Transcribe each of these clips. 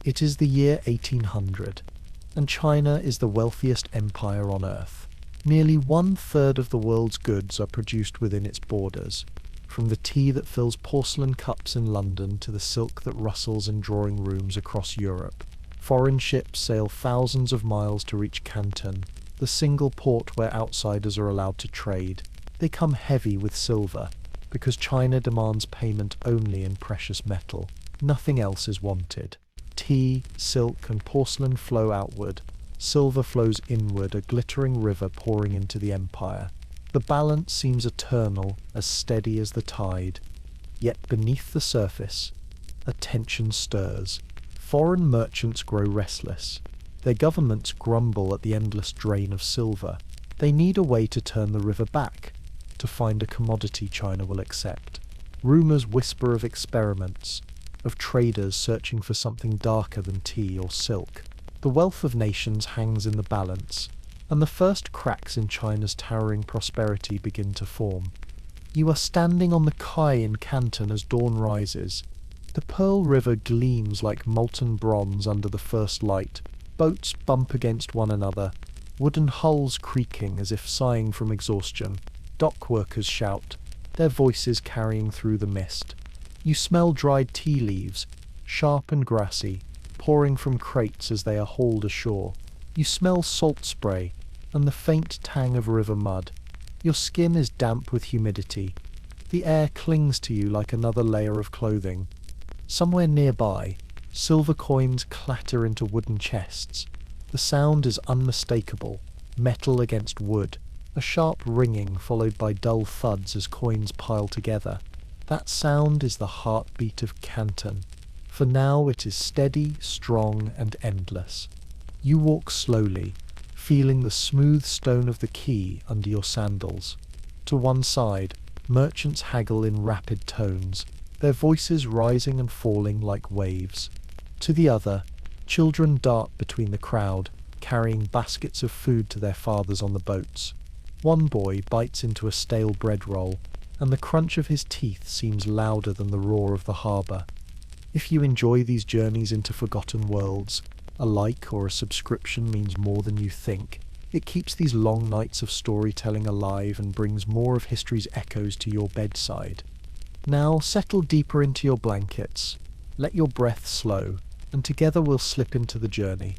It is the year 1800, and China is the wealthiest empire on earth. Nearly 1/3 of the world's goods are produced within its borders, from the tea that fills porcelain cups in London to the silk that rustles in drawing rooms across Europe. Foreign ships sail thousands of miles to reach Canton, the single port where outsiders are allowed to trade. They come heavy with silver, because China demands payment only in precious metal. Nothing else is wanted. Tea, silk, and porcelain flow outward. Silver flows inward, a glittering river pouring into the empire. The balance seems eternal, as steady as the tide. Yet beneath the surface, a tension stirs. Foreign merchants grow restless. Their governments grumble at the endless drain of silver. They need a way to turn the river back, to find a commodity China will accept. Rumors whisper of experiments, of traders searching for something darker than tea or silk. The wealth of nations hangs in the balance, and the first cracks in China's towering prosperity begin to form. You are standing on the quai in Canton as dawn rises. The Pearl River gleams like molten bronze under the first light. Boats bump against one another, wooden hulls creaking as if sighing from exhaustion. Dock workers shout, their voices carrying through the mist. You smell dried tea leaves, sharp and grassy, pouring from crates as they are hauled ashore. You smell salt spray and the faint tang of river mud. Your skin is damp with humidity. The air clings to you like another layer of clothing. Somewhere nearby, silver coins clatter into wooden chests. The sound is unmistakable, metal against wood, a sharp ringing followed by dull thuds as coins pile together. That sound is the heartbeat of Canton. For now it is steady, strong, and endless. You walk slowly, feeling the smooth stone of the quay under your sandals. To one side, merchants haggle in rapid tones, their voices rising and falling like waves. To the other, children dart between the crowd, carrying baskets of food to their fathers on the boats. One boy bites into a stale bread roll, and the crunch of his teeth seems louder than the roar of the harbour. If you enjoy these journeys into forgotten worlds, a like or a subscription means more than you think. It keeps these long nights of storytelling alive and brings more of history's echoes to your bedside. Now settle deeper into your blankets, let your breath slow, and together we'll slip into the journey.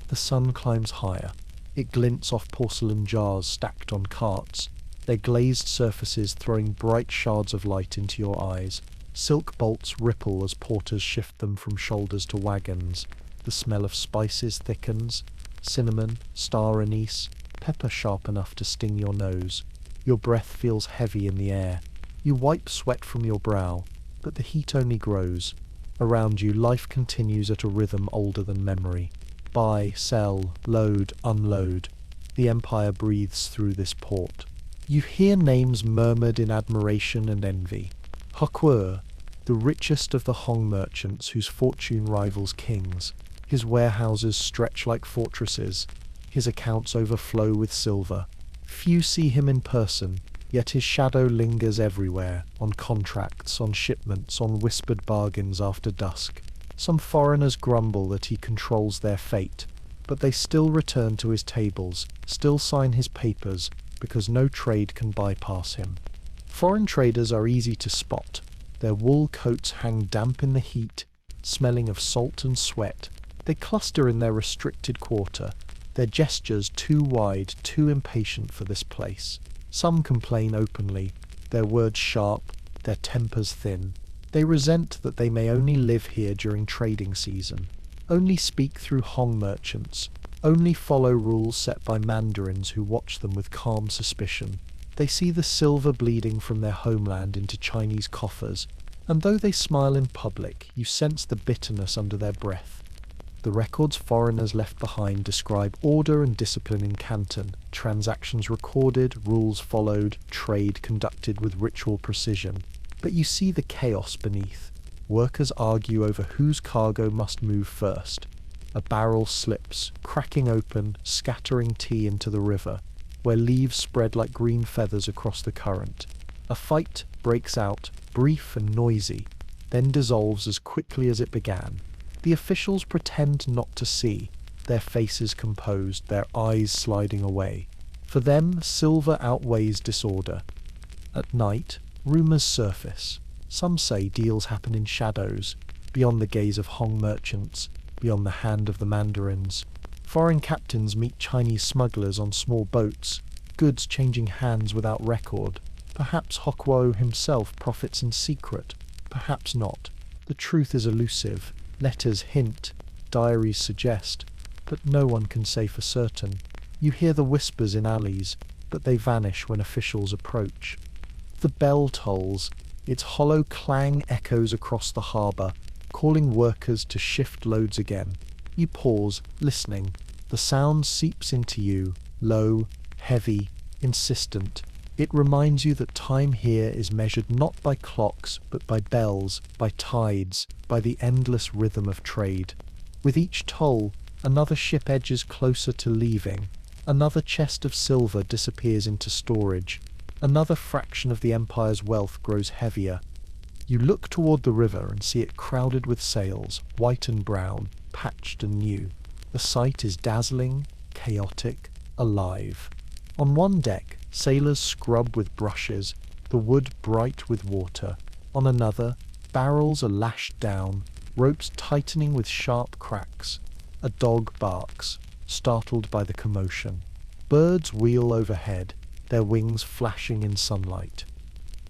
The sun climbs higher. It glints off porcelain jars stacked on carts, their glazed surfaces throwing bright shards of light into your eyes. Silk bolts ripple as porters shift them from shoulders to wagons. The smell of spices thickens, cinnamon, star anise, pepper sharp enough to sting your nose. Your breath feels heavy in the air. You wipe sweat from your brow, but the heat only grows. Around you, life continues at a rhythm older than memory. Buy, sell, load, unload. The empire breathes through this port. You hear names murmured in admiration and envy. Hokuo, the richest of the Hong merchants whose fortune rivals Qing's. His warehouses stretch like fortresses. His accounts overflow with silver. Few see him in person, yet his shadow lingers everywhere, on contracts, on shipments, on whispered bargains after dusk. Some foreigners grumble that he controls their fate, but they still return to his tables, still sign his papers, because no trade can bypass him. Foreign traders are easy to spot. Their wool coats hang damp in the heat, smelling of salt and sweat. They cluster in their restricted quarter, their gestures too wide, too impatient for this place. Some complain openly, their words sharp, their tempers thin. They resent that they may only live here during trading season, only speak through Hong merchants, only follow rules set by mandarins who watch them with calm suspicion. They see the silver bleeding from their homeland into Chinese coffers, and though they smile in public, you sense the bitterness under their breath. The records foreigners left behind describe order and discipline in Canton, transactions recorded, rules followed, trade conducted with ritual precision. But you see the chaos beneath. Workers argue over whose cargo must move first. A barrel slips, cracking open, scattering tea into the river, where leaves spread like green feathers across the current. A fight breaks out, brief and noisy, then dissolves as quickly as it began. The officials pretend not to see, their faces composed, their eyes sliding away. For them, silver outweighs disorder. At night, rumors surface. Some say deals happen in shadows, beyond the gaze of Hong merchants, beyond the hand of the mandarins. Foreign captains meet Chinese smugglers on small boats, goods changing hands without record. Perhaps Hokuo himself profits in secret, perhaps not. The truth is elusive. Letters hint, diaries suggest, but no one can say for certain. You hear the whispers in alleys, but they vanish when officials approach. The bell tolls. Its hollow clang echoes across the harbour, calling workers to shift loads again. You pause, listening. The sound seeps into you, low, heavy, insistent. It reminds you that time here is measured not by clocks, but by bells, by tides, by the endless rhythm of trade. With each toll, another ship edges closer to leaving. Another chest of silver disappears into storage. Another fraction of the empire's wealth grows heavier. You look toward the river and see it crowded with sails, white and brown, patched and new. The sight is dazzling, chaotic, alive. On one deck, sailors scrub with brushes, the wood bright with water. On another, barrels are lashed down, ropes tightening with sharp cracks. A dog barks, startled by the commotion. Birds wheel overhead, their wings flashing in sunlight.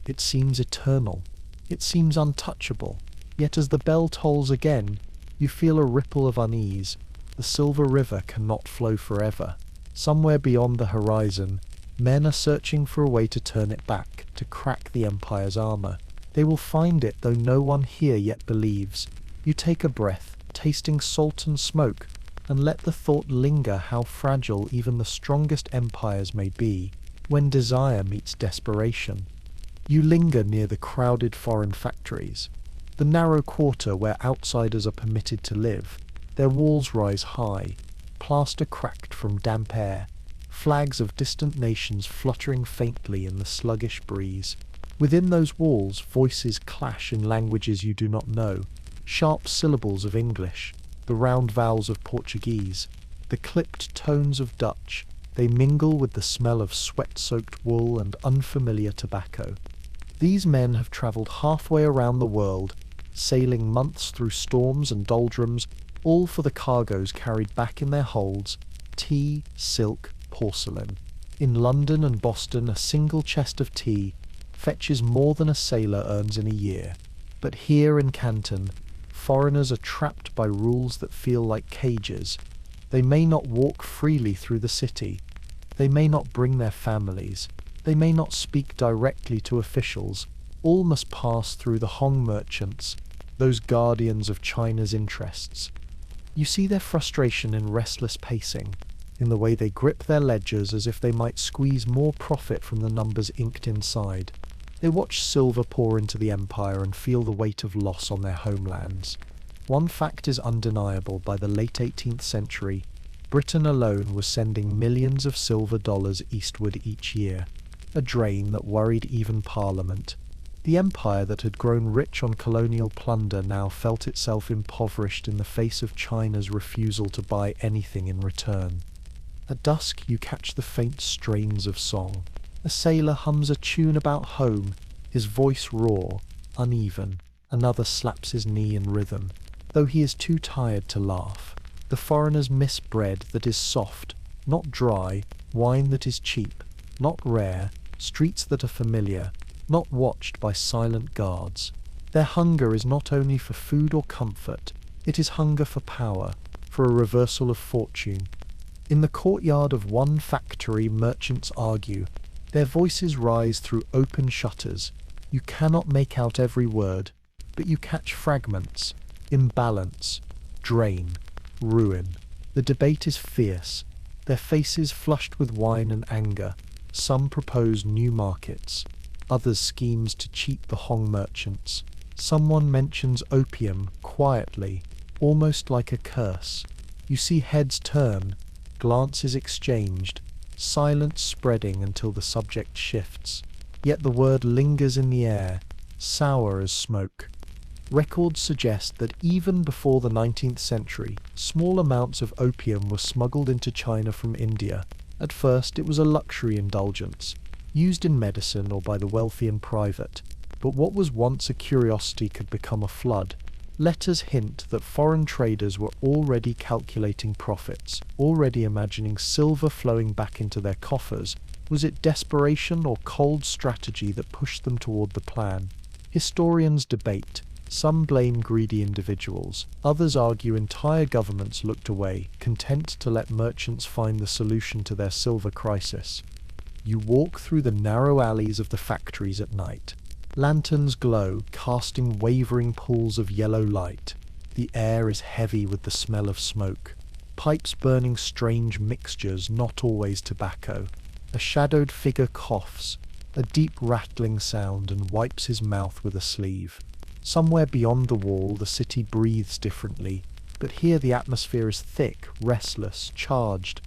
It seems eternal. It seems untouchable. Yet as the bell tolls again, you feel a ripple of unease. The silver river cannot flow forever. Somewhere beyond the horizon, men are searching for a way to turn it back, to crack the empire's armor. They will find it, though no one here yet believes. You take a breath, tasting salt and smoke, and let the thought linger how fragile even the strongest empires may be, when desire meets desperation. You linger near the crowded foreign factories, the narrow quarter where outsiders are permitted to live. Their walls rise high, plaster cracked from damp air, flags of distant nations fluttering faintly in the sluggish breeze. Within those walls, voices clash in languages you do not know, sharp syllables of English, the round vowels of Portuguese, the clipped tones of Dutch. They mingle with the smell of sweat-soaked wool and unfamiliar tobacco. These men have travelled halfway around the world, sailing months through storms and doldrums, all for the cargoes carried back in their holds: tea, silk, porcelain. In London and Boston, a single chest of tea fetches more than a sailor earns in a year. But here in Canton, foreigners are trapped by rules that feel like cages. They may not walk freely through the city. They may not bring their families. They may not speak directly to officials. All must pass through the Hong merchants, those guardians of China's interests. You see their frustration in restless pacing, in the way they grip their ledgers as if they might squeeze more profit from the numbers inked inside. They watch silver pour into the empire and feel the weight of loss on their homelands. One fact is undeniable: by the late 18th century, Britain alone was sending millions of silver dollars eastward each year, a drain that worried even Parliament. The empire that had grown rich on colonial plunder now felt itself impoverished in the face of China's refusal to buy anything in return. At dusk you catch the faint strains of song. A sailor hums a tune about home, his voice raw, uneven. Another slaps his knee in rhythm, though he is too tired to laugh. The foreigners miss bread that is soft, not dry, wine that is cheap, not rare, streets that are familiar, not watched by silent guards. Their hunger is not only for food or comfort, it is hunger for power, for a reversal of fortune. In the courtyard of one factory, merchants argue. Their voices rise through open shutters. You cannot make out every word, but you catch fragments: imbalance, drain, ruin. The debate is fierce, their faces flushed with wine and anger. Some propose new markets, others schemes to cheat the Hong merchants. Someone mentions opium quietly, almost like a curse. You see heads turn, glances exchanged, silence spreading until the subject shifts. Yet the word lingers in the air, sour as smoke. Records suggest that even before the 19th century, small amounts of opium were smuggled into China from India. At first, it was a luxury indulgence, used in medicine or by the wealthy and private. But what was once a curiosity could become a flood. Letters hint that foreign traders were already calculating profits, already imagining silver flowing back into their coffers. Was it desperation or cold strategy that pushed them toward the plan? Historians debate. Some blame greedy individuals. Others argue entire governments looked away, content to let merchants find the solution to their silver crisis. You walk through the narrow alleys of the factories at night. Lanterns glow, casting wavering pools of yellow light. The air is heavy with the smell of smoke. Pipes burning strange mixtures, not always tobacco. A shadowed figure coughs, a deep rattling sound, and wipes his mouth with a sleeve. Somewhere beyond the wall, the city breathes differently, but here the atmosphere is thick, restless, charged.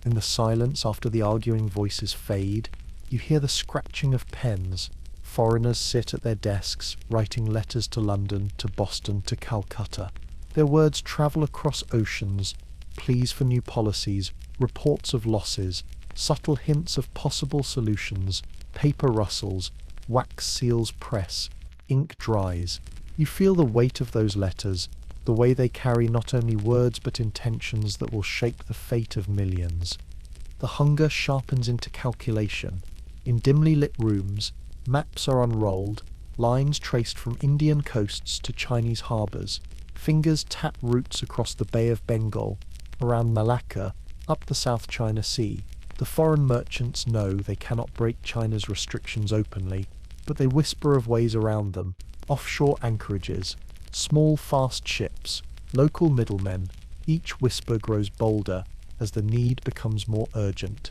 In the silence, after the arguing voices fade, you hear the scratching of pens. Foreigners sit at their desks, writing letters to London, to Boston, to Calcutta. Their words travel across oceans, pleas for new policies, reports of losses, subtle hints of possible solutions. Paper rustles, wax seals press, ink dries. You feel the weight of those letters, the way they carry not only words but intentions that will shape the fate of millions. The hunger sharpens into calculation. In dimly lit rooms, maps are unrolled, lines traced from Indian coasts to Chinese harbours. Fingers tap routes across the Bay of Bengal, around Malacca, up the South China Sea. The foreign merchants know they cannot break China's restrictions openly, but they whisper of ways around them. Offshore anchorages, small fast ships, local middlemen. Each whisper grows bolder as the need becomes more urgent.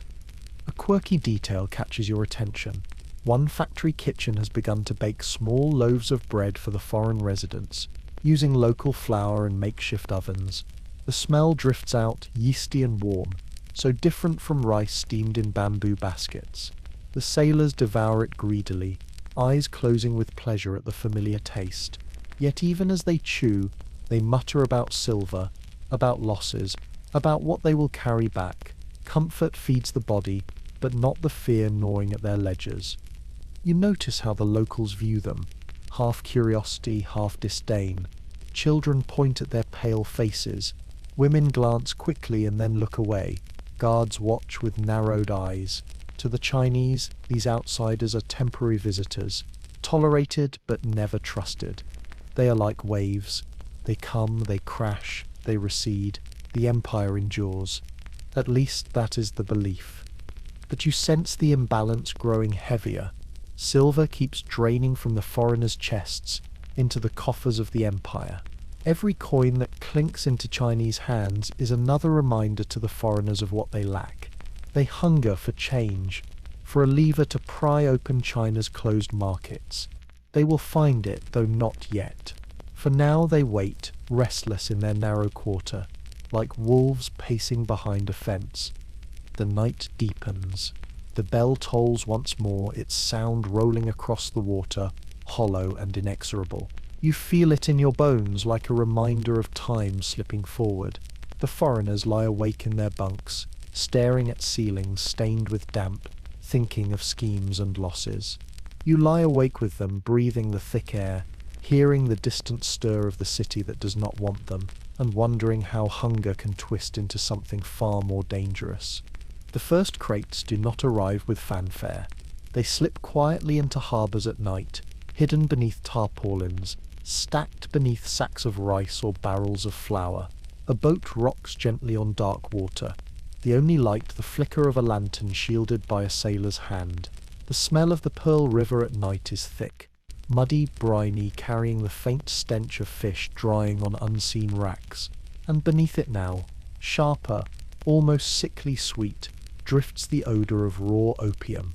A quirky detail catches your attention. One factory kitchen has begun to bake small loaves of bread for the foreign residents, using local flour and makeshift ovens. The smell drifts out, yeasty and warm, so different from rice steamed in bamboo baskets. The sailors devour it greedily, eyes closing with pleasure at the familiar taste. Yet even as they chew, they mutter about silver, about losses, about what they will carry back. Comfort feeds the body, but not the fear gnawing at their ledgers. You notice how the locals view them, half curiosity, half disdain. Children point at their pale faces. Women glance quickly and then look away. Guards watch with narrowed eyes. To the Chinese, these outsiders are temporary visitors, tolerated but never trusted. They are like waves. They come, they crash, they recede. The empire endures. At least that is the belief. But you sense the imbalance growing heavier. Silver keeps draining from the foreigners' chests into the coffers of the empire. Every coin that clinks into Chinese hands is another reminder to the foreigners of what they lack. They hunger for change, for a lever to pry open China's closed markets. They will find it, though not yet. For now they wait, restless in their narrow quarter, like wolves pacing behind a fence. The night deepens. The bell tolls once more, its sound rolling across the water, hollow and inexorable. You feel it in your bones like a reminder of time slipping forward. The foreigners lie awake in their bunks, staring at ceilings stained with damp, thinking of schemes and losses. You lie awake with them, breathing the thick air, hearing the distant stir of the city that does not want them, and wondering how hunger can twist into something far more dangerous. The first crates do not arrive with fanfare. They slip quietly into harbours at night, hidden beneath tarpaulins, stacked beneath sacks of rice or barrels of flour. A boat rocks gently on dark water, the only light the flicker of a lantern shielded by a sailor's hand. The smell of the Pearl River at night is thick, muddy, briny, carrying the faint stench of fish drying on unseen racks. And beneath it now, sharper, almost sickly sweet, drifts the odour of raw opium.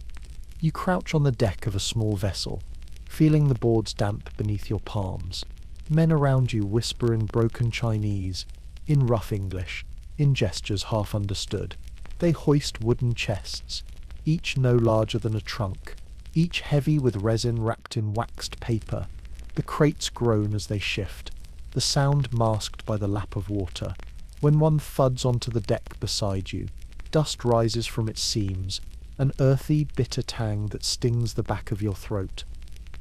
You crouch on the deck of a small vessel, feeling the boards damp beneath your palms. Men around you whisper in broken Chinese, in rough English, in gestures half understood. They hoist wooden chests, each no larger than a trunk, each heavy with resin wrapped in waxed paper. The crates groan as they shift, the sound masked by the lap of water. When one thuds onto the deck beside you, dust rises from its seams, an earthy, bitter tang that stings the back of your throat.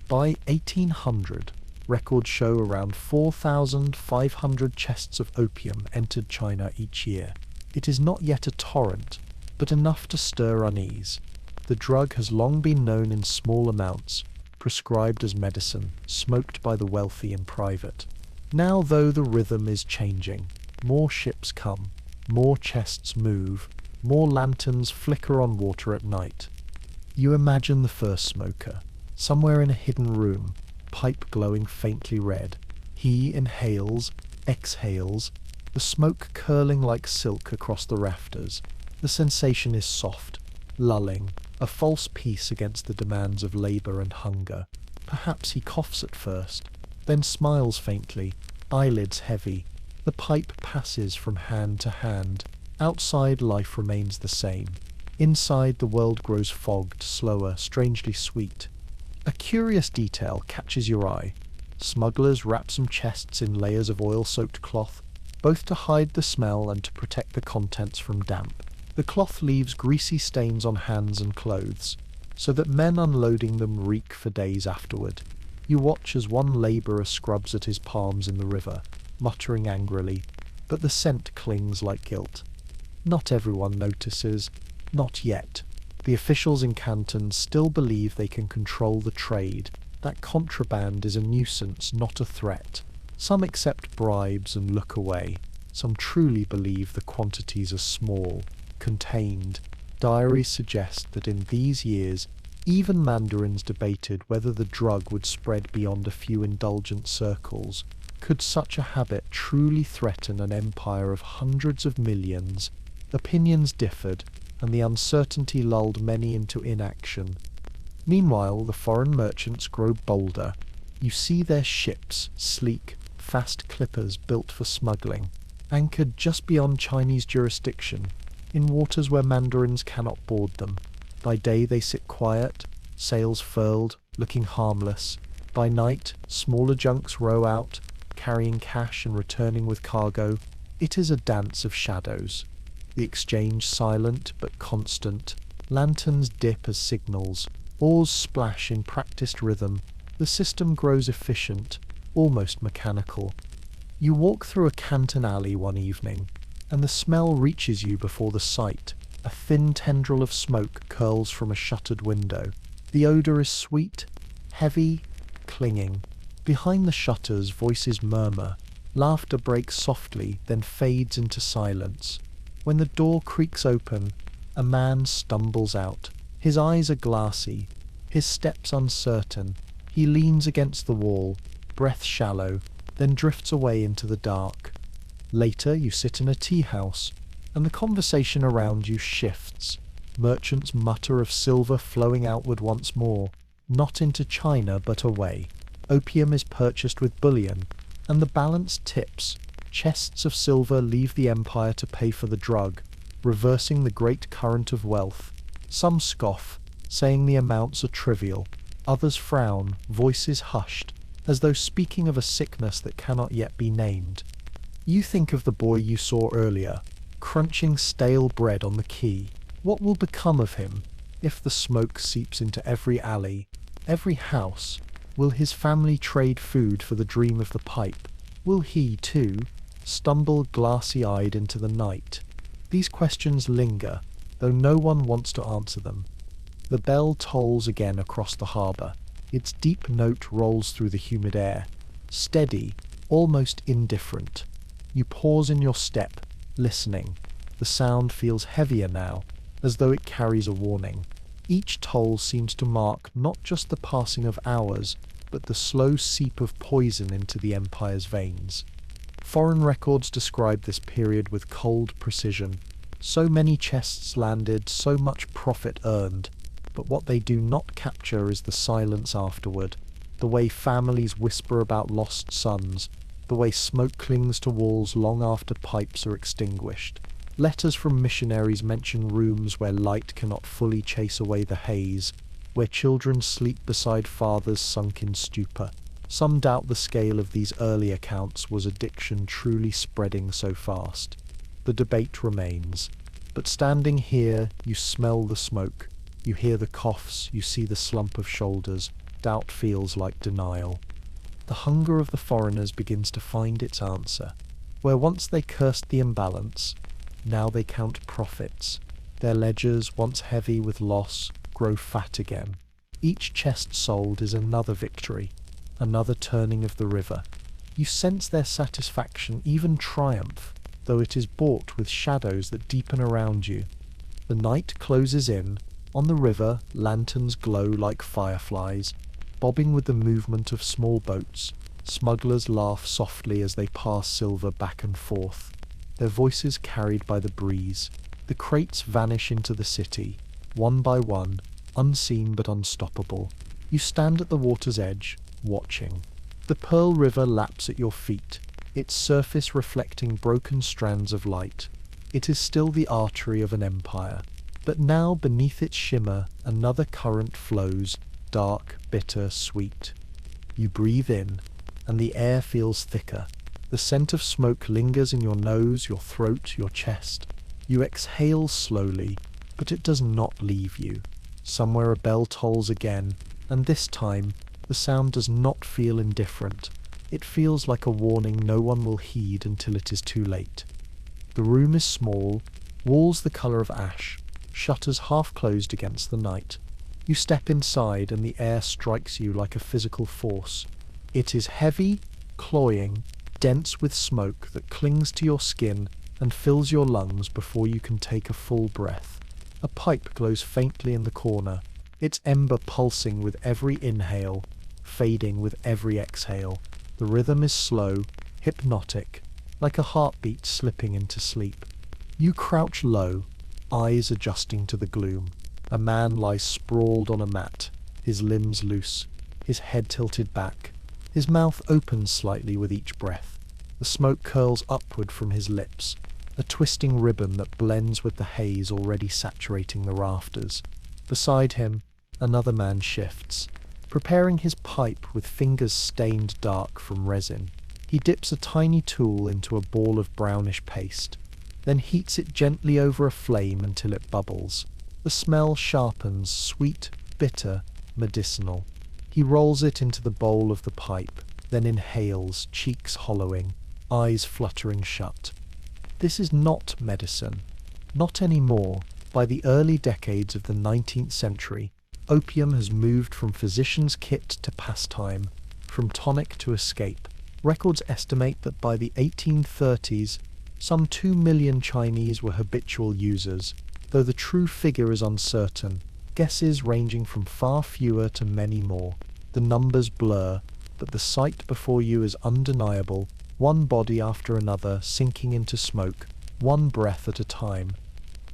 By 1800, records show around 4,500 chests of opium entered China each year. It is not yet a torrent, but enough to stir unease. The drug has long been known in small amounts, prescribed as medicine, smoked by the wealthy in private. Now, though, the rhythm is changing. More ships come, more chests move, more lanterns flicker on water at night. You imagine the first smoker, somewhere in a hidden room, pipe glowing faintly red. He inhales, exhales, the smoke curling like silk across the rafters. The sensation is soft, lulling, a false peace against the demands of labor and hunger. Perhaps he coughs at first, then smiles faintly, eyelids heavy. The pipe passes from hand to hand. Outside, life remains the same. Inside, the world grows fogged, slower, strangely sweet. A curious detail catches your eye. Smugglers wrap some chests in layers of oil-soaked cloth, both to hide the smell and to protect the contents from damp. The cloth leaves greasy stains on hands and clothes, so that men unloading them reek for days afterward. You watch as one labourer scrubs at his palms in the river, muttering angrily, but the scent clings like guilt. Not everyone notices, not yet. The officials in Canton still believe they can control the trade, that contraband is a nuisance, not a threat. Some accept bribes and look away. Some truly believe the quantities are small, contained. Diaries suggest that in these years, even mandarins debated whether the drug would spread beyond a few indulgent circles. Could such a habit truly threaten an empire of hundreds of millions? Opinions differed, and the uncertainty lulled many into inaction. Meanwhile, the foreign merchants grow bolder. You see their ships, sleek, fast clippers built for smuggling, anchored just beyond Chinese jurisdiction, in waters where mandarins cannot board them. By day they sit quiet, sails furled, looking harmless. By night, smaller junks row out, carrying cash and returning with cargo. It is a dance of shadows. The exchange silent but constant. Lanterns dip as signals. Oars splash in practiced rhythm. The system grows efficient, almost mechanical. You walk through a Canton alley one evening, and the smell reaches you before the sight. A thin tendril of smoke curls from a shuttered window. The odour is sweet, heavy, clinging. Behind the shutters, voices murmur. Laughter breaks softly, then fades into silence. When the door creaks open, a man stumbles out. His eyes are glassy, his steps uncertain. He leans against the wall, breath shallow, then drifts away into the dark. Later, you sit in a tea house, and the conversation around you shifts. Merchants mutter of silver flowing outward once more, not into China but away. Opium is purchased with bullion, and the balance tips. Chests of silver leave the empire to pay for the drug, reversing the great current of wealth. Some scoff, saying the amounts are trivial. Others frown, voices hushed, as though speaking of a sickness that cannot yet be named. You think of the boy you saw earlier, crunching stale bread on the quay. What will become of him if the smoke seeps into every alley, every house? Will his family trade food for the dream of the pipe? Will he, too, stumble glassy-eyed into the night? These questions linger, though no one wants to answer them. The bell tolls again across the harbour. Its deep note rolls through the humid air, steady, almost indifferent. You pause in your step, listening. The sound feels heavier now, as though it carries a warning. Each toll seems to mark not just the passing of hours, but the slow seep of poison into the empire's veins. Foreign records describe this period with cold precision. So many chests landed, so much profit earned. But what they do not capture is the silence afterward, the way families whisper about lost sons, the way smoke clings to walls long after pipes are extinguished. Letters from missionaries mention rooms where light cannot fully chase away the haze, where children sleep beside fathers sunk in stupor. Some doubt the scale of these early accounts. Was addiction truly spreading so fast? The debate remains. But standing here, you smell the smoke, you hear the coughs, you see the slump of shoulders. Doubt feels like denial. The hunger of the foreigners begins to find its answer. Where once they cursed the imbalance, now they count profits. Their ledgers, once heavy with loss, grow fat again. Each chest sold is another victory, another turning of the river. You sense their satisfaction, even triumph, though it is bought with shadows that deepen around you. The night closes in. On the river, lanterns glow like fireflies, bobbing with the movement of small boats. Smugglers laugh softly as they pass silver back and forth, their voices carried by the breeze. The crates vanish into the city, one by one, unseen but unstoppable. You stand at the water's edge, watching. The Pearl River laps at your feet, its surface reflecting broken strands of light. It is still the artery of an empire, but now beneath its shimmer another current flows, dark, bitter, sweet. You breathe in, and the air feels thicker. The scent of smoke lingers in your nose, your throat, your chest. You exhale slowly, but it does not leave you. Somewhere a bell tolls again, and this time the sound does not feel indifferent. It feels like a warning no one will heed until it is too late. The room is small, walls the colour of ash, shutters half closed against the night. You step inside and the air strikes you like a physical force. It is heavy, cloying, dense with smoke that clings to your skin and fills your lungs before you can take a full breath. A pipe glows faintly in the corner, its ember pulsing with every inhale, fading with every exhale. The rhythm is slow, hypnotic, like a heartbeat slipping into sleep. You crouch low, eyes adjusting to the gloom. A man lies sprawled on a mat, his limbs loose, his head tilted back. His mouth opens slightly with each breath. The smoke curls upward from his lips, a twisting ribbon that blends with the haze already saturating the rafters. Beside him, another man shifts, preparing his pipe with fingers stained dark from resin. He dips a tiny tool into a ball of brownish paste, then heats it gently over a flame until it bubbles. The smell sharpens, sweet, bitter, medicinal. He rolls it into the bowl of the pipe, then inhales, cheeks hollowing, eyes fluttering shut. This is not medicine. Not anymore. By the early decades of the 19th century, opium has moved from physician's kit to pastime, from tonic to escape. Records estimate that by the 1830s, some 2 million Chinese were habitual users, though the true figure is uncertain. Guesses ranging from far fewer to many more. The numbers blur, but the sight before you is undeniable, one body after another sinking into smoke, one breath at a time.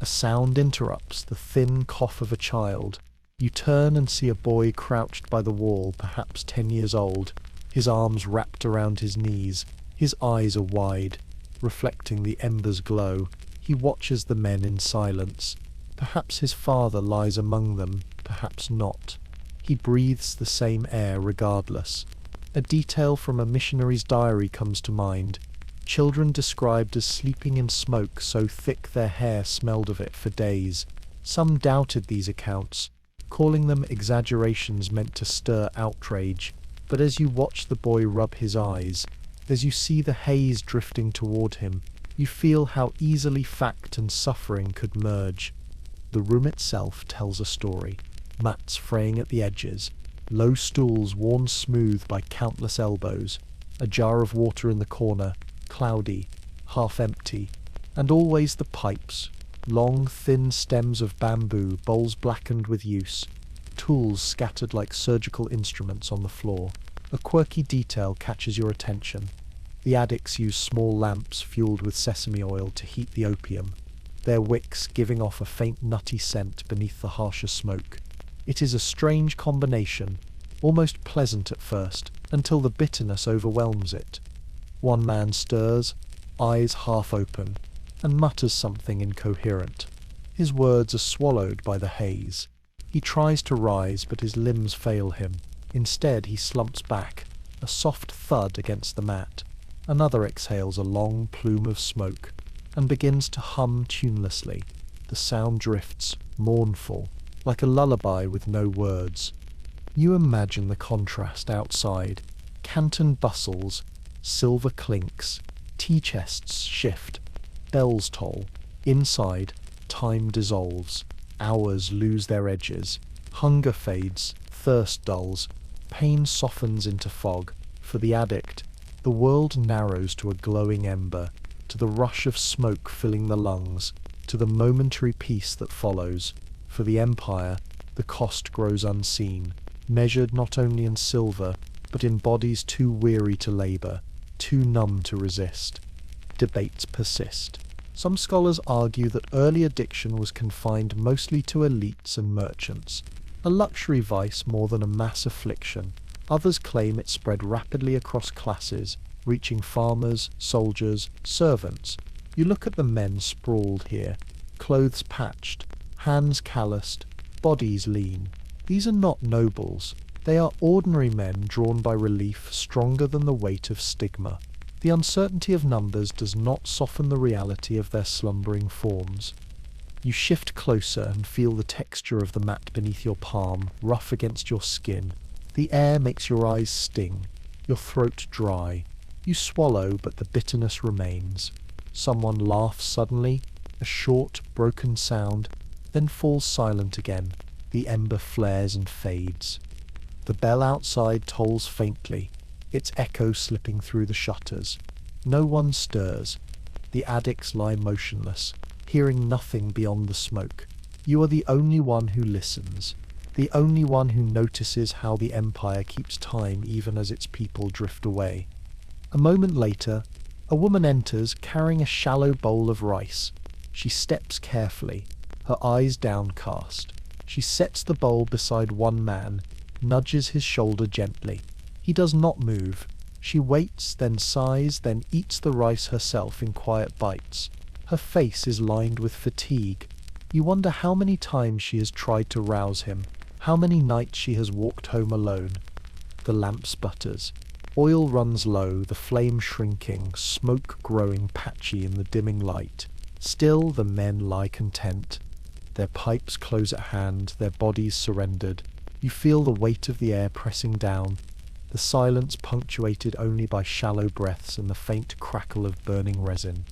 A sound interrupts the thin cough of a child. You turn and see a boy crouched by the wall, perhaps 10 years old, his arms wrapped around his knees. His eyes are wide, reflecting the embers' glow. He watches the men in silence. Perhaps his father lies among them, perhaps not. He breathes the same air regardless. A detail from a missionary's diary comes to mind. Children described as sleeping in smoke so thick their hair smelled of it for days. Some doubted these accounts, calling them exaggerations meant to stir outrage. But as you watch the boy rub his eyes, as you see the haze drifting toward him, you feel how easily fact and suffering could merge. The room itself tells a story. Mats fraying at the edges, low stools worn smooth by countless elbows, a jar of water in the corner, cloudy, half empty, and always the pipes, long, thin stems of bamboo, bowls blackened with use, tools scattered like surgical instruments on the floor. A quirky detail catches your attention. The addicts use small lamps fueled with sesame oil to heat the opium, their wicks giving off a faint nutty scent beneath the harsher smoke. It is a strange combination, almost pleasant at first, until the bitterness overwhelms it. One man stirs, eyes half open, and mutters something incoherent. His words are swallowed by the haze. He tries to rise, but his limbs fail him. Instead, he slumps back, a soft thud against the mat. Another exhales a long plume of smoke and begins to hum tunelessly. The sound drifts, mournful, like a lullaby with no words. You imagine the contrast outside. Canton bustles, silver clinks, tea chests shift, bells toll. Inside, time dissolves, hours lose their edges, hunger fades, thirst dulls, pain softens into fog. For the addict, the world narrows to a glowing ember, to the rush of smoke filling the lungs, to the momentary peace that follows. For the empire, the cost grows unseen, measured not only in silver, but in bodies too weary to labour, too numb to resist. Debates persist. Some scholars argue that early addiction was confined mostly to elites and merchants, a luxury vice more than a mass affliction. Others claim it spread rapidly across classes, reaching farmers, soldiers, servants. You look at the men sprawled here, clothes patched, hands calloused, bodies lean. These are not nobles. They are ordinary men drawn by relief stronger than the weight of stigma. The uncertainty of numbers does not soften the reality of their slumbering forms. You shift closer and feel the texture of the mat beneath your palm, rough against your skin. The air makes your eyes sting, your throat dry. You swallow, but the bitterness remains. Someone laughs suddenly, a short, broken sound, then falls silent again. The ember flares and fades. The bell outside tolls faintly, its echo slipping through the shutters. No one stirs. The addicts lie motionless, hearing nothing beyond the smoke. You are the only one who listens, the only one who notices how the empire keeps time even as its people drift away. A moment later, a woman enters carrying a shallow bowl of rice. She steps carefully, her eyes downcast. She sets the bowl beside one man, nudges his shoulder gently. He does not move. She waits, then sighs, then eats the rice herself in quiet bites. Her face is lined with fatigue. You wonder how many times she has tried to rouse him, how many nights she has walked home alone. The lamp sputters. Oil runs low, the flame shrinking, smoke growing patchy in the dimming light. Still the men lie content. Their pipes close at hand, their bodies surrendered. You feel the weight of the air pressing down, the silence punctuated only by shallow breaths and the faint crackle of burning resin.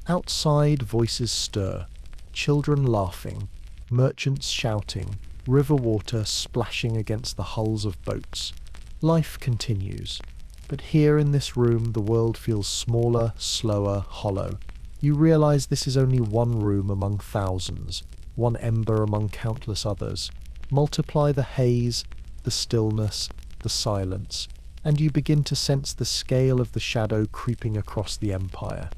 Outside, voices stir, children laughing, merchants shouting, river water splashing against the hulls of boats. Life continues. But here in this room, the world feels smaller, slower, hollow. You realize this is only one room among thousands, one ember among countless others. Multiply the haze, the stillness, the silence, and you begin to sense the scale of the shadow creeping across the empire.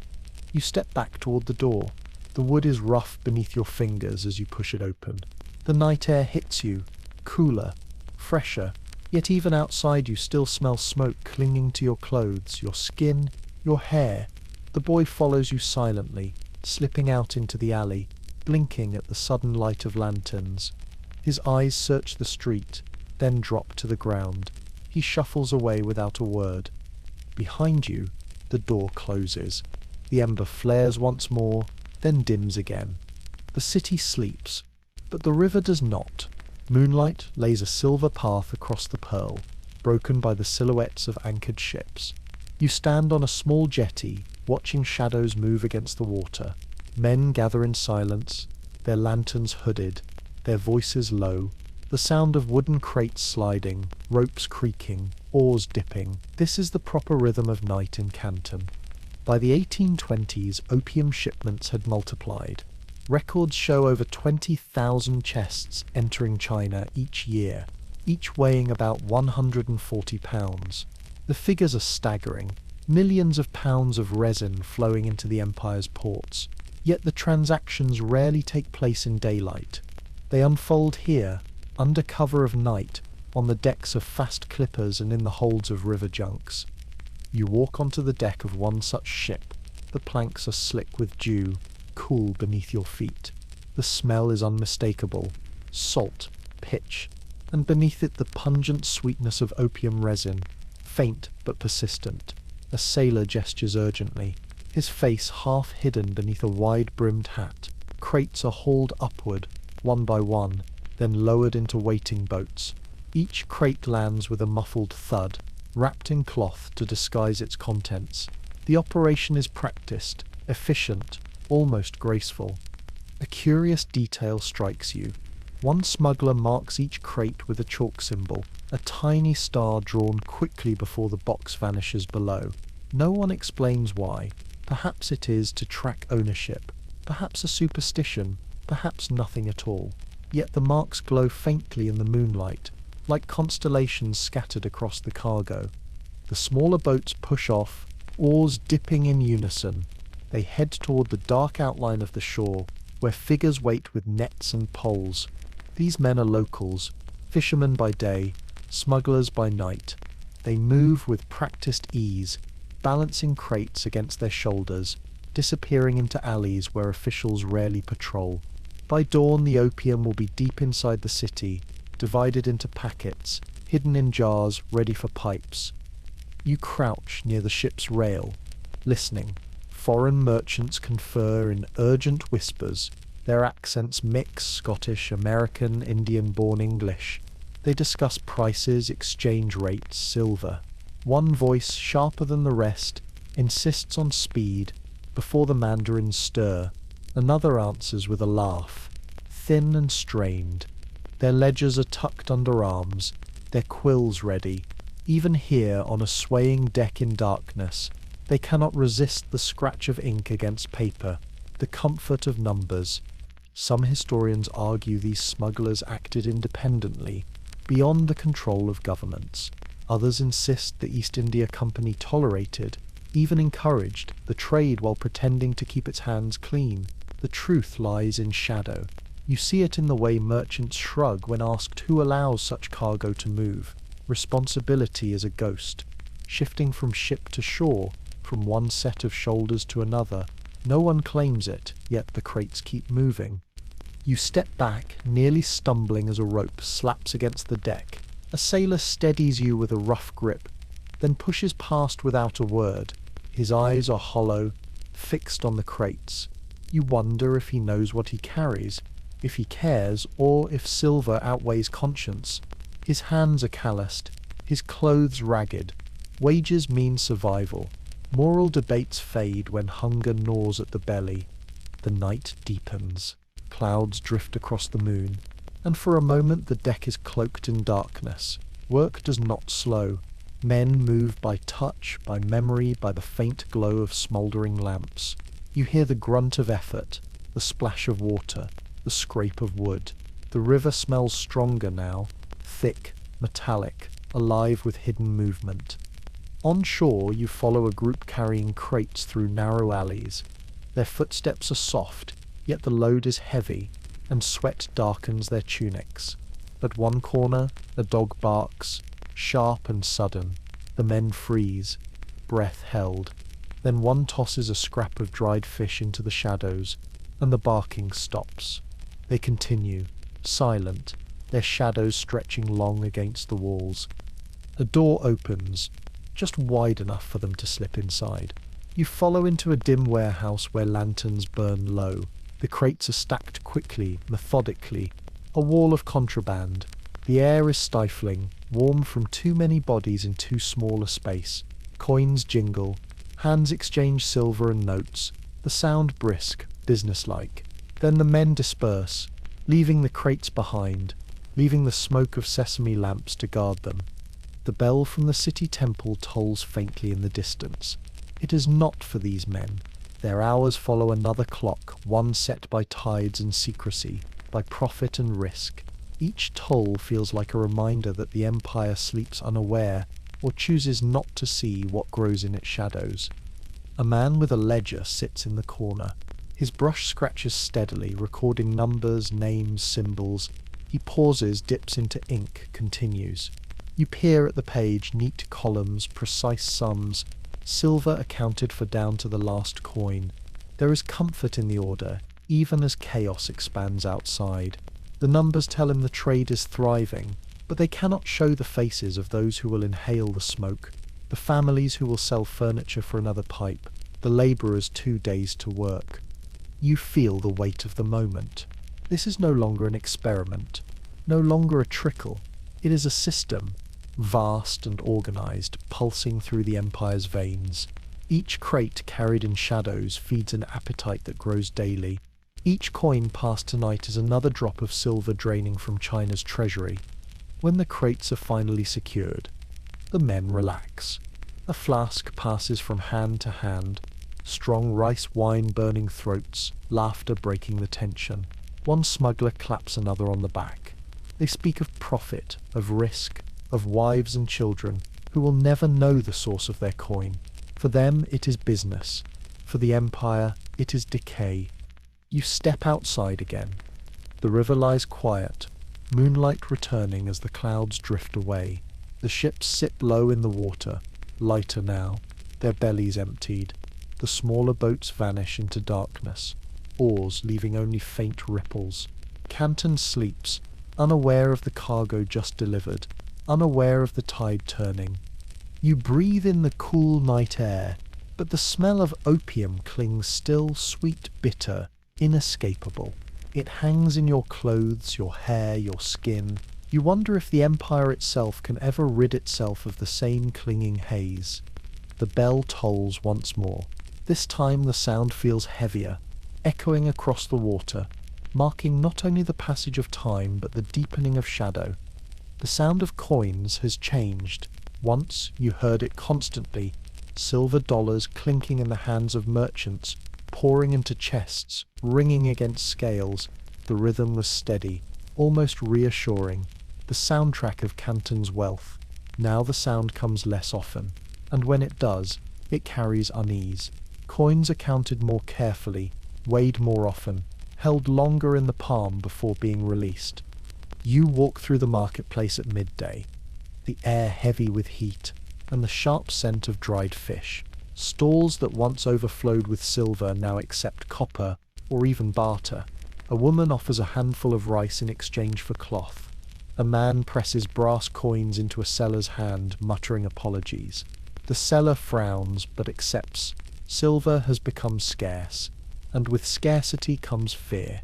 You step back toward the door. The wood is rough beneath your fingers as you push it open. The night air hits you, cooler, fresher, yet even outside you still smell smoke clinging to your clothes, your skin, your hair. The boy follows you silently, slipping out into the alley, blinking at the sudden light of lanterns. His eyes search the street, then drop to the ground. He shuffles away without a word. Behind you, the door closes. The ember flares once more, then dims again. The city sleeps, but the river does not. Moonlight lays a silver path across the Pearl, broken by the silhouettes of anchored ships. You stand on a small jetty, watching shadows move against the water. Men gather in silence, their lanterns hooded, their voices low. The sound of wooden crates sliding, ropes creaking, oars dipping. This is the proper rhythm of night in Canton. By the 1820s, opium shipments had multiplied. Records show over 20,000 chests entering China each year, each weighing about 140 pounds. The figures are staggering. Millions of pounds of resin flowing into the empire's ports. Yet the transactions rarely take place in daylight. They unfold here, under cover of night, on the decks of fast clippers and in the holds of river junks. You walk onto the deck of one such ship. The planks are slick with dew, cool beneath your feet. The smell is unmistakable, salt, pitch, and beneath it the pungent sweetness of opium resin. faint but persistent. A sailor gestures urgently, his face half hidden beneath a wide-brimmed hat. Crates are hauled upward, one by one, then lowered into waiting boats. Each crate lands with a muffled thud, wrapped in cloth to disguise its contents. The operation is practiced, efficient, almost graceful. A curious detail strikes you. One smuggler marks each crate with a chalk symbol, a tiny star drawn quickly before the box vanishes below. No one explains why. Perhaps it is to track ownership, perhaps a superstition, perhaps nothing at all. Yet the marks glow faintly in the moonlight, like constellations scattered across the cargo. The smaller boats push off, oars dipping in unison. They head toward the dark outline of the shore, where figures wait with nets and poles. These men are locals, fishermen by day, smugglers by night. They move with practiced ease, balancing crates against their shoulders, disappearing into alleys where officials rarely patrol. By dawn, the opium will be deep inside the city, divided into packets, hidden in jars ready for pipes. You crouch near the ship's rail, listening. Foreign merchants confer in urgent whispers. Their accents mix Scottish, American, Indian-born English. They discuss prices, exchange rates, silver. One voice, sharper than the rest, insists on speed before the mandarins stir. Another answers with a laugh, thin and strained. Their ledgers are tucked under arms, their quills ready. Even here, on a swaying deck in darkness, they cannot resist the scratch of ink against paper, the comfort of numbers. Some historians argue these smugglers acted independently, beyond the control of governments. Others insist the East India Company tolerated, even encouraged, the trade while pretending to keep its hands clean. The truth lies in shadow. You see it in the way merchants shrug when asked who allows such cargo to move. Responsibility is a ghost, shifting from ship to shore, from one set of shoulders to another. No one claims it, yet the crates keep moving. You step back, nearly stumbling as a rope slaps against the deck. A sailor steadies you with a rough grip, then pushes past without a word. His eyes are hollow, fixed on the crates. You wonder if he knows what he carries, if he cares, or if silver outweighs conscience. His hands are calloused, his clothes ragged. Wages mean survival. Moral debates fade when hunger gnaws at the belly. The night deepens. Clouds drift across the moon, and for a moment the deck is cloaked in darkness. Work does not slow. Men move by touch, by memory, by the faint glow of smouldering lamps. You hear the grunt of effort, the splash of water, the scrape of wood. The river smells stronger now, thick, metallic, alive with hidden movement. On shore, you follow a group carrying crates through narrow alleys. Their footsteps are soft, yet the load is heavy, and sweat darkens their tunics. At one corner, a dog barks, sharp and sudden. The men freeze, breath held. Then one tosses a scrap of dried fish into the shadows, and the barking stops. They continue, silent, their shadows stretching long against the walls. A door opens, just wide enough for them to slip inside. You follow into a dim warehouse where lanterns burn low. The crates are stacked quickly, methodically, a wall of contraband. The air is stifling, warm from too many bodies in too small a space. Coins jingle, hands exchange silver and notes, the sound brisk, businesslike. Then the men disperse, leaving the crates behind, leaving the smoke of sesame lamps to guard them. The bell from the city temple tolls faintly in the distance. It is not for these men. Their hours follow another clock, one set by tides and secrecy, by profit and risk. Each toll feels like a reminder that the empire sleeps unaware, or chooses not to see what grows in its shadows. A man with a ledger sits in the corner. His brush scratches steadily, recording numbers, names, symbols. He pauses, dips into ink, continues. You peer at the page, neat columns, precise sums, silver accounted for down to the last coin. There is comfort in the order, even as chaos expands outside. The numbers tell him the trade is thriving, but they cannot show the faces of those who will inhale the smoke. the families who will sell furniture for another pipe, the labourers 2 days to work. You feel the weight of the moment. This is no longer an experiment, no longer a trickle. It is a system, vast and organised, pulsing through the empire's veins. Each crate carried in shadows feeds an appetite that grows daily. Each coin passed tonight is another drop of silver draining from China's treasury. When the crates are finally secured, the men relax. A flask passes from hand to hand, strong rice wine burning throats, laughter breaking the tension. One smuggler claps another on the back. They speak of profit, of risk, of wives and children who will never know the source of their coin. For them it is business. For the empire it is decay. You step outside again. The river lies quiet, moonlight returning as the clouds drift away. The ships sit low in the water, lighter now, their bellies emptied. The smaller boats vanish into darkness, oars leaving only faint ripples. Canton sleeps, unaware of the cargo just delivered, unaware of the tide turning. You breathe in the cool night air, but the smell of opium clings still, sweet, bitter, inescapable. It hangs in your clothes, your hair, your skin. You wonder if the empire itself can ever rid itself of the same clinging haze. The bell tolls once more. This time the sound feels heavier, echoing across the water, marking not only the passage of time but the deepening of shadow. The sound of coins has changed. Once you heard it constantly, silver dollars clinking in the hands of merchants, pouring into chests, ringing against scales. The rhythm was steady, almost reassuring, the soundtrack of Canton's wealth. Now the sound comes less often, and when it does, it carries unease. Coins are counted more carefully, weighed more often, held longer in the palm before being released. You walk through the marketplace at midday, the air heavy with heat, and the sharp scent of dried fish. Stalls that once overflowed with silver now accept copper, or even barter. A woman offers a handful of rice in exchange for cloth. A man presses brass coins into a seller's hand, muttering apologies. The seller frowns, but accepts. Silver has become scarce, and with scarcity comes fear.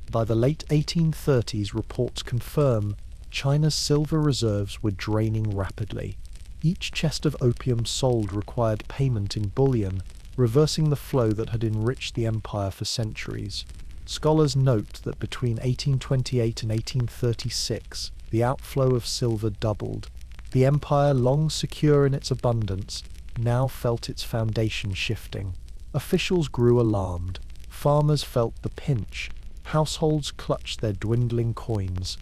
By the late 1830s, reports confirm China's silver reserves were draining rapidly. Each chest of opium sold required payment in bullion, reversing the flow that had enriched the empire for centuries. Scholars note that between 1828 and 1836, the outflow of silver doubled. The empire, long secure in its abundance, now felt its foundation shifting. Officials grew alarmed. Farmers felt the pinch. Households clutched their dwindling coins.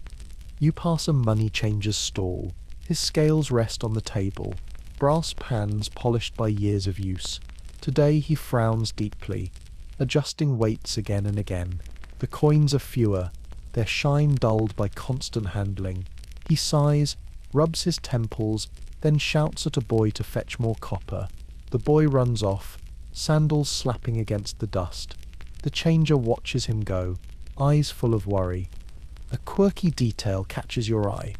You pass a money changer's stall. His scales rest on the table, brass pans polished by years of use. Today he frowns deeply, adjusting weights again and again. The coins are fewer, their shine dulled by constant handling. He sighs, rubs his temples, then shouts at a boy to fetch more copper. The boy runs off, sandals slapping against the dust. The changer watches him go, eyes full of worry. A quirky detail catches your eye.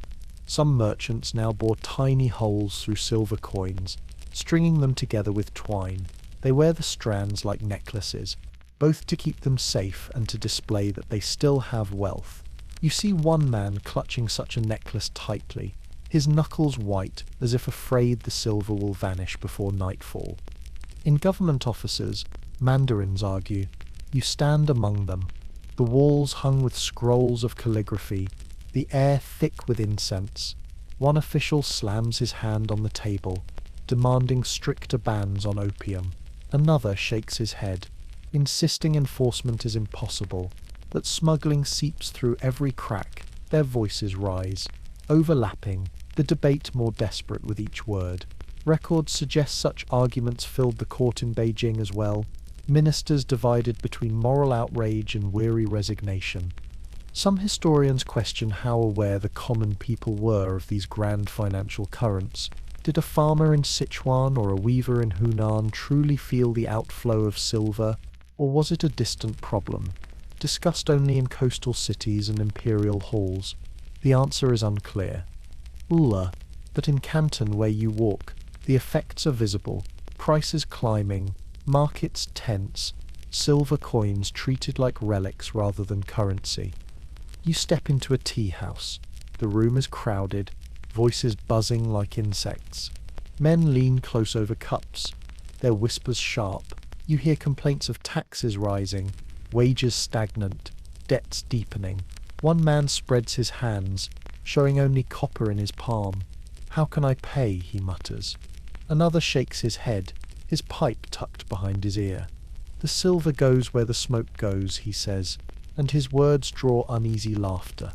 Some merchants now bore tiny holes through silver coins, stringing them together with twine. They wear the strands like necklaces, both to keep them safe and to display that they still have wealth. You see one man clutching such a necklace tightly, his knuckles white, as if afraid the silver will vanish before nightfall. In government offices, mandarins argue. You stand among them, the walls hung with scrolls of calligraphy, the air thick with incense. One official slams his hand on the table, demanding stricter bans on opium. Another shakes his head, insisting enforcement is impossible, that smuggling seeps through every crack. Their voices rise, overlapping, the debate more desperate with each word. Records suggest such arguments filled the court in Beijing as well, ministers divided between moral outrage and weary resignation. Some historians question how aware the common people were of these grand financial currents. Did a farmer in Sichuan or a weaver in Hunan truly feel the outflow of silver, or was it a distant problem, discussed only in coastal cities and imperial halls? The answer is unclear. But in Canton, where you walk, The effects are visible, prices climbing, markets tense, silver coins treated like relics rather than currency. You step into a tea house. The room is crowded, voices buzzing like insects. Men lean close over cups, their whispers sharp. You hear complaints of taxes rising, wages stagnant, debts deepening. One man spreads his hands, showing only copper in his palm. "How can I pay?" he mutters. Another shakes his head, his pipe tucked behind his ear. "The silver goes where the smoke goes," he says, and his words draw uneasy laughter.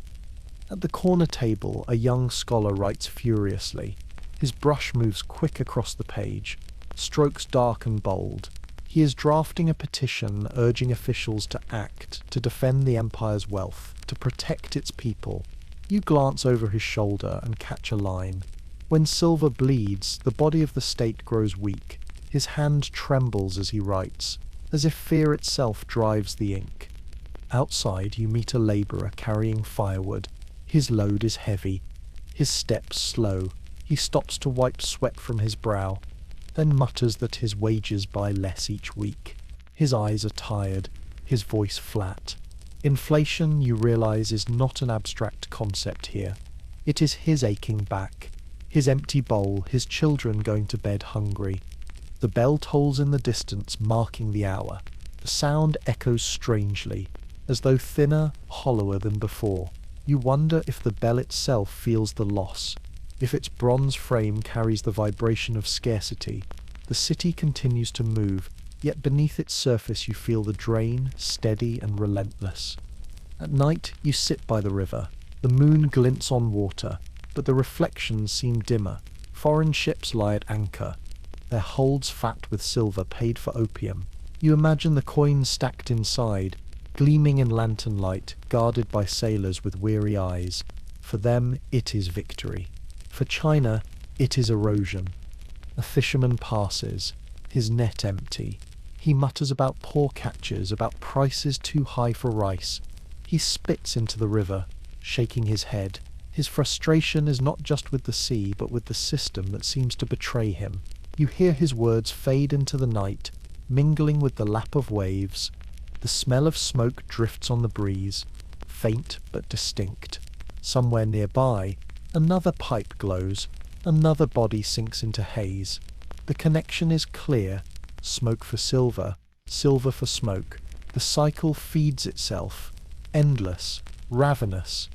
At the corner table, a young scholar writes furiously. His brush moves quick across the page, strokes dark and bold. He is drafting a petition urging officials to act, to defend the empire's wealth, to protect its people. You glance over his shoulder and catch a line. "When silver bleeds, the body of the state grows weak." His hand trembles as he writes, as if fear itself drives the ink. Outside, you meet a labourer carrying firewood. His load is heavy, his steps slow. He stops to wipe sweat from his brow, then mutters that his wages buy less each week. His eyes are tired, his voice flat. Inflation, you realize, is not an abstract concept here. It is his aching back, his empty bowl, his children going to bed hungry. The bell tolls in the distance, marking the hour. The sound echoes strangely, as though thinner, hollower than before. You wonder if the bell itself feels the loss, if its bronze frame carries the vibration of scarcity. The city continues to move, yet beneath its surface you feel the drain, steady and relentless. At night you sit by the river. The moon glints on water, but the reflections seem dimmer. Foreign ships lie at anchor, their holds fat with silver paid for opium. You imagine the coins stacked inside, gleaming in lantern light, guarded by sailors with weary eyes. For them, it is victory. For China, it is erosion. A fisherman passes, his net empty. He mutters about poor catches, about prices too high for rice. He spits into the river, shaking his head. His frustration is not just with the sea, but with the system that seems to betray him. You hear his words fade into the night, mingling with the lap of waves. The smell of smoke drifts on the breeze, faint but distinct. Somewhere nearby, another pipe glows, another body sinks into haze. The connection is clear, smoke for silver, silver for smoke. The cycle feeds itself, endless, ravenous.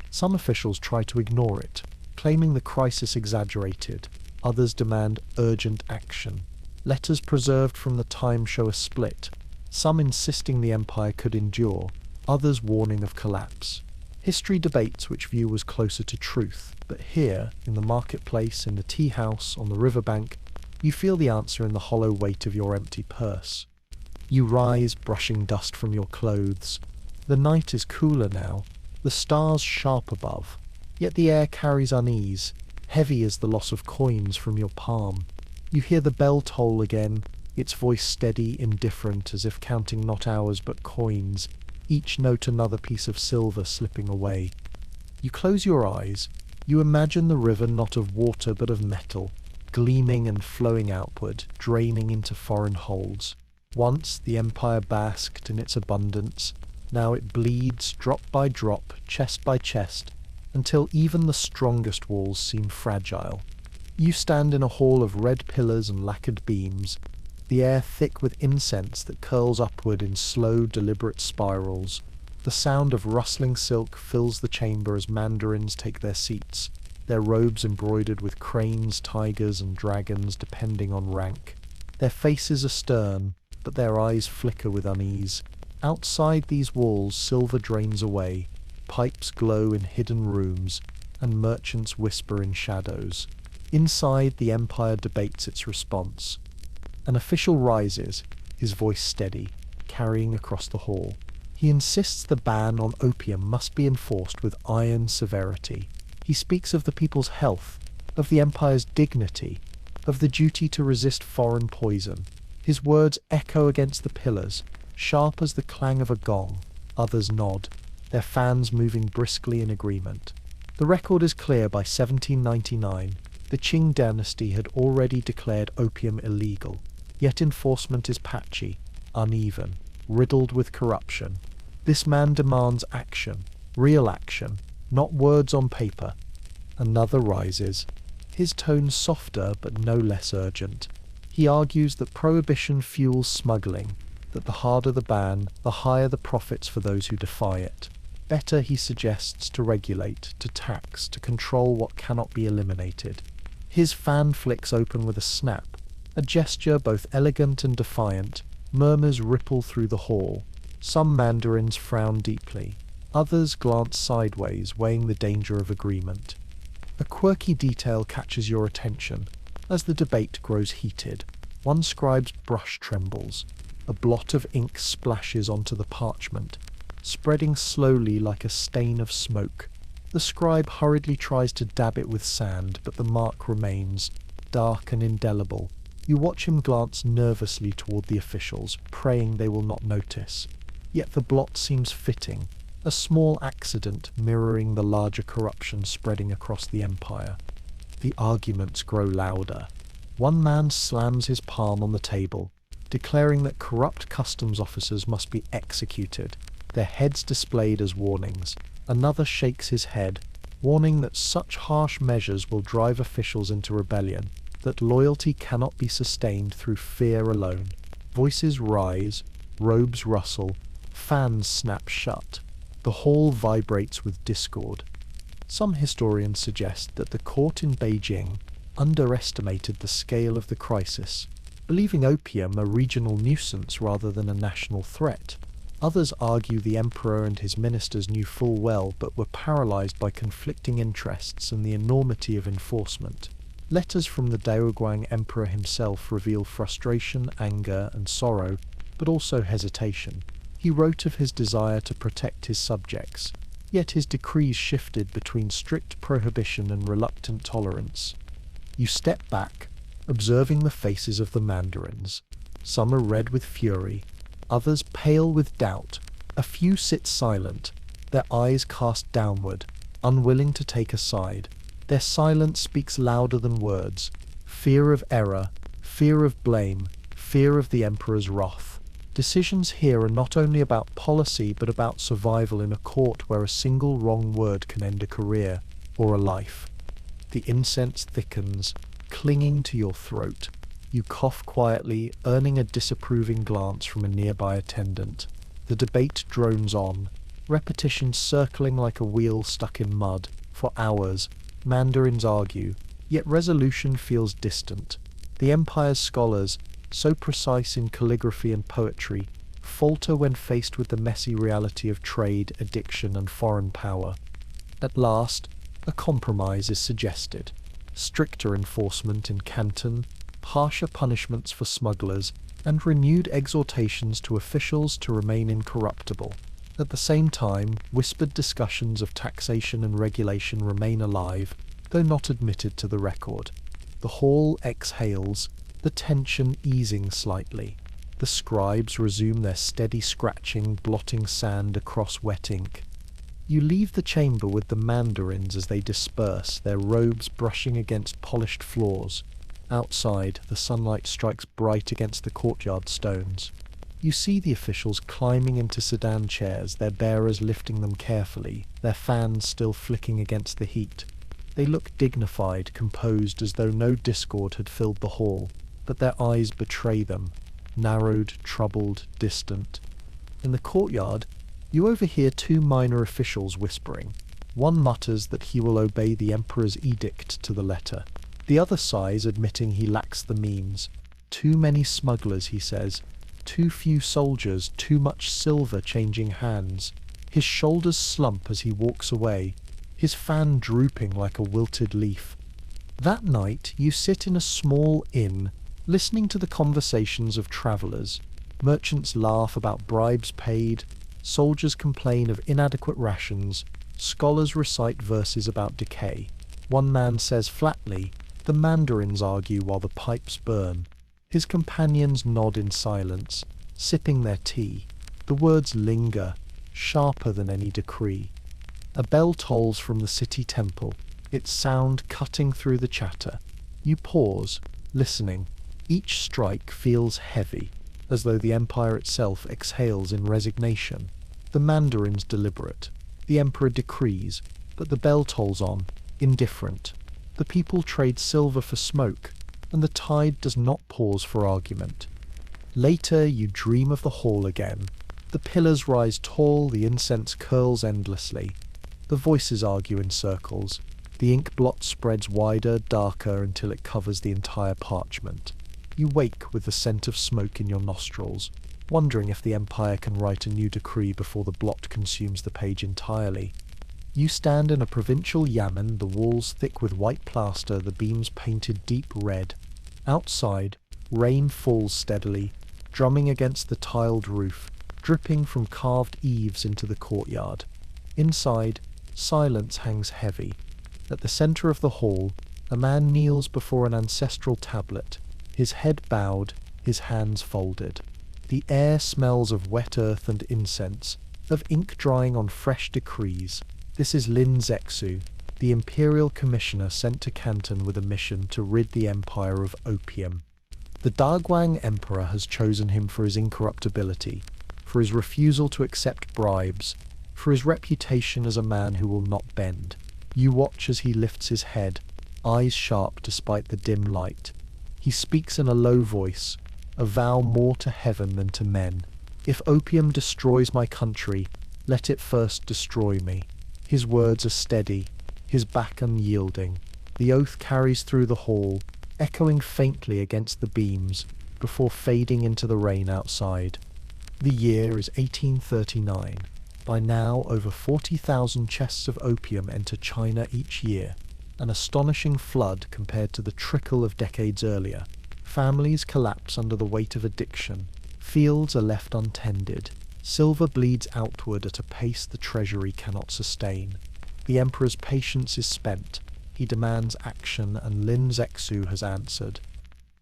Some officials try to ignore it, claiming the crisis exaggerated. Others demand urgent action. Letters preserved from the time show a split, some insisting the empire could endure, others warning of collapse. History debates which view was closer to truth, but here, in the marketplace, in the tea house, on the riverbank, you feel the answer in the hollow weight of your empty purse. You rise, brushing dust from your clothes. The night is cooler now, the stars sharp above, yet the air carries unease, heavy as the loss of coins from your palm. You hear the bell toll again, its voice steady, indifferent, as if counting not hours but coins, each note another piece of silver slipping away. You close your eyes. You imagine the river not of water but of metal, gleaming and flowing outward, draining into foreign holds. Once the empire basked in its abundance. Now it bleeds, drop by drop, chest by chest, until even the strongest walls seem fragile. You stand in a hall of red pillars and lacquered beams, the air thick with incense that curls upward in slow, deliberate spirals. The sound of rustling silk fills the chamber as mandarins take their seats, their robes embroidered with cranes, tigers, and dragons depending on rank. Their faces are stern, but their eyes flicker with unease. Outside these walls, silver drains away, pipes glow in hidden rooms, and merchants whisper in shadows. Inside, the empire debates its response. An official rises, his voice steady, carrying across the hall. He insists the ban on opium must be enforced with iron severity. He speaks of the people's health, of the empire's dignity, of the duty to resist foreign poison. His words echo against the pillars, sharp as the clang of a gong. Others nod, their fans moving briskly in agreement. The record is clear by 1799. The Qing dynasty had already declared opium illegal, yet enforcement is patchy, uneven, riddled with corruption. This man demands action, real action, not words on paper. Another rises, his tone softer but no less urgent. He argues that prohibition fuels smuggling, that the harder the ban, the higher the profits for those who defy it. Better, he suggests, to regulate, to tax, to control what cannot be eliminated. His fan flicks open with a snap, a gesture both elegant and defiant. Murmurs ripple through the hall. Some mandarins frown deeply. Others glance sideways, weighing the danger of agreement. A quirky detail catches your attention. As the debate grows heated, one scribe's brush trembles. A blot of ink splashes onto the parchment, spreading slowly like a stain of smoke. The scribe hurriedly tries to dab it with sand, but the mark remains, dark and indelible. You watch him glance nervously toward the officials, praying they will not notice. Yet the blot seems fitting, a small accident mirroring the larger corruption spreading across the empire. The arguments grow louder. One man slams his palm on the table, declaring that corrupt customs officers must be executed, their heads displayed as warnings. Another shakes his head, warning that such harsh measures will drive officials into rebellion, that loyalty cannot be sustained through fear alone. Voices rise, robes rustle, fans snap shut. The hall vibrates with discord. Some historians suggest that the court in Beijing underestimated the scale of the crisis, believing opium a regional nuisance rather than a national threat. Others argue the emperor and his ministers knew full well but were paralyzed by conflicting interests and the enormity of enforcement. Letters from the Daoguang emperor himself reveal frustration, anger, and sorrow, but also hesitation. He wrote of his desire to protect his subjects, yet his decrees shifted between strict prohibition and reluctant tolerance. You step back, observing the faces of the mandarins. Some are red with fury, others pale with doubt. A few sit silent, their eyes cast downward, unwilling to take a side. Their silence speaks louder than words. Fear of error, fear of blame, fear of the emperor's wrath. Decisions here are not only about policy but about survival in a court where a single wrong word can end a career or a life. The incense thickens, clinging to your throat. You cough quietly, earning a disapproving glance from a nearby attendant. The debate drones on, repetition circling like a wheel stuck in mud. For hours, mandarins argue, yet resolution feels distant. The empire's scholars, so precise in calligraphy and poetry, falter when faced with the messy reality of trade, addiction, and foreign power. At last, a compromise is suggested. Stricter enforcement in Canton, harsher punishments for smugglers, and renewed exhortations to officials to remain incorruptible. At the same time, whispered discussions of taxation and regulation remain alive, though not admitted to the record. The hall exhales, the tension easing slightly. The scribes resume their steady scratching, blotting sand across wet ink. You leave the chamber with the mandarins as they disperse, their robes brushing against polished floors. Outside, the sunlight strikes bright against the courtyard stones. You see the officials climbing into sedan chairs, their bearers lifting them carefully, their fans still flicking against the heat. They look dignified, composed, as though no discord had filled the hall, but their eyes betray them, narrowed, troubled, distant. In the courtyard, you overhear two minor officials whispering. One mutters that he will obey the emperor's edict to the letter. The other sighs, admitting he lacks the means. Too many smugglers, he says. Too few soldiers, too much silver changing hands. His shoulders slump as he walks away, his fan drooping like a wilted leaf. That night, you sit in a small inn, listening to the conversations of travellers. Merchants laugh about bribes paid, soldiers complain of inadequate rations, scholars recite verses about decay. One man says flatly, "The mandarins argue while the pipes burn." His companions nod in silence, sipping their tea. The words linger, sharper than any decree. A bell tolls from the city temple. its sound cutting through the chatter. You pause, listening. Each strike feels heavy, as though the empire itself exhales in resignation. The mandarin's deliberate. The emperor decrees, but the bell tolls on, indifferent. The people trade silver for smoke, and the tide does not pause for argument. Later you dream of the hall again. The pillars rise tall, the incense curls endlessly. The voices argue in circles. The ink blot spreads wider, darker, until it covers the entire parchment. You wake with the scent of smoke in your nostrils, wondering if the empire can write a new decree before the blot consumes the page entirely. You stand in a provincial yamen, the walls thick with white plaster, the beams painted deep red. Outside, rain falls steadily, drumming against the tiled roof, dripping from carved eaves into the courtyard. Inside, silence hangs heavy. At the centre of the hall, a man kneels before an ancestral tablet, his head bowed, his hands folded. The air smells of wet earth and incense, of ink drying on fresh decrees. This is Lin Zexu, the imperial commissioner sent to Canton with a mission to rid the empire of opium. The Daguang emperor has chosen him for his incorruptibility, for his refusal to accept bribes, for his reputation as a man who will not bend. You watch as he lifts his head, eyes sharp despite the dim light. He speaks in a low voice, a vow more to heaven than to men. If opium destroys my country, let it first destroy me. His words are steady, his back unyielding. The oath carries through the hall, echoing faintly against the beams, before fading into the rain outside. The year is 1839. By now, over 40,000 chests of opium enter China each year, an astonishing flood compared to the trickle of decades earlier. Families collapse under the weight of addiction. Fields are left untended. Silver bleeds outward at a pace the treasury cannot sustain. The emperor's patience is spent. He demands action, and Lin Zexu has answered.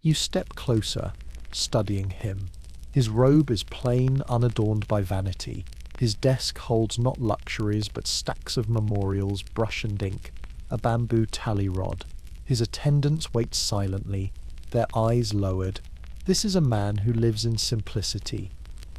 You step closer, studying him. His robe is plain, unadorned by vanity. His desk holds not luxuries, but stacks of memorials, brush and ink, a bamboo tally rod. His attendants wait silently, their eyes lowered. This is a man who lives in simplicity,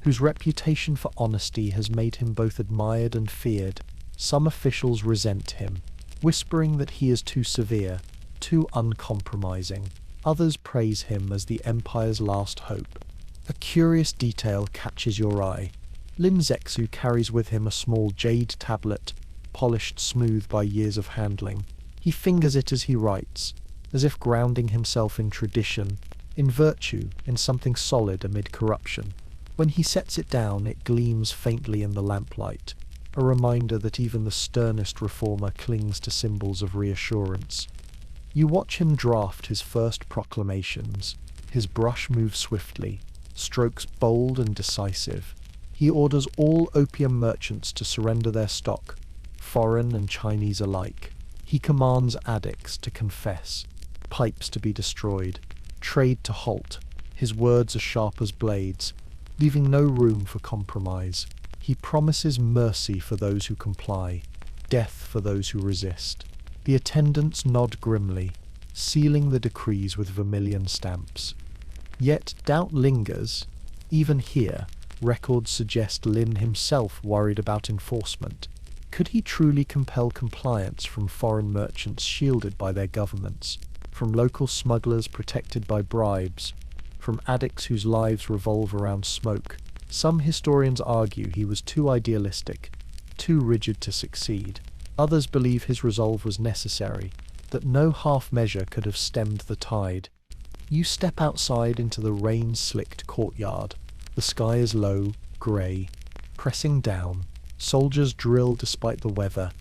whose reputation for honesty has made him both admired and feared. Some officials resent him, whispering that he is too severe, too uncompromising. Others praise him as the empire's last hope. A curious detail catches your eye. Lin Zexu carries with him a small jade tablet, polished smooth by years of handling. He fingers it as he writes, as if grounding himself in tradition, in virtue, in something solid amid corruption. When he sets it down, it gleams faintly in the lamplight, a reminder that even the sternest reformer clings to symbols of reassurance. You watch him draft his first proclamations. His brush moves swiftly, strokes bold and decisive. He orders all opium merchants to surrender their stock, foreign and Chinese alike. He commands addicts to confess, pipes to be destroyed, trade to halt. His words are sharp as blades, leaving no room for compromise. He promises mercy for those who comply, death for those who resist. The attendants nod grimly, sealing the decrees with vermilion stamps. Yet doubt lingers. Even here, records suggest Lin himself worried about enforcement. Could he truly compel compliance from foreign merchants shielded by their governments, from local smugglers protected by bribes, from addicts whose lives revolve around smoke? Some historians argue he was too idealistic, too rigid to succeed. Others believe his resolve was necessary, that no half measure could have stemmed the tide. You step outside into the rain-slicked courtyard. The sky is low, grey, pressing down. Soldiers drill despite the weather,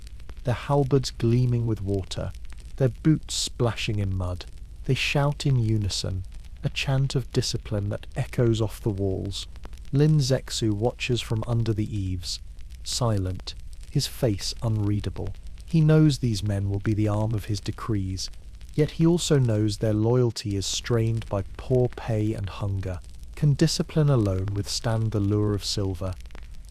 their halberds gleaming with water, their boots splashing in mud. They shout in unison, a chant of discipline that echoes off the walls. Lin Zexu watches from under the eaves, silent, his face unreadable. He knows these men will be the arm of his decrees, yet he also knows their loyalty is strained by poor pay and hunger. Can discipline alone withstand the lure of silver?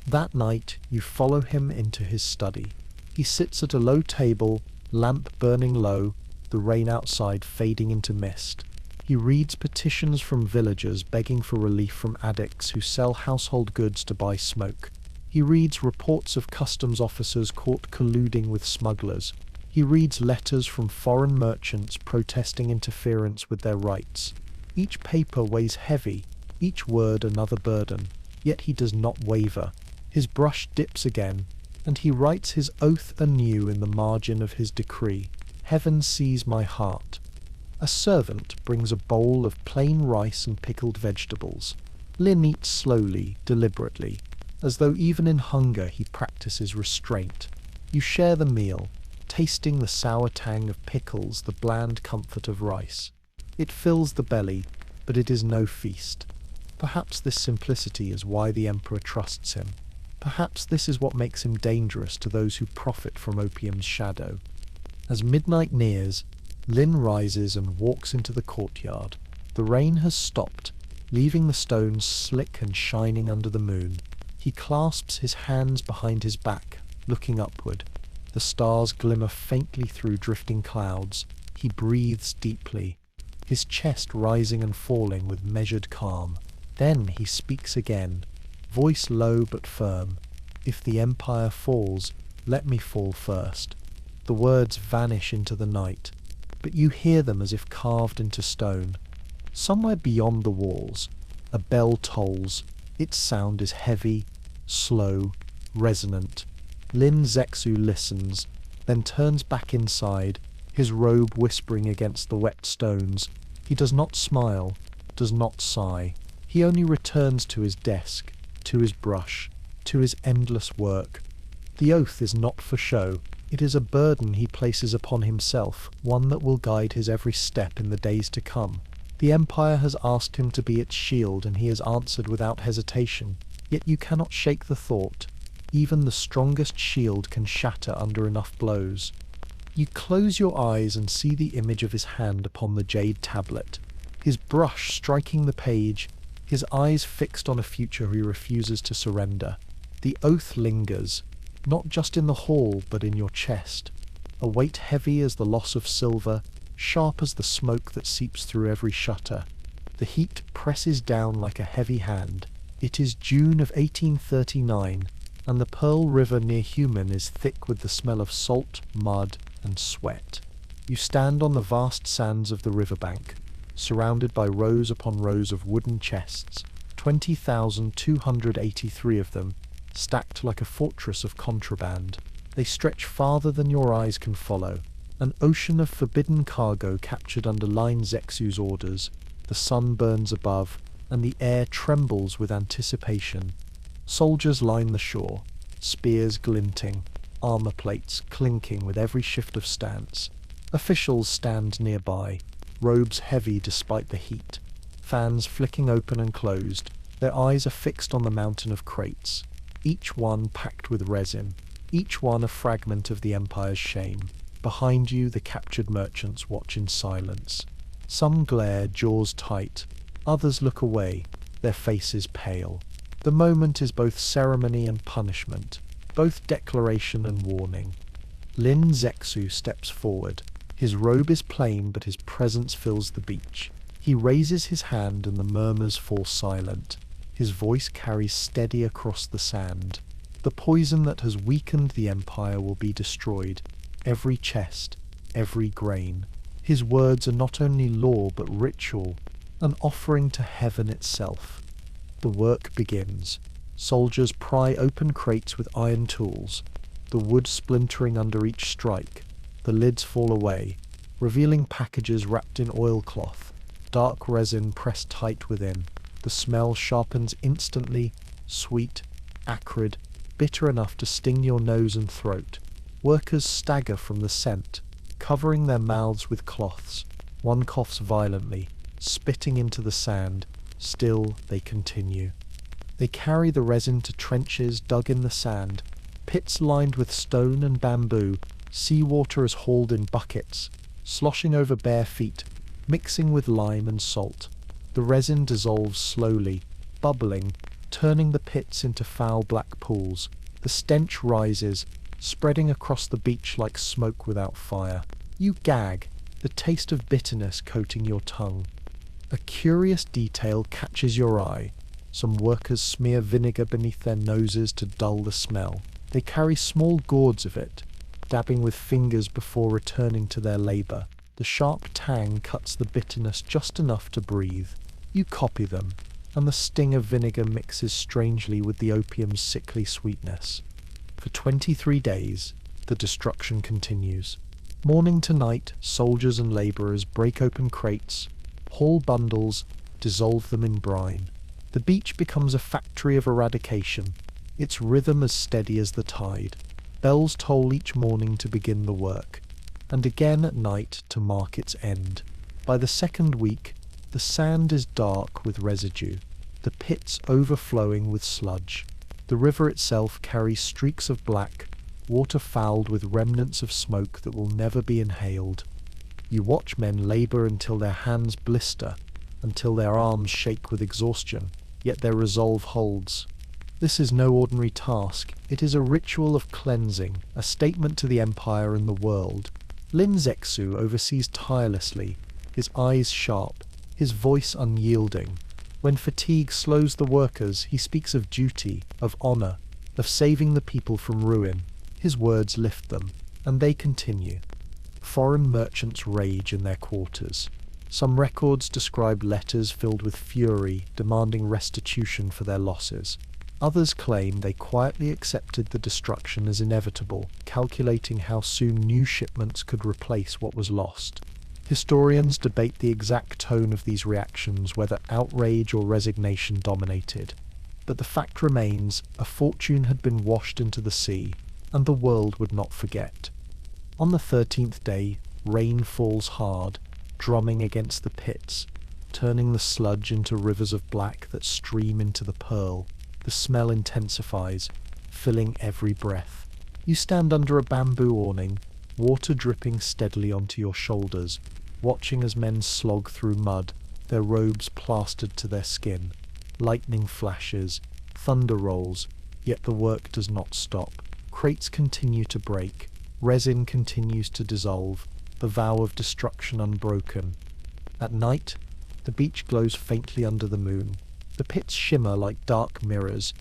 That night, you follow him into his study. He sits at a low table, lamp burning low, the rain outside fading into mist. He reads petitions from villagers begging for relief from addicts who sell household goods to buy smoke. He reads reports of customs officers caught colluding with smugglers. He reads letters from foreign merchants protesting interference with their rights. Each paper weighs heavy, each word another burden, yet he does not waver. His brush dips again, and he writes his oath anew in the margin of his decree. Heaven sees my heart. A servant brings a bowl of plain rice and pickled vegetables. Lin eats slowly, deliberately, as though even in hunger he practices restraint. You share the meal, tasting the sour tang of pickles, the bland comfort of rice. It fills the belly, but it is no feast. Perhaps this simplicity is why the emperor trusts him. Perhaps this is what makes him dangerous to those who profit from opium's shadow. As midnight nears, Lin rises and walks into the courtyard. The rain has stopped, leaving the stones slick and shining under the moon. He clasps his hands behind his back, looking upward. The stars glimmer faintly through drifting clouds. He breathes deeply, his chest rising and falling with measured calm. Then he speaks again, voice low but firm. If the empire falls, let me fall first. The words vanish into the night, but you hear them as if carved into stone. Somewhere beyond the walls, a bell tolls. Its sound is heavy, slow, resonant. Lin Zexu listens, then turns back inside, his robe whispering against the wet stones. He does not smile, does not sigh. He only returns to his desk, to his brush, to his endless work. The oath is not for show. It is a burden he places upon himself, one that will guide his every step in the days to come. The empire has asked him to be its shield, and he has answered without hesitation. Yet you cannot shake the thought. Even the strongest shield can shatter under enough blows. You close your eyes and see the image of his hand upon the jade tablet, his brush striking the page, his eyes fixed on a future he refuses to surrender. The oath lingers, not just in the hall but in your chest, a weight heavy as the loss of silver, sharp as the smoke that seeps through every shutter. The heat presses down like a heavy hand. It is June of 1839, and the Pearl River near Human is thick with the smell of salt, mud, and sweat. You stand on the vast sands of the riverbank, surrounded by rows upon rows of wooden chests, 20,283 of them, stacked like a fortress of contraband. They stretch farther than your eyes can follow, an ocean of forbidden cargo captured under Line Zexu's orders. The sun burns above, and the air trembles with anticipation. Soldiers line the shore, spears glinting, armor plates clinking with every shift of stance. Officials stand nearby, robes heavy despite the heat, fans flicking open and closed. Their eyes are fixed on the mountain of crates, each one packed with resin, each one a fragment of the empire's shame. Behind you, the captured merchants watch in silence. Some glare, jaws tight, others look away, their faces pale. The moment is both ceremony and punishment, both declaration and warning. Lin Zexu steps forward. His robe is plain, but his presence fills the beach. He raises his hand and the murmurs fall silent. His voice carries steady across the sand. The poison that has weakened the empire will be destroyed. Every chest, every grain. His words are not only law but ritual, an offering to heaven itself. The work begins. Soldiers pry open crates with iron tools, the wood splintering under each strike. The lids fall away, revealing packages wrapped in oilcloth, dark resin pressed tight within. The smell sharpens instantly, sweet, acrid, bitter enough to sting your nose and throat. Workers stagger from the scent, covering their mouths with cloths. One coughs violently, spitting into the sand. Still, they continue. They carry the resin to trenches dug in the sand, pits lined with stone and bamboo. Seawater is hauled in buckets, sloshing over bare feet, mixing with lime and salt. The resin dissolves slowly, bubbling, turning the pits into foul black pools. The stench rises, spreading across the beach like smoke without fire. You gag, the taste of bitterness coating your tongue. A curious detail catches your eye. Some workers smear vinegar beneath their noses to dull the smell. They carry small gourds of it, dabbing with fingers before returning to their labour. The sharp tang cuts the bitterness just enough to breathe. You copy them, and the sting of vinegar mixes strangely with the opium's sickly sweetness. For 23 days, the destruction continues. Morning to night, soldiers and labourers break open crates, haul bundles, dissolve them in brine. The beach becomes a factory of eradication, its rhythm as steady as the tide. Bells toll each morning to begin the work, and again at night to mark its end. By the second week, the sand is dark with residue, the pits overflowing with sludge. The river itself carries streaks of black, water fouled with remnants of smoke that will never be inhaled. You watch men labour until their hands blister, until their arms shake with exhaustion, yet their resolve holds. This is no ordinary task. It is a ritual of cleansing, a statement to the empire and the world. Lin Zexu oversees tirelessly, his eyes sharp, his voice unyielding. When fatigue slows the workers, he speaks of duty, of honour, of saving the people from ruin. His words lift them, and they continue. Foreign merchants rage in their quarters. Some records describe letters filled with fury, demanding restitution for their losses. Others claim they quietly accepted the destruction as inevitable, calculating how soon new shipments could replace what was lost. Historians debate the exact tone of these reactions, whether outrage or resignation dominated. But the fact remains, a fortune had been washed into the sea, and the world would not forget. On the 13th day, rain falls hard, drumming against the pits, turning the sludge into rivers of black that stream into the Pearl. The smell intensifies, filling every breath. You stand under a bamboo awning, water dripping steadily onto your shoulders, watching as men slog through mud, their robes plastered to their skin. Lightning flashes, thunder rolls, yet the work does not stop. Crates continue to break, resin continues to dissolve, the vow of destruction unbroken. At night, the beach glows faintly under the moon. The pits shimmer like dark mirrors,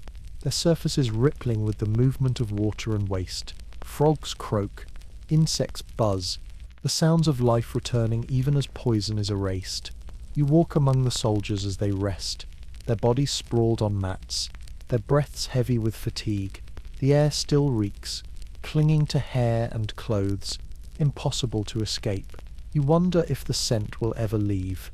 their surfaces rippling with the movement of water and waste. Frogs croak, insects buzz, the sounds of life returning even as poison is erased. You walk among the soldiers as they rest, their bodies sprawled on mats, their breaths heavy with fatigue. The air still reeks, clinging to hair and clothes, impossible to escape. You wonder if the scent will ever leave.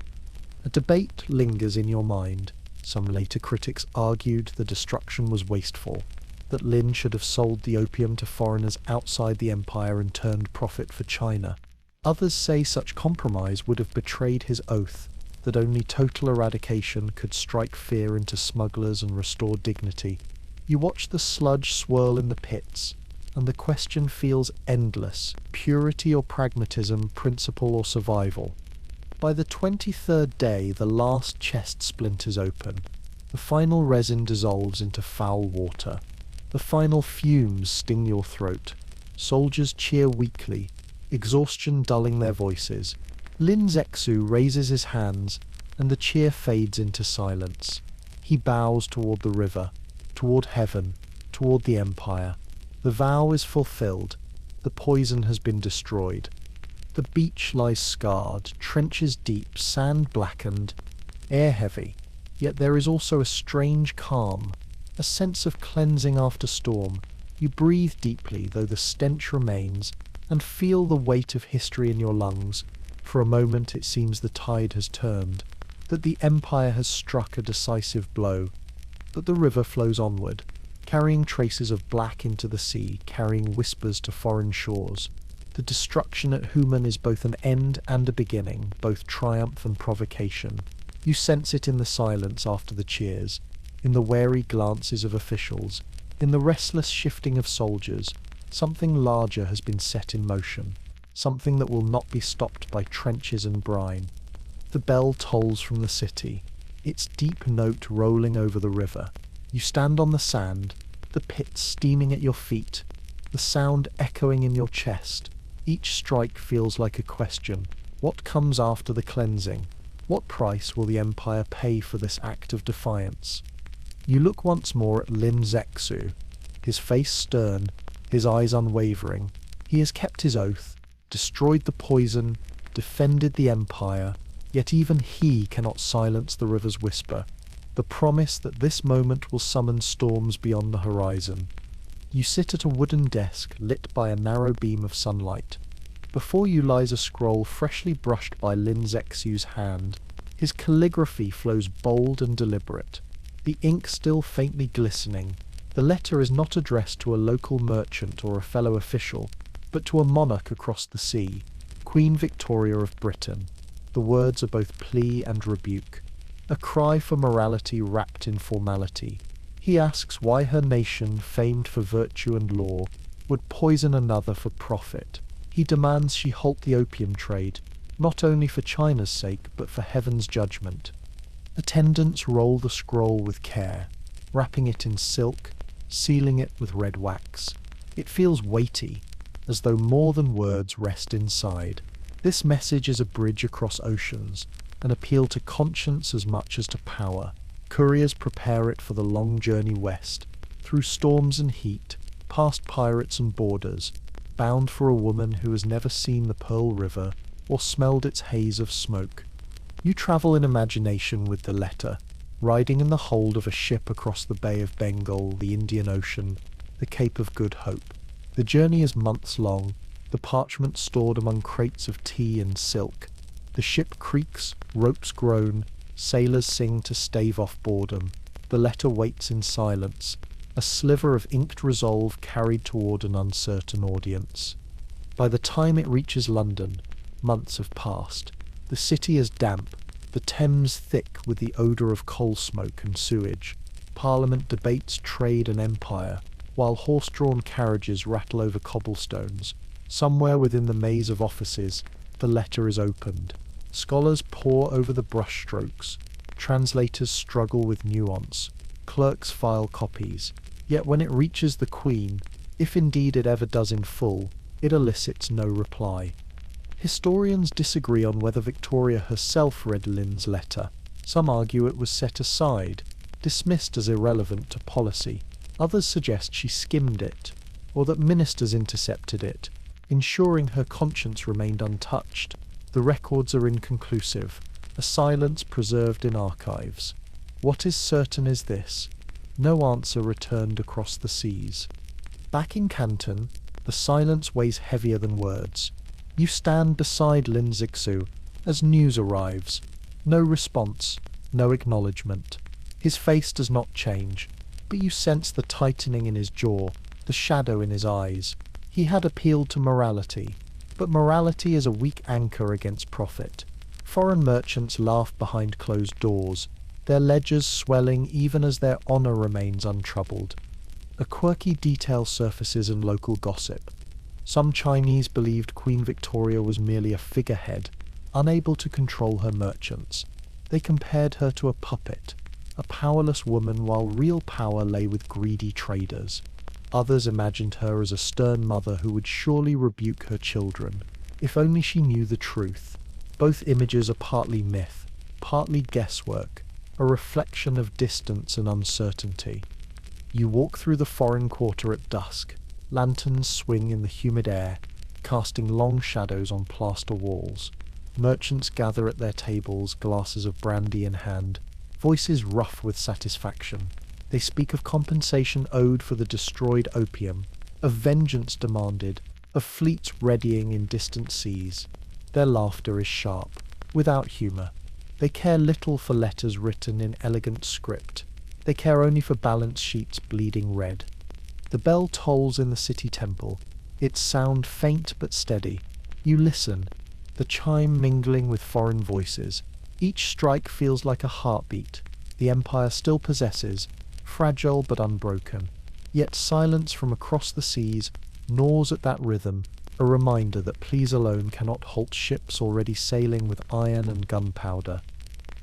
A debate lingers in your mind. Some later critics argued the destruction was wasteful, that Lin should have sold the opium to foreigners outside the empire and turned profit for China. Others say such compromise would have betrayed his oath, that only total eradication could strike fear into smugglers and restore dignity. You watch the sludge swirl in the pits, and the question feels endless: purity or pragmatism, principle or survival. By the 23rd day, the last chest splinters open. The final resin dissolves into foul water. The final fumes sting your throat. Soldiers cheer weakly, exhaustion dulling their voices. Lin Zexu raises his hands, and the cheer fades into silence. He bows toward the river, toward heaven, toward the empire. The vow is fulfilled. The poison has been destroyed. The beach lies scarred, trenches deep, sand blackened, air heavy. Yet there is also a strange calm, a sense of cleansing after storm. You breathe deeply, though the stench remains, and feel the weight of history in your lungs. For a moment it seems the tide has turned, that the empire has struck a decisive blow. But the river flows onward, carrying traces of black into the sea, carrying whispers to foreign shores. The destruction at Human is both an end and a beginning, both triumph and provocation. You sense it in the silence after the cheers, in the wary glances of officials, in the restless shifting of soldiers. Something larger has been set in motion, something that will not be stopped by trenches and brine. The bell tolls from the city, its deep note rolling over the river. You stand on the sand, the pits steaming at your feet. the sound echoing in your chest. Each strike feels like a question. What comes after the cleansing? What price will the Empire pay for this act of defiance? You look once more at Lin Zexu, his face stern, his eyes unwavering. He has kept his oath, destroyed the poison, defended the Empire, yet even he cannot silence the river's whisper, the promise that this moment will summon storms beyond the horizon. You sit at a wooden desk lit by a narrow beam of sunlight. Before you lies a scroll freshly brushed by Lin Zexu's hand. His calligraphy flows bold and deliberate, the ink still faintly glistening. The letter is not addressed to a local merchant or a fellow official, but to a monarch across the sea, Queen Victoria of Britain. The words are both plea and rebuke, a cry for morality wrapped in formality. He asks why her nation, famed for virtue and law, would poison another for profit. He demands she halt the opium trade, not only for China's sake, but for heaven's judgment. Attendants roll the scroll with care, wrapping it in silk, sealing it with red wax. It feels weighty, as though more than words rest inside. This message is a bridge across oceans, an appeal to conscience as much as to power. Couriers prepare it for the long journey west, through storms and heat, past pirates and borders, bound for a woman who has never seen the Pearl River or smelled its haze of smoke. You travel in imagination with the letter, riding in the hold of a ship across the Bay of Bengal, the Indian Ocean, the Cape of Good Hope. The journey is months long, the parchment stored among crates of tea and silk. The ship creaks, ropes groan, sailors sing to stave off boredom. The letter waits in silence, a sliver of inked resolve carried toward an uncertain audience. By the time it reaches London, months have passed. The city is damp, the Thames thick with the odour of coal smoke and sewage. Parliament debates trade and empire, while horse-drawn carriages rattle over cobblestones. Somewhere within the maze of offices, the letter is opened. Scholars pore over the brushstrokes, translators struggle with nuance, clerks file copies. Yet when it reaches the Queen, if indeed it ever does in full, it elicits no reply. Historians disagree on whether Victoria herself read Lin's letter. Some argue it was set aside, dismissed as irrelevant to policy. Others suggest she skimmed it, or that ministers intercepted it, ensuring her conscience remained untouched. The records are inconclusive, a silence preserved in archives. What is certain is this: no answer returned across the seas. Back in Canton, the silence weighs heavier than words. You stand beside Lin Zixu as news arrives. No response, no acknowledgement. His face does not change, but you sense the tightening in his jaw, the shadow in his eyes. He had appealed to morality, but morality is a weak anchor against profit. Foreign merchants laugh behind closed doors, their ledgers swelling even as their honour remains untroubled. A quirky detail surfaces in local gossip. Some Chinese believed Queen Victoria was merely a figurehead, unable to control her merchants. They compared her to a puppet, a powerless woman, while real power lay with greedy traders. Others imagined her as a stern mother who would surely rebuke her children, if only she knew the truth. Both images are partly myth, partly guesswork, a reflection of distance and uncertainty. You walk through the foreign quarter at dusk. Lanterns swing in the humid air, casting long shadows on plaster walls. Merchants gather at their tables, glasses of brandy in hand, voices rough with satisfaction. They speak of compensation owed for the destroyed opium, of vengeance demanded, of fleets readying in distant seas. Their laughter is sharp, without humour. They care little for letters written in elegant script. They care only for balance sheets bleeding red. The bell tolls in the city temple, its sound faint but steady. You listen, the chime mingling with foreign voices. Each strike feels like a heartbeat. The empire still possesses, fragile but unbroken. Yet silence from across the seas gnaws at that rhythm, a reminder that pleas alone cannot halt ships already sailing with iron and gunpowder.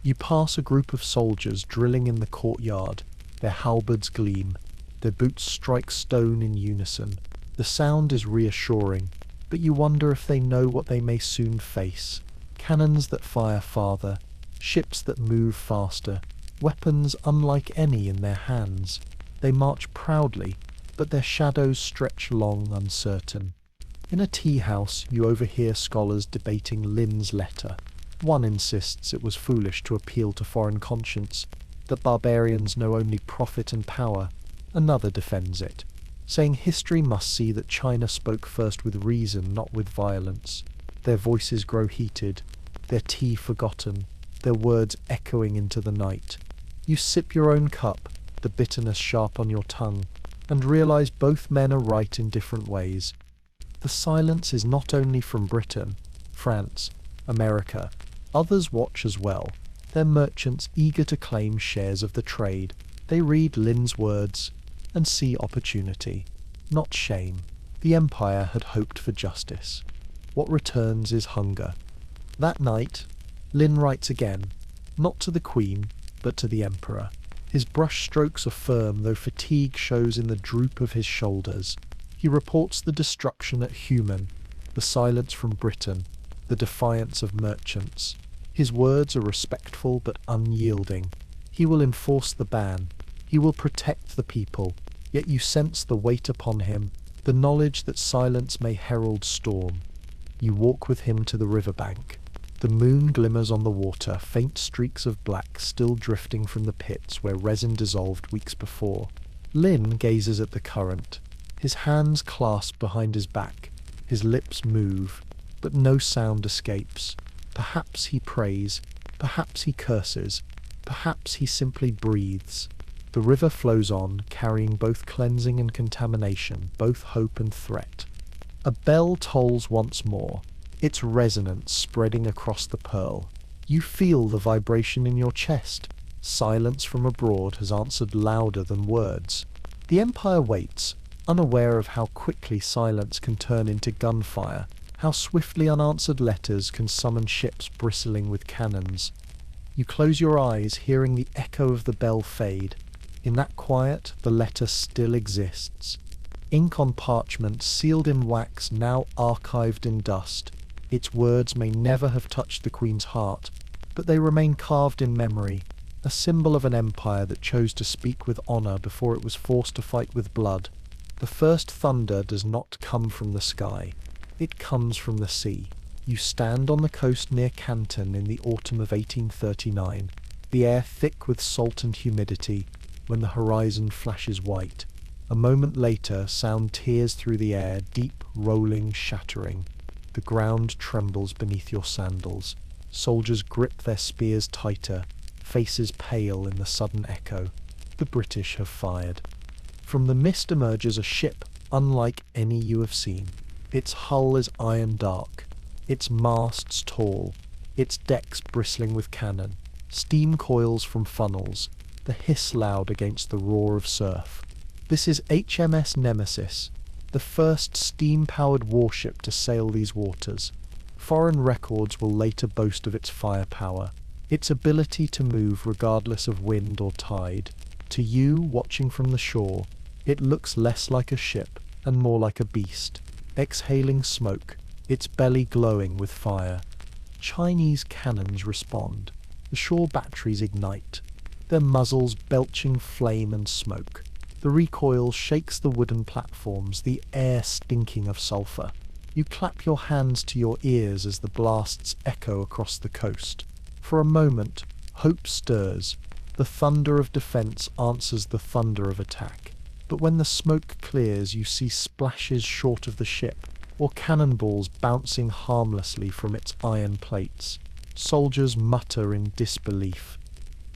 You pass a group of soldiers drilling in the courtyard. Their halberds gleam. Their boots strike stone in unison. The sound is reassuring, but you wonder if they know what they may soon face. Cannons that fire farther, ships that move faster, weapons unlike any in their hands. They march proudly, but their shadows stretch long uncertain. In a tea house, you overhear scholars debating Lin's letter. One insists it was foolish to appeal to foreign conscience, that barbarians know only profit and power. Another defends it, saying history must see that China spoke first with reason, not with violence. Their voices grow heated, their tea forgotten, their words echoing into the night. You sip your own cup, the bitterness sharp on your tongue, and realize both men are right in different ways. The silence is not only from Britain, France, America. Others watch as well, their merchants eager to claim shares of the trade. They read Lin's words and see opportunity, not shame. The empire had hoped for justice. What returns is hunger. That night, Lin writes again, not to the queen, but to the emperor. His brush strokes are firm, though fatigue shows in the droop of his shoulders. He reports the destruction at Human, the silence from Britain, the defiance of merchants. His words are respectful but unyielding. He will enforce the ban. He will protect the people. Yet you sense the weight upon him, the knowledge that silence may herald storm. You walk with him to the riverbank. The moon glimmers on the water, faint streaks of black still drifting from the pits where resin dissolved weeks before. Lin gazes at the current, his hands clasped behind his back. His lips move, but no sound escapes. Perhaps he prays, perhaps he curses, perhaps he simply breathes. The river flows on, carrying both cleansing and contamination, both hope and threat. A bell tolls once more, its resonance spreading across the pearl. You feel the vibration in your chest. Silence from abroad has answered louder than words. The empire waits, unaware of how quickly silence can turn into gunfire, how swiftly unanswered letters can summon ships bristling with cannons. You close your eyes, hearing the echo of the bell fade. In that quiet, the letter still exists. Ink on parchment, sealed in wax, now archived in dust. Its words may never have touched the Queen's heart, but they remain carved in memory, a symbol of an empire that chose to speak with honor before it was forced to fight with blood. The first thunder does not come from the sky. It comes from the sea. You stand on the coast near Canton in the autumn of 1839, the air thick with salt and humidity, when the horizon flashes white. A moment later, sound tears through the air, deep, rolling, shattering. The ground trembles beneath your sandals. Soldiers grip their spears tighter, faces pale in the sudden echo. The British have fired. From the mist emerges a ship unlike any you have seen. Its hull is iron dark, its masts tall, its decks bristling with cannon. Steam coils from funnels, the hiss loud against the roar of surf. This is HMS Nemesis, the first steam-powered warship to sail these waters. Foreign records will later boast of its firepower, its ability to move regardless of wind or tide. To you, watching from the shore, it looks less like a ship and more like a beast, exhaling smoke, its belly glowing with fire. Chinese cannons respond. The shore batteries ignite, their muzzles belching flame and smoke. The recoil shakes the wooden platforms, the air stinking of sulphur. You clap your hands to your ears as the blasts echo across the coast. For a moment, hope stirs. The thunder of defense answers the thunder of attack. But when the smoke clears, you see splashes short of the ship, or cannonballs bouncing harmlessly from its iron plates. Soldiers mutter in disbelief.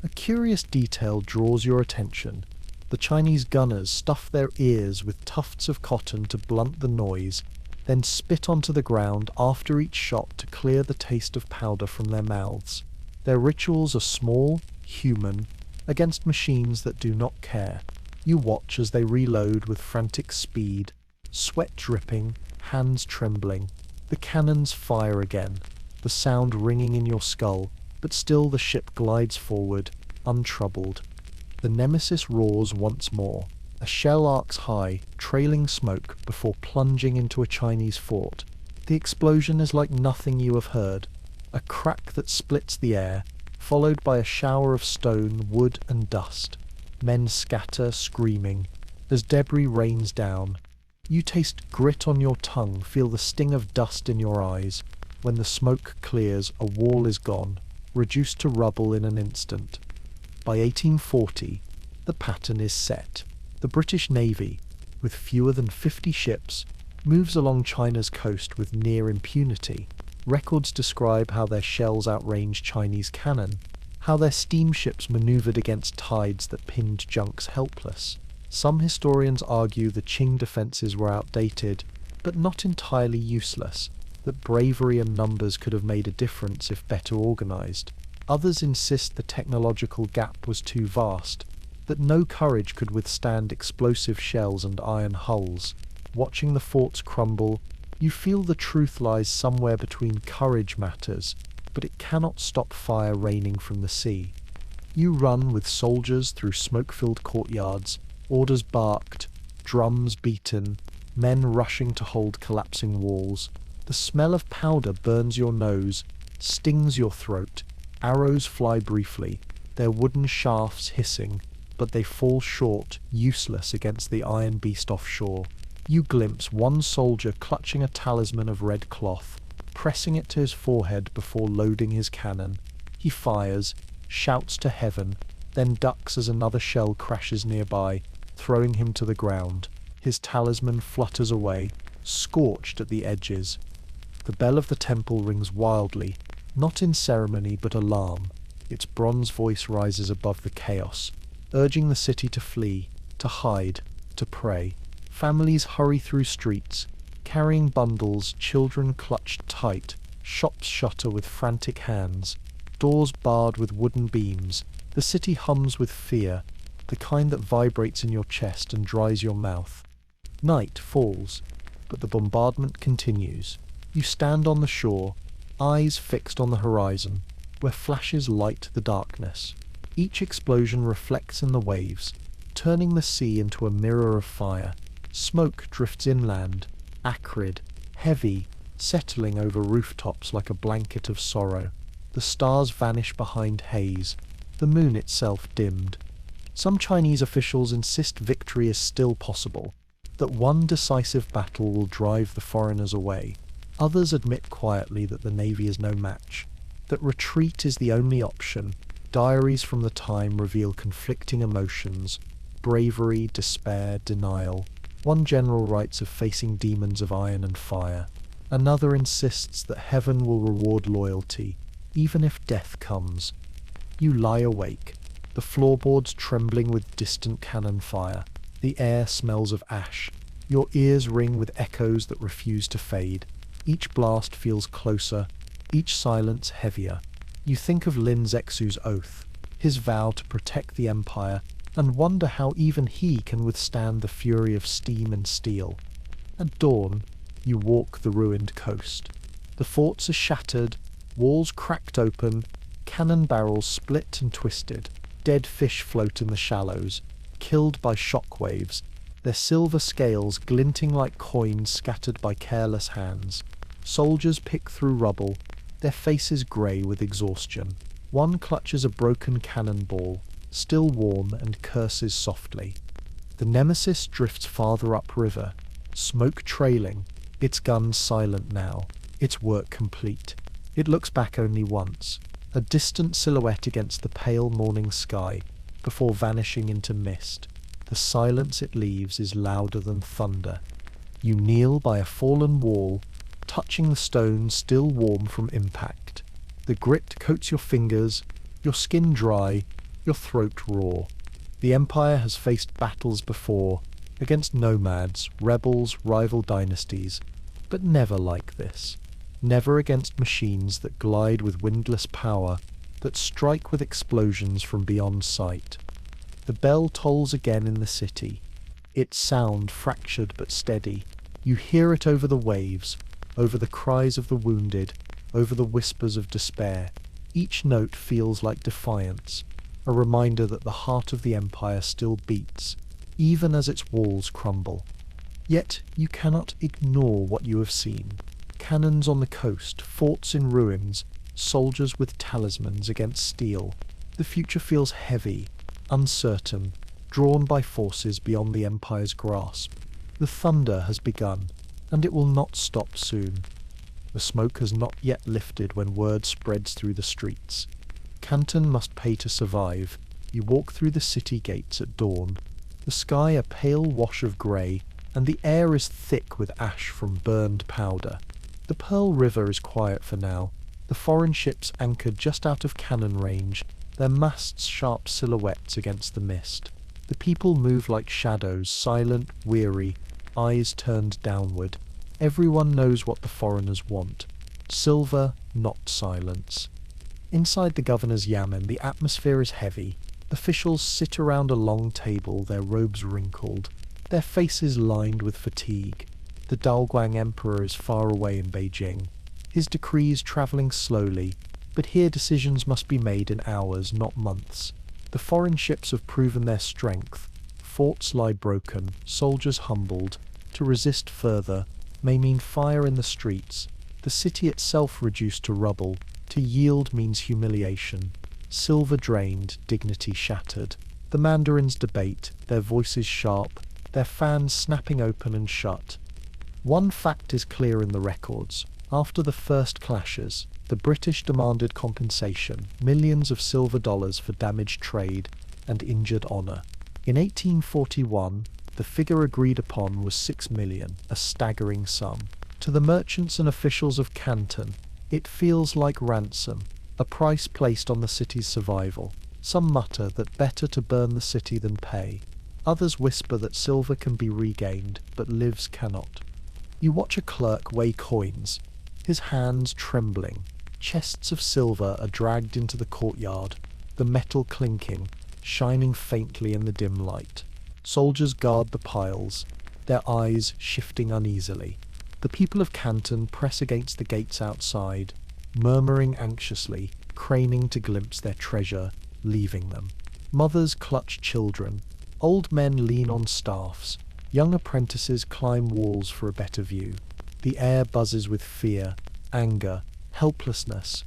A curious detail draws your attention. The Chinese gunners stuff their ears with tufts of cotton to blunt the noise, then spit onto the ground after each shot to clear the taste of powder from their mouths. Their rituals are small, human, against machines that do not care. You watch as they reload with frantic speed, sweat dripping, hands trembling. The cannons fire again, the sound ringing in your skull, but still the ship glides forward, untroubled. The Nemesis roars once more. A shell arcs high, trailing smoke before plunging into a Chinese fort. The explosion is like nothing you have heard. A crack that splits the air, followed by a shower of stone, wood, and dust. Men scatter, screaming. As debris rains down, you taste grit on your tongue, feel the sting of dust in your eyes. When the smoke clears, a wall is gone, reduced to rubble in an instant. By 1840, the pattern is set. The British Navy, with fewer than 50 ships, moves along China's coast with near impunity. Records describe how their shells outranged Chinese cannon, how their steamships maneuvered against tides that pinned junks helpless. Some historians argue the Qing defences were outdated, but not entirely useless, that bravery and numbers could have made a difference if better organised. Others insist the technological gap was too vast, that no courage could withstand explosive shells and iron hulls. Watching the forts crumble, you feel the truth lies somewhere between courage matters, but it cannot stop fire raining from the sea. You run with soldiers through smoke-filled courtyards, orders barked, drums beaten, men rushing to hold collapsing walls. The smell of powder burns your nose, stings your throat. Arrows fly briefly, their wooden shafts hissing, but they fall short, useless against the iron beast offshore. You glimpse one soldier clutching a talisman of red cloth, pressing it to his forehead before loading his cannon. He fires, shouts to heaven, then ducks as another shell crashes nearby, throwing him to the ground. His talisman flutters away, scorched at the edges. The bell of the temple rings wildly, not in ceremony but alarm. Its bronze voice rises above the chaos, urging the city to flee, to hide, to pray. Families hurry through streets, carrying bundles, children clutched tight, shops shutter with frantic hands, doors barred with wooden beams. The city hums with fear, the kind that vibrates in your chest and dries your mouth. Night falls, but the bombardment continues. You stand on the shore, eyes fixed on the horizon, where flashes light the darkness. Each explosion reflects in the waves, turning the sea into a mirror of fire. Smoke drifts inland, acrid, heavy, settling over rooftops like a blanket of sorrow. The stars vanish behind haze, the moon itself dimmed. Some Chinese officials insist victory is still possible, that one decisive battle will drive the foreigners away. Others admit quietly that the navy is no match, that retreat is the only option. Diaries from the time reveal conflicting emotions, bravery, despair, denial. One general writes of facing demons of iron and fire. Another insists that heaven will reward loyalty, even if death comes. You lie awake, the floorboards trembling with distant cannon fire. The air smells of ash. Your ears ring with echoes that refuse to fade. Each blast feels closer, each silence heavier. You think of Lin Zexu's oath, his vow to protect the empire, and wonder how even he can withstand the fury of steam and steel. At dawn, you walk the ruined coast. The forts are shattered, walls cracked open, cannon barrels split and twisted. Dead fish float in the shallows, killed by shock waves, their silver scales glinting like coins scattered by careless hands. Soldiers pick through rubble, their faces grey with exhaustion. One clutches a broken cannonball, still warm, and curses softly. The nemesis drifts farther upriver, smoke trailing, its guns silent now, its work complete. It looks back only once, a distant silhouette against the pale morning sky, before vanishing into mist. The silence it leaves is louder than thunder. You kneel by a fallen wall, touching the stone still warm from impact. The grit coats your fingers, your skin dry, your throat raw. The Empire has faced battles before, against nomads, rebels, rival dynasties, but never like this. Never against machines that glide with windless power, that strike with explosions from beyond sight. The bell tolls again in the city, its sound fractured but steady. You hear it over the waves, over the cries of the wounded, over the whispers of despair. Each note feels like defiance, a reminder that the heart of the Empire still beats, even as its walls crumble. Yet you cannot ignore what you have seen. Cannons on the coast, forts in ruins, soldiers with talismans against steel. The future feels heavy, uncertain, drawn by forces beyond the Empire's grasp. The thunder has begun, and it will not stop soon. The smoke has not yet lifted when word spreads through the streets. Canton must pay to survive. You walk through the city gates at dawn. The sky a pale wash of grey, and the air is thick with ash from burned powder. The Pearl River is quiet for now. The foreign ships anchored just out of cannon range, their masts sharp silhouettes against the mist. The people move like shadows, silent, weary, eyes turned downward. Everyone knows what the foreigners want. Silver, not silence. Inside the governor's yamen, the atmosphere is heavy. Officials sit around a long table, their robes wrinkled, their faces lined with fatigue. The Dalguang Emperor is far away in Beijing, his decrees travelling slowly, but here decisions must be made in hours, not months. The foreign ships have proven their strength. Forts lie broken, soldiers humbled. To resist further may mean fire in the streets, the city itself reduced to rubble. To yield means humiliation. Silver drained, dignity shattered. The mandarins debate, their voices sharp, their fans snapping open and shut. One fact is clear in the records. After the first clashes, the British demanded compensation, millions of silver dollars for damaged trade and injured honour. In 1841, the figure agreed upon was 6 million, a staggering sum. To the merchants and officials of Canton, it feels like ransom, a price placed on the city's survival. Some mutter that better to burn the city than pay. Others whisper that silver can be regained, but lives cannot. You watch a clerk weigh coins, his hands trembling. Chests of silver are dragged into the courtyard, the metal clinking, shining faintly in the dim light. Soldiers guard the piles, their eyes shifting uneasily. The people of Canton press against the gates outside, murmuring anxiously, craning to glimpse their treasure, leaving them. Mothers clutch children, old men lean on staffs, young apprentices climb walls for a better view. The air buzzes with fear, anger, helplessness.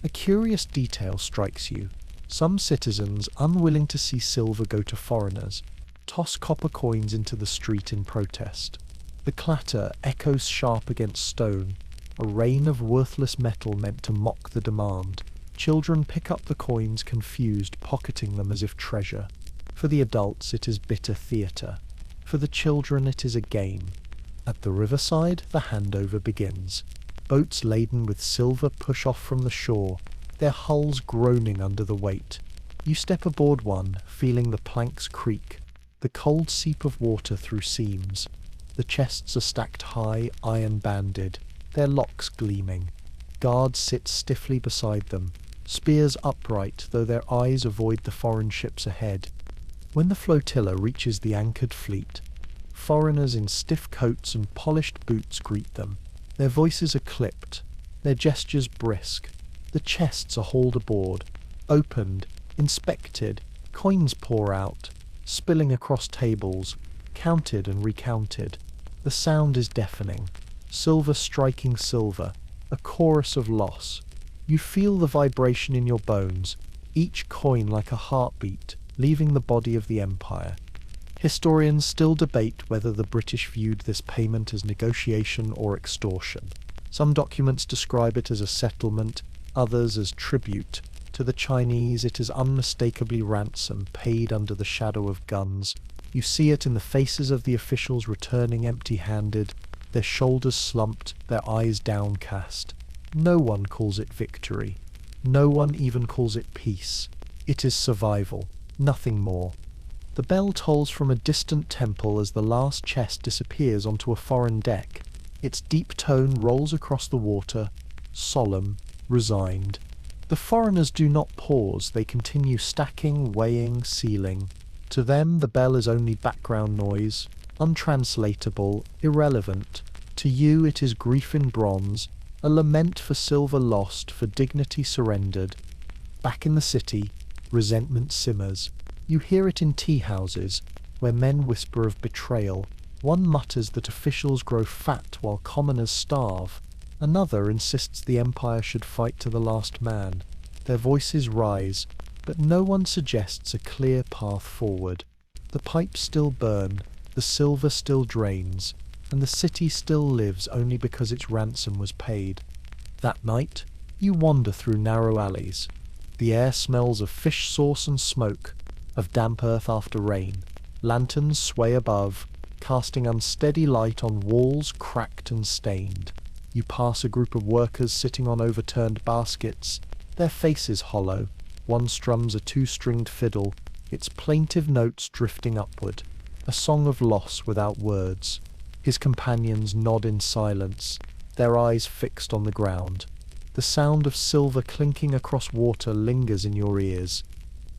A curious detail strikes you. Some citizens, unwilling to see silver go to foreigners, toss copper coins into the street in protest. The clatter echoes sharp against stone, a rain of worthless metal meant to mock the demand. Children pick up the coins confused, pocketing them as if treasure. For the adults it is bitter theatre. For the children it is a game. At the riverside the handover begins. Boats laden with silver push off from the shore, their hulls groaning under the weight. You step aboard one, feeling the planks creak, the cold seep of water through seams. The chests are stacked high, iron-banded, their locks gleaming. Guards sit stiffly beside them, spears upright though their eyes avoid the foreign ships ahead. When the flotilla reaches the anchored fleet, foreigners in stiff coats and polished boots greet them. Their voices are clipped, their gestures brisk. The chests are hauled aboard, opened, inspected, coins pour out, spilling across tables, counted and recounted. The sound is deafening, silver striking silver, a chorus of loss. You feel the vibration in your bones, each coin like a heartbeat, leaving the body of the empire. Historians still debate whether the British viewed this payment as negotiation or extortion. Some documents describe it as a settlement, others as tribute. To the Chinese it is unmistakably ransom paid under the shadow of guns. You see it in the faces of the officials returning empty-handed, their shoulders slumped, their eyes downcast. No one calls it victory. No one even calls it peace. It is survival, nothing more. The bell tolls from a distant temple as the last chest disappears onto a foreign deck. Its deep tone rolls across the water, solemn, resigned. The foreigners do not pause, they continue stacking, weighing, sealing. To them the bell is only background noise, untranslatable, irrelevant. To you it is grief in bronze, a lament for silver lost, for dignity surrendered. Back in the city, resentment simmers. You hear it in tea houses, where men whisper of betrayal. One mutters that officials grow fat while commoners starve. Another insists the empire should fight to the last man. Their voices rise, but no one suggests a clear path forward. The pipes still burn, the silver still drains, and the city still lives only because its ransom was paid. That night, you wander through narrow alleys. The air smells of fish sauce and smoke, of damp earth after rain. Lanterns sway above, casting unsteady light on walls cracked and stained. You pass a group of workers sitting on overturned baskets, their faces hollow. One strums a two-stringed fiddle, its plaintive notes drifting upward, a song of loss without words. His companions nod in silence, their eyes fixed on the ground. The sound of silver clinking across water lingers in your ears.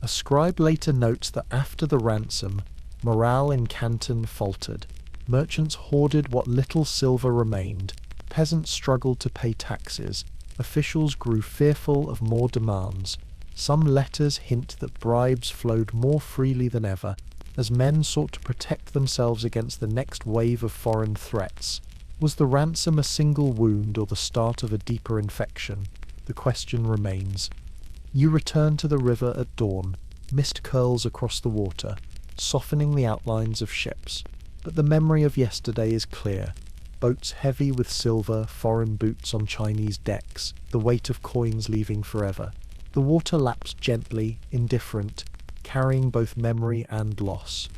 A scribe later notes that after the ransom, morale in Canton faltered. Merchants hoarded what little silver remained. Peasants struggled to pay taxes. Officials grew fearful of more demands. Some letters hint that bribes flowed more freely than ever, as men sought to protect themselves against the next wave of foreign threats. Was the ransom a single wound or the start of a deeper infection? The question remains. You return to the river at dawn. Mist curls across the water, softening the outlines of ships. But the memory of yesterday is clear. Boats heavy with silver, foreign boots on Chinese decks, the weight of coins leaving forever. The water laps gently, indifferent, carrying both memory and loss.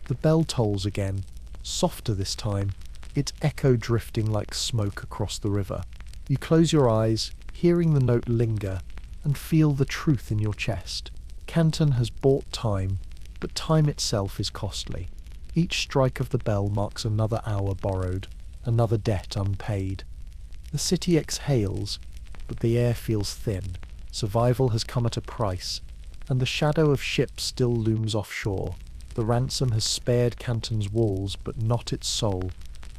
The bell tolls again, softer this time, its echo drifting like smoke across the river. You close your eyes, hearing the note linger, and feel the truth in your chest. Canton has bought time, but time itself is costly. Each strike of the bell marks another hour borrowed, another debt unpaid. The city exhales, but the air feels thin. Survival has come at a price, and the shadow of ships still looms offshore. The ransom has spared Canton's walls, but not its soul.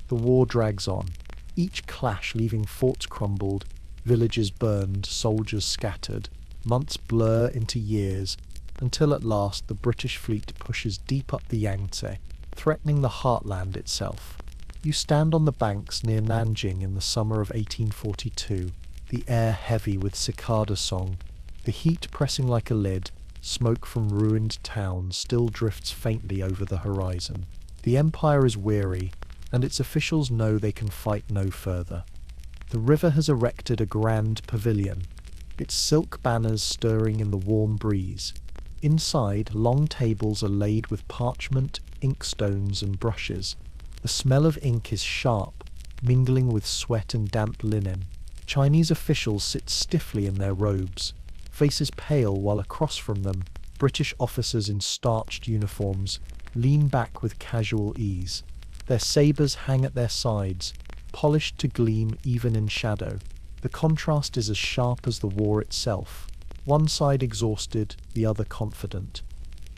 The war drags on, each clash leaving forts crumbled, villages burned, soldiers scattered. Months blur into years, until at last the British fleet pushes deep up the Yangtze, threatening the heartland itself. You stand on the banks near Nanjing in the summer of 1842, the air heavy with cicada song, the heat pressing like a lid. Smoke from ruined towns still drifts faintly over the horizon. The empire is weary, and its officials know they can fight no further. The river has erected a grand pavilion, its silk banners stirring in the warm breeze. Inside, long tables are laid with parchment, inkstones, and brushes. The smell of ink is sharp, mingling with sweat and damp linen. Chinese officials sit stiffly in their robes, faces pale, while across from them, British officers in starched uniforms lean back with casual ease. Their sabres hang at their sides, polished to gleam even in shadow. The contrast is as sharp as the war itself. One side exhausted, the other confident.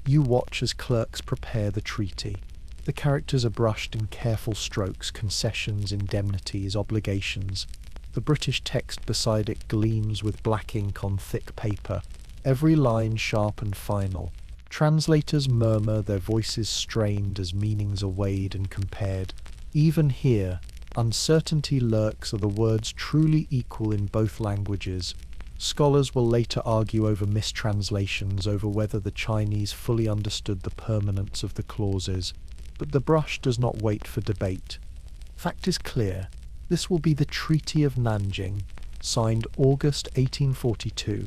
You watch as clerks prepare the treaty. The characters are brushed in careful strokes, concessions, indemnities, obligations. The British text beside it gleams with black ink on thick paper, every line sharp and final. Translators murmur, their voices strained as meanings are weighed and compared. Even here, uncertainty lurks. Are the words truly equal in both languages? Scholars will later argue over mistranslations, over whether the Chinese fully understood the permanence of the clauses. But the brush does not wait for debate. Fact is clear. This will be the Treaty of Nanjing, signed August 1842,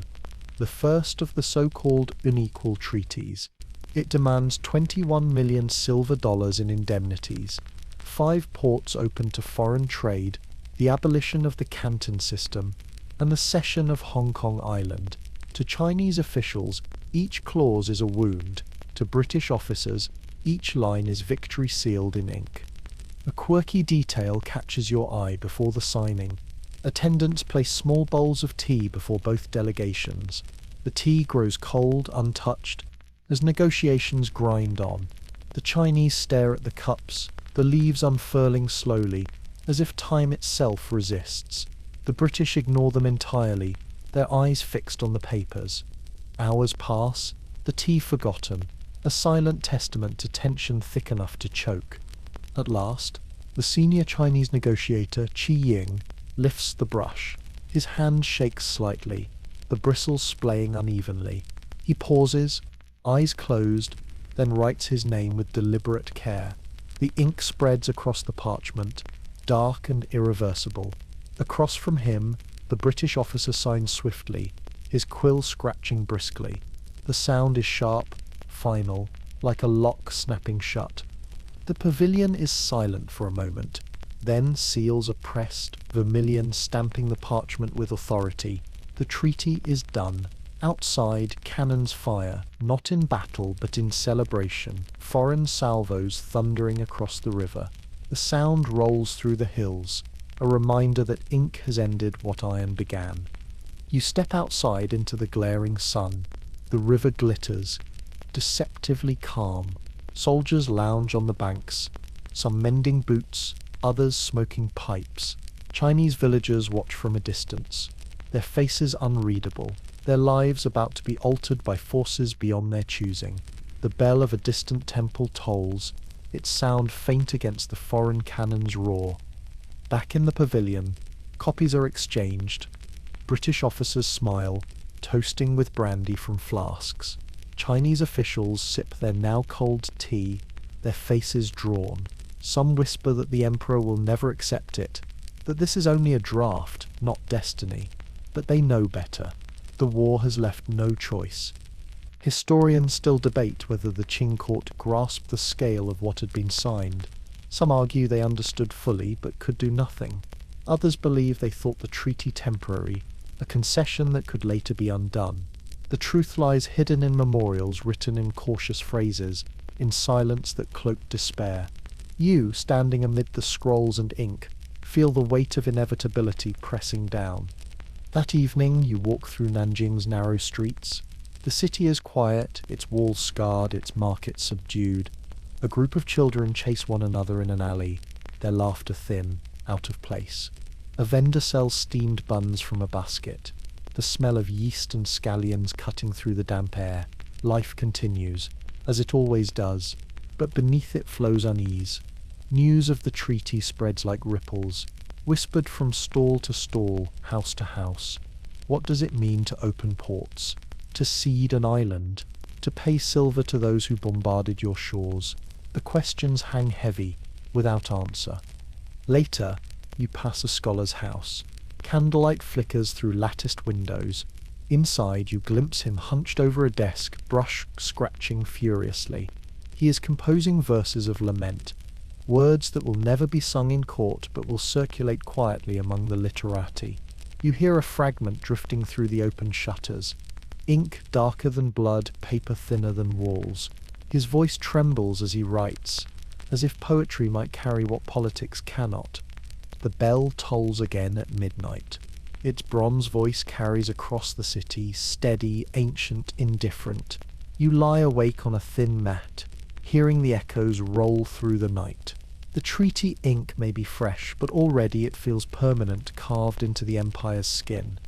the first of the so-called unequal treaties. It demands 21 million silver dollars in indemnities, 5 ports open to foreign trade, the abolition of the Canton system, and the cession of Hong Kong Island. To Chinese officials, each clause is a wound. To British officers, each line is victory sealed in ink. A quirky detail catches your eye before the signing. Attendants place small bowls of tea before both delegations. The tea grows cold, untouched, as negotiations grind on. The Chinese stare at the cups, the leaves unfurling slowly, as if time itself resists. The British ignore them entirely, their eyes fixed on the papers. Hours pass, the tea forgotten. a silent testament to tension thick enough to choke. At last, the senior Chinese negotiator Qing lifts the brush. His hand shakes slightly, the bristles splaying unevenly. He pauses, eyes closed, then writes his name with deliberate care. The ink spreads across the parchment, dark and irreversible. Across from him, the British officer signs swiftly, his quill scratching briskly. The sound is sharp, final, like a lock snapping shut. The pavilion is silent for a moment. Then seals are pressed, vermilion stamping the parchment with authority. The treaty is done. Outside, cannons fire, not in battle but in celebration, foreign salvos thundering across the river. The sound rolls through the hills, a reminder that ink has ended what iron began. You step outside into the glaring sun. The river glitters, deceptively calm. Soldiers lounge on the banks, some mending boots, others smoking pipes. Chinese villagers watch from a distance, their faces unreadable, their lives about to be altered by forces beyond their choosing. The bell of a distant temple tolls, its sound faint against the foreign cannon's roar. Back in the pavilion, copies are exchanged. British officers smile, toasting with brandy from flasks. Chinese officials sip their now cold tea, their faces drawn. Some whisper that the emperor will never accept it, that this is only a draft, not destiny. But they know better. The war has left no choice. Historians still debate whether the Qing court grasped the scale of what had been signed. Some argue they understood fully but could do nothing. Others believe they thought the treaty temporary, a concession that could later be undone. The truth lies hidden in memorials written in cautious phrases, in silence that cloaked despair. You, standing amid the scrolls and ink, feel the weight of inevitability pressing down. That evening you walk through Nanjing's narrow streets. The city is quiet, its walls scarred, its markets subdued. A group of children chase one another in an alley, their laughter thin, out of place. A vendor sells steamed buns from a basket, the smell of yeast and scallions cutting through the damp air. Life continues, as it always does, but beneath it flows unease. News of the treaty spreads like ripples, whispered from stall to stall, house to house. What does it mean to open ports, to cede an island, to pay silver to those who bombarded your shores? The questions hang heavy, without answer. Later, you pass a scholar's house. Candlelight flickers through latticed windows. Inside, you glimpse him hunched over a desk, brush scratching furiously. He is composing verses of lament, words that will never be sung in court but will circulate quietly among the literati. You hear a fragment drifting through the open shutters. Ink darker than blood, paper thinner than walls. His voice trembles as he writes, as if poetry might carry what politics cannot. The bell tolls again at midnight. Its bronze voice carries across the city, steady, ancient, indifferent. You lie awake on a thin mat, hearing the echoes roll through the night. The treaty ink may be fresh, but already it feels permanent, carved into the empire's skin.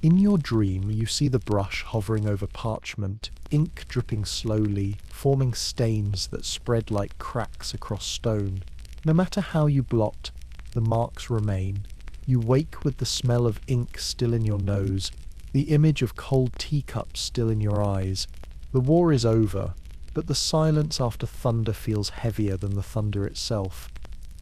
In your dream, you see the brush hovering over parchment, ink dripping slowly, forming stains that spread like cracks across stone. No matter how you blot, the marks remain. You wake with the smell of ink still in your nose, the image of cold teacups still in your eyes. The war is over, but the silence after thunder feels heavier than the thunder itself.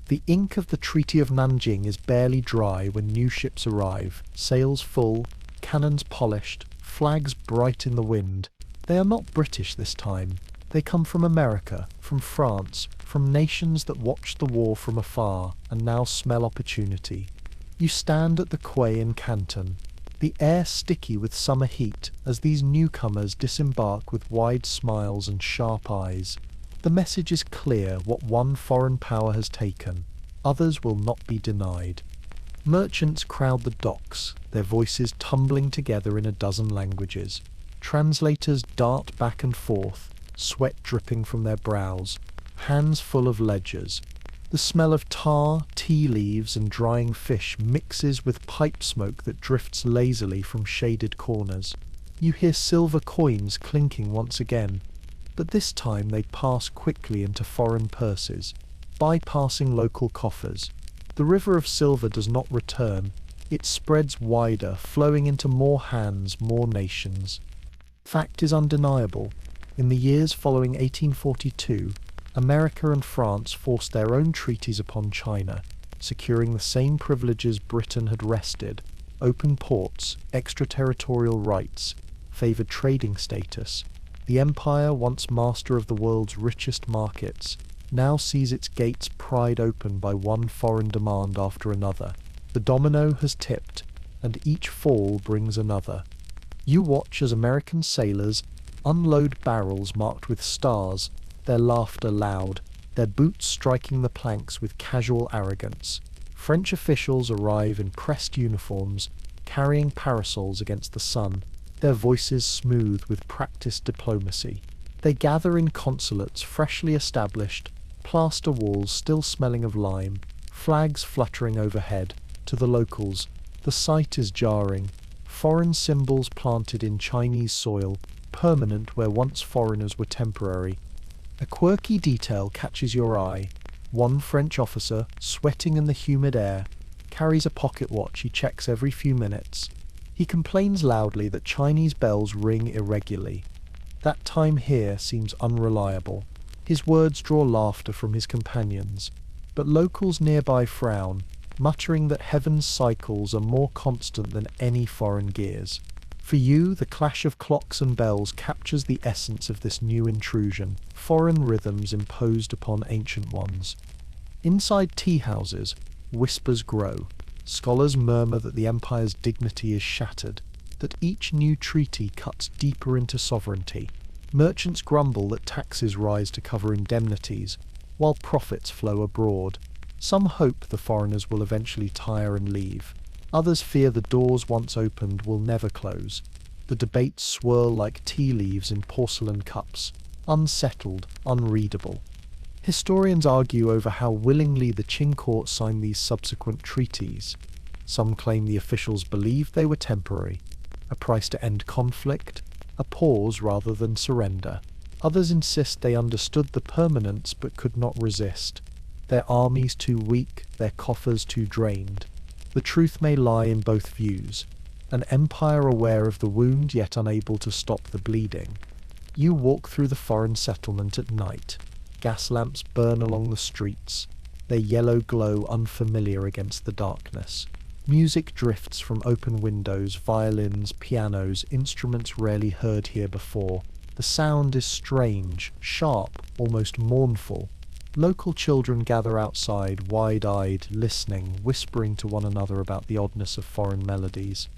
The ink of the Treaty of Nanjing is barely dry when new ships arrive, sails full, cannons polished, flags bright in the wind. They are not British this time. They come from America, from France, from nations that watched the war from afar and now smell opportunity. You stand at the quay in Canton, the air sticky with summer heat as these newcomers disembark with wide smiles and sharp eyes. The message is clear: what one foreign power has taken, others will not be denied. Merchants crowd the docks, their voices tumbling together in a dozen languages. Translators dart back and forth, sweat dripping from their brows, hands full of ledgers. The smell of tar, tea leaves, and drying fish mixes with pipe smoke that drifts lazily from shaded corners. You hear silver coins clinking once again. But this time they pass quickly into foreign purses, bypassing local coffers. The river of silver does not return. It spreads wider, flowing into more hands, more nations. Fact is undeniable. In the years following 1842, America and France forced their own treaties upon China, securing the same privileges Britain had wrested: open ports, extraterritorial rights, favoured trading status. The empire, once master of the world's richest markets, now sees its gates pried open by one foreign demand after another. The domino has tipped, and each fall brings another. You watch as American sailors unload barrels marked with stars, their laughter loud, their boots striking the planks with casual arrogance. French officials arrive in pressed uniforms, carrying parasols against the sun, their voices smooth with practiced diplomacy. They gather in consulates freshly established, plaster walls still smelling of lime, flags fluttering overhead. To the locals, the sight is jarring. Foreign symbols planted in Chinese soil, permanent where once foreigners were temporary. A quirky detail catches your eye. One French officer, sweating in the humid air, carries a pocket watch he checks every few minutes. He complains loudly that Chinese bells ring irregularly. That time here seems unreliable. His words draw laughter from his companions, but locals nearby frown, muttering that heaven's cycles are more constant than any foreign gears. For you, the clash of clocks and bells captures the essence of this new intrusion, foreign rhythms imposed upon ancient ones. Inside tea houses, whispers grow. Scholars murmur that the empire's dignity is shattered, that each new treaty cuts deeper into sovereignty. Merchants grumble that taxes rise to cover indemnities, while profits flow abroad. Some hope the foreigners will eventually tire and leave. Others fear the doors once opened will never close. The debates swirl like tea leaves in porcelain cups, unsettled, unreadable. Historians argue over how willingly the Qing court signed these subsequent treaties. Some claim the officials believed they were temporary, a price to end conflict, a pause rather than surrender. Others insist they understood the permanence but could not resist. Their armies too weak, their coffers too drained. The truth may lie in both views, an empire aware of the wound yet unable to stop the bleeding. You walk through the foreign settlement at night. Gas lamps burn along the streets, their yellow glow unfamiliar against the darkness. Music drifts from open windows, violins, pianos, instruments rarely heard here before. The sound is strange, sharp, almost mournful. Local children gather outside, wide-eyed, listening, whispering to one another about the oddness of foreign melodies.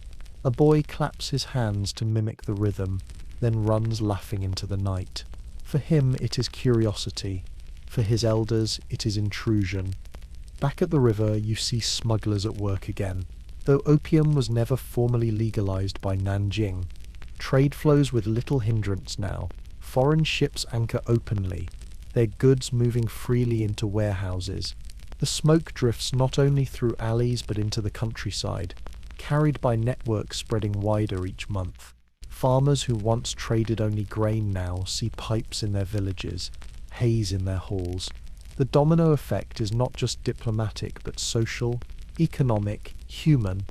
A boy claps his hands to mimic the rhythm, then runs laughing into the night. For him it is curiosity. For his elders it is intrusion. Back at the river you see smugglers at work again. Though opium was never formally legalized by Nanjing, trade flows with little hindrance now. Foreign ships anchor openly, their goods moving freely into warehouses. The smoke drifts not only through alleys but into the countryside, carried by networks spreading wider each month. Farmers who once traded only grain now see pipes in their villages, haze in their halls. The domino effect is not just diplomatic but social, economic, human.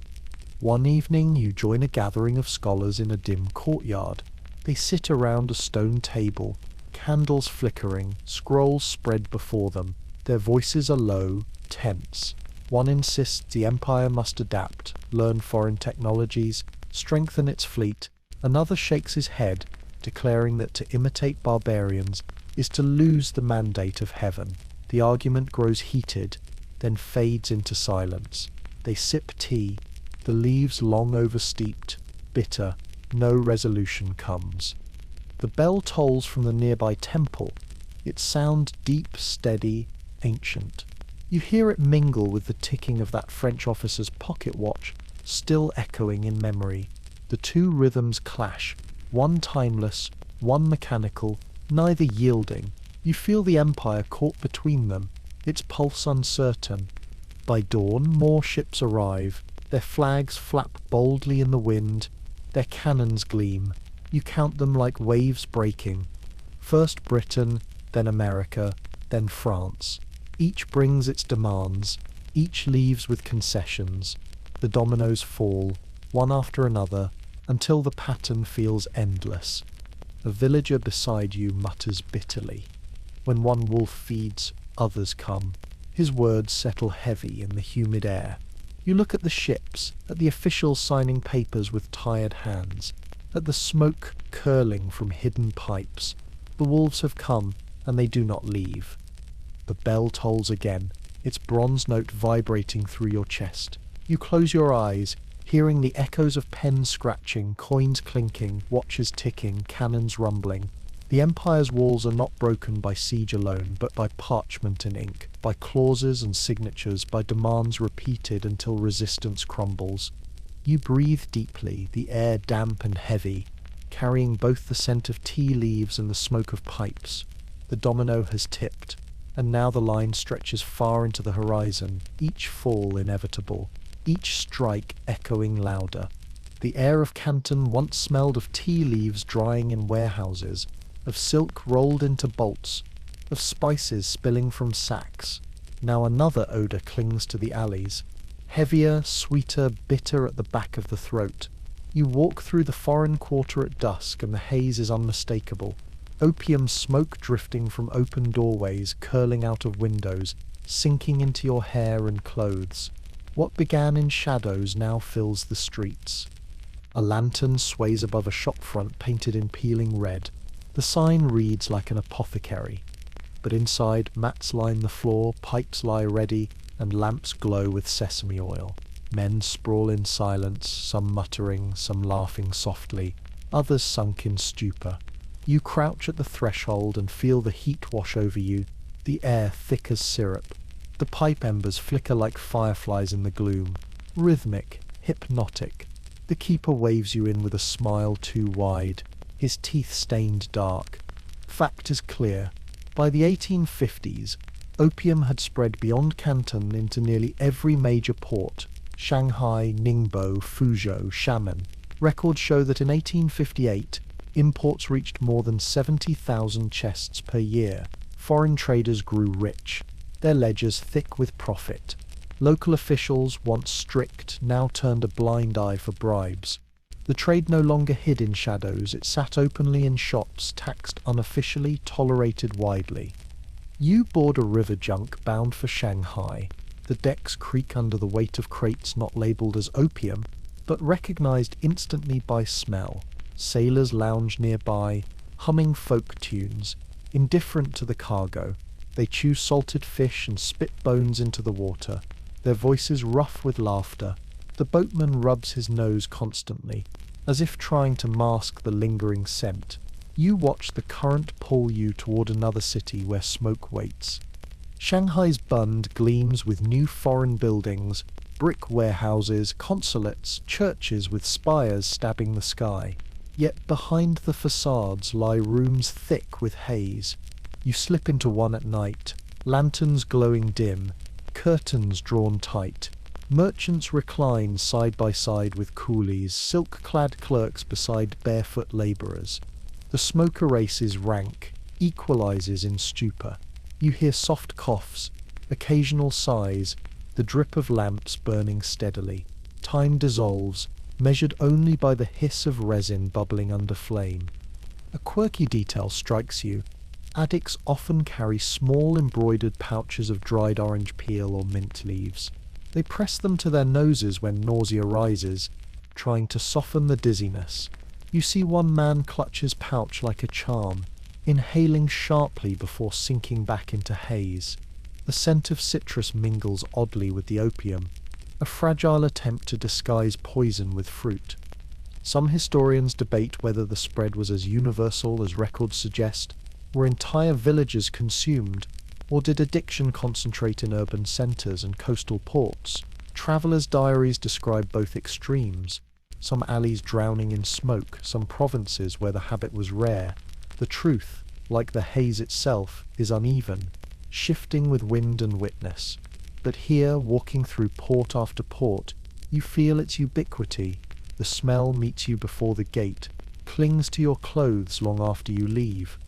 One evening you join a gathering of scholars in a dim courtyard. They sit around a stone table, candles flickering, scrolls spread before them. Their voices are low, tense. One insists the empire must adapt, learn foreign technologies, strengthen its fleet. Another shakes his head, declaring that to imitate barbarians is to lose the mandate of heaven. The argument grows heated, then fades into silence. They sip tea, the leaves long oversteeped, bitter. No resolution comes. The bell tolls from the nearby temple. Its sound deep, steady, ancient. You hear it mingle with the ticking of that French officer's pocket watch, still echoing in memory. The two rhythms clash, one timeless, one mechanical, neither yielding. You feel the empire caught between them, its pulse uncertain. By dawn, more ships arrive. Their flags flap boldly in the wind. Their cannons gleam. You count them like waves breaking. First Britain, then America, then France. Each brings its demands, each leaves with concessions. The dominoes fall, one after another, until the pattern feels endless. A villager beside you mutters bitterly. When one wolf feeds, others come. His words settle heavy in the humid air. You look at the ships, at the officials signing papers with tired hands, at the smoke curling from hidden pipes. The wolves have come, and they do not leave. The bell tolls again, its bronze note vibrating through your chest. You close your eyes, hearing the echoes of pens scratching, coins clinking, watches ticking, cannons rumbling. The Empire's walls are not broken by siege alone, but by parchment and ink, by clauses and signatures, by demands repeated until resistance crumbles. You breathe deeply, the air damp and heavy, carrying both the scent of tea leaves and the smoke of pipes. The domino has tipped, and now the line stretches far into the horizon, each fall inevitable, each strike echoing louder. The air of Canton once smelled of tea leaves drying in warehouses, of silk rolled into bolts, of spices spilling from sacks. Now another odour clings to the alleys, heavier, sweeter, bitter at the back of the throat. You walk through the foreign quarter at dusk and the haze is unmistakable. Opium smoke drifting from open doorways, curling out of windows, sinking into your hair and clothes. What began in shadows now fills the streets. A lantern sways above a shopfront painted in peeling red. The sign reads like an apothecary, but inside mats line the floor, pipes lie ready, and lamps glow with sesame oil. Men sprawl in silence, some muttering, some laughing softly, others sunk in stupor. You crouch at the threshold and feel the heat wash over you, the air thick as syrup. The pipe embers flicker like fireflies in the gloom, rhythmic, hypnotic. The keeper waves you in with a smile too wide, his teeth stained dark. Fact is clear. By the 1850s, opium had spread beyond Canton into nearly every major port: Shanghai, Ningbo, Fuzhou, Xiamen. Records show that in 1858, imports reached more than 70,000 chests per year. Foreign traders grew rich, their ledgers thick with profit. Local officials, once strict, now turned a blind eye for bribes. The trade no longer hid in shadows, it sat openly in shops, taxed unofficially, tolerated widely. You board a river junk bound for Shanghai. The decks creak under the weight of crates not labelled as opium, but recognised instantly by smell. Sailors lounge nearby, humming folk tunes, indifferent to the cargo. They chew salted fish and spit bones into the water, their voices rough with laughter. The boatman rubs his nose constantly, as if trying to mask the lingering scent. You watch the current pull you toward another city where smoke waits. Shanghai's Bund gleams with new foreign buildings, brick warehouses, consulates, churches with spires stabbing the sky. Yet behind the facades lie rooms thick with haze. You slip into one at night, lanterns glowing dim, curtains drawn tight. Merchants recline side by side with coolies, silk-clad clerks beside barefoot labourers. The smoke erases rank, equalizes in stupor. You hear soft coughs, occasional sighs, the drip of lamps burning steadily. Time dissolves, measured only by the hiss of resin bubbling under flame. A quirky detail strikes you. Addicts often carry small embroidered pouches of dried orange peel or mint leaves. They press them to their noses when nausea rises, trying to soften the dizziness. You see one man clutch his pouch like a charm, inhaling sharply before sinking back into haze. The scent of citrus mingles oddly with the opium, a fragile attempt to disguise poison with fruit. Some historians debate whether the spread was as universal as records suggest. Were entire villages consumed, or did addiction concentrate in urban centres and coastal ports? Travellers' diaries describe both extremes, some alleys drowning in smoke, some provinces where the habit was rare. The truth, like the haze itself, is uneven, shifting with wind and witness. But here, walking through port after port, you feel its ubiquity. The smell meets you before the gate, clings to your clothes long after you leave.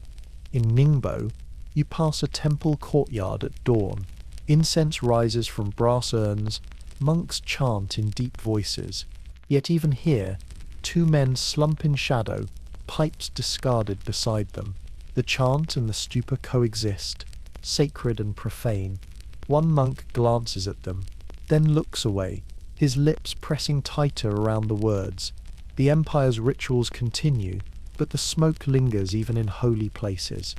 In Ningbo, you pass a temple courtyard at dawn. Incense rises from brass urns, monks chant in deep voices. Yet even here, two men slump in shadow, pipes discarded beside them. The chant and the stupa coexist, sacred and profane. One monk glances at them, then looks away, his lips pressing tighter around the words. The empire's rituals continue, but the smoke lingers even in holy places.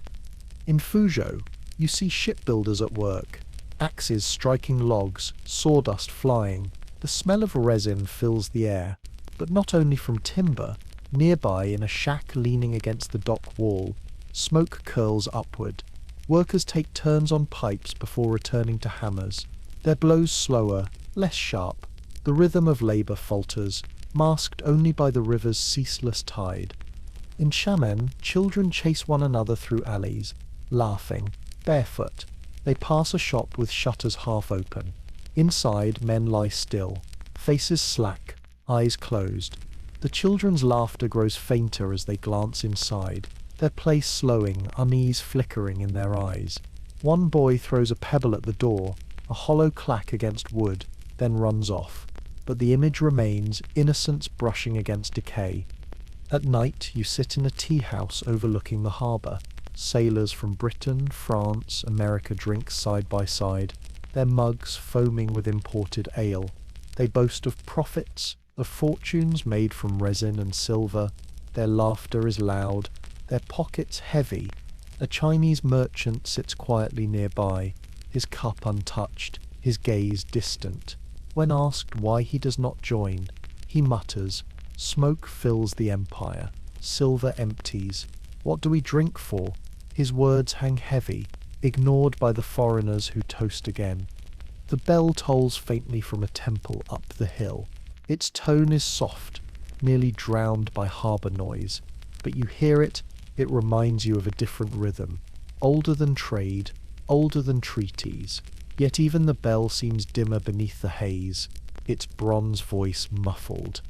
In Fuzhou, you see shipbuilders at work, axes striking logs, sawdust flying. The smell of resin fills the air, but not only from timber. Nearby, in a shack leaning against the dock wall, smoke curls upward. Workers take turns on pipes before returning to hammers. Their blows slower, less sharp. The rhythm of labour falters, masked only by the river's ceaseless tide. In Xiamen, children chase one another through alleys, laughing, barefoot. They pass a shop with shutters half open. Inside, men lie still, faces slack, eyes closed. The children's laughter grows fainter as they glance inside, their pace slowing, unease flickering in their eyes. One boy throws a pebble at the door, a hollow clack against wood, then runs off. But the image remains, innocence brushing against decay. At night, you sit in a tea house overlooking the harbour. Sailors from Britain, France, America drink side by side, their mugs foaming with imported ale. They boast of profits, of fortunes made from resin and silver. Their laughter is loud, their pockets heavy. A Chinese merchant sits quietly nearby, his cup untouched, his gaze distant. When asked why he does not join, he mutters, "Smoke fills the empire, silver empties. What do we drink for?" His words hang heavy, ignored by the foreigners who toast again. The bell tolls faintly from a temple up the hill. Its tone is soft, nearly drowned by harbour noise. But you hear it, it reminds you of a different rhythm, older than trade, older than treaties. Yet even the bell seems dimmer beneath the haze, its bronze voice muffled.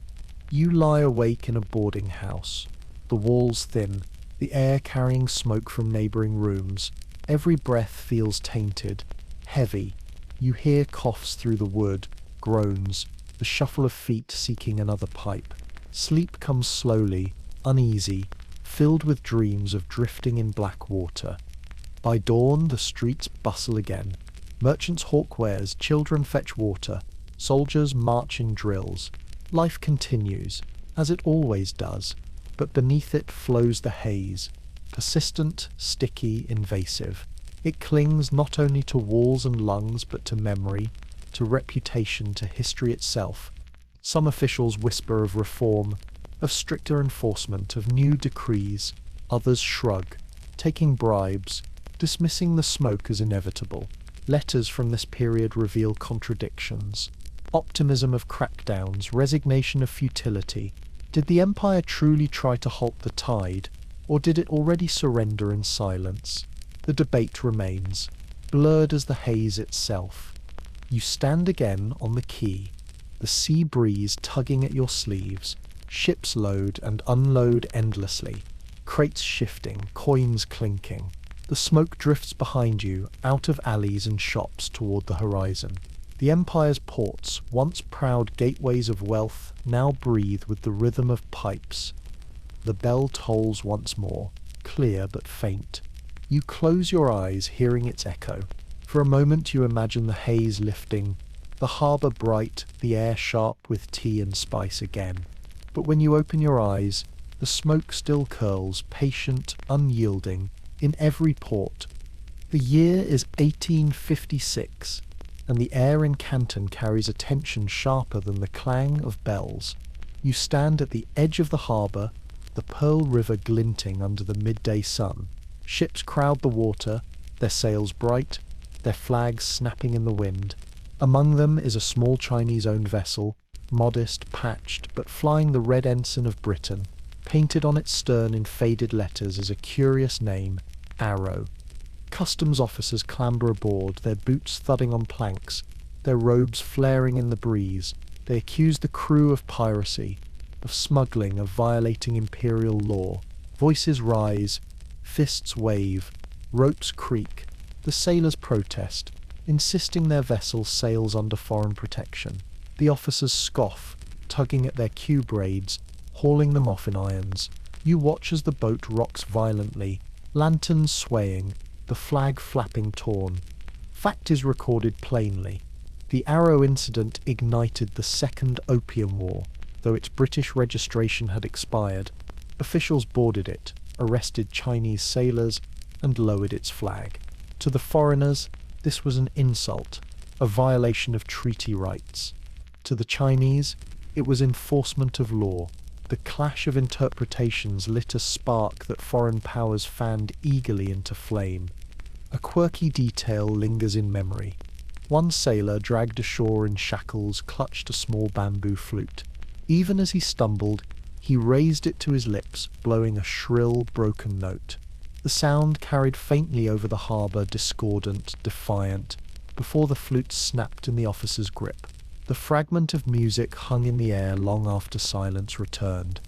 You lie awake in a boarding house, the walls thin, the air carrying smoke from neighbouring rooms. Every breath feels tainted, heavy. You hear coughs through the wood, groans, the shuffle of feet seeking another pipe. Sleep comes slowly, uneasy, filled with dreams of drifting in black water. By dawn, the streets bustle again. Merchants hawk wares, children fetch water, soldiers march in drills. Life continues, as it always does, but beneath it flows the haze, persistent, sticky, invasive. It clings not only to walls and lungs, but to memory, to reputation, to history itself. Some officials whisper of reform, of stricter enforcement, of new decrees. Others shrug, taking bribes, dismissing the smoke as inevitable. Letters from this period reveal contradictions. Optimism of crackdowns, resignation of futility. Did the empire truly try to halt the tide, or did it already surrender in silence? The debate remains, blurred as the haze itself. You stand again on the quay, the sea breeze tugging at your sleeves. Ships load and unload endlessly, crates shifting, coins clinking. The smoke drifts behind you, out of alleys and shops toward the horizon. The empire's ports, once proud gateways of wealth, now breathe with the rhythm of pipes. The bell tolls once more, clear but faint. You close your eyes, hearing its echo. For a moment you imagine the haze lifting, the harbour bright, the air sharp with tea and spice again. But when you open your eyes, the smoke still curls, patient, unyielding, in every port. The year is 1856, and the air in Canton carries a tension sharper than the clang of bells. You stand at the edge of the harbour, the Pearl River glinting under the midday sun. Ships crowd the water, their sails bright, their flags snapping in the wind. Among them is a small Chinese-owned vessel, modest, patched, but flying the red ensign of Britain. Painted on its stern in faded letters is a curious name, Arrow. Customs officers clamber aboard, their boots thudding on planks, their robes flaring in the breeze. They accuse the crew of piracy, of smuggling, of violating imperial law. Voices rise, Fists wave, ropes creak, the sailors protest, insisting their vessel sails under foreign protection. The officers scoff, tugging at their queue braids, hauling them off in irons. You watch as the boat rocks violently, lanterns swaying, the flag flapping torn. Fact is recorded plainly. The Arrow incident ignited the Second Opium War, though its British registration had expired. Officials boarded it, arrested Chinese sailors, and lowered its flag. To the foreigners, this was an insult, a violation of treaty rights. To the Chinese, it was enforcement of law. The clash of interpretations lit a spark that foreign powers fanned eagerly into flame. A quirky detail lingers in memory. One sailor, dragged ashore in shackles, clutched a small bamboo flute. Even as he stumbled, he raised it to his lips, blowing a shrill, broken note. The sound carried faintly over the harbour, discordant, defiant, before the flute snapped in the officer's grip. The fragment of music hung in the air long after silence returned.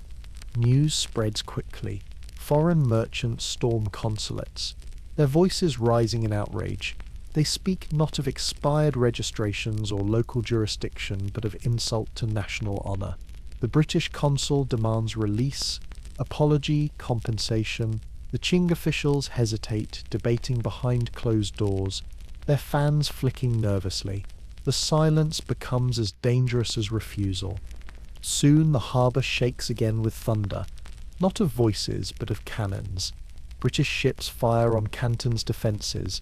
News spreads quickly. Foreign merchants storm consulates, their voices rising in outrage. They speak not of expired registrations or local jurisdiction, but of insult to national honour. The British consul demands release, apology, compensation. The Qing officials hesitate, debating behind closed doors, their fans flicking nervously. The silence becomes as dangerous as refusal. Soon the harbour shakes again with thunder, not of voices but of cannons. British ships fire on Canton's defences,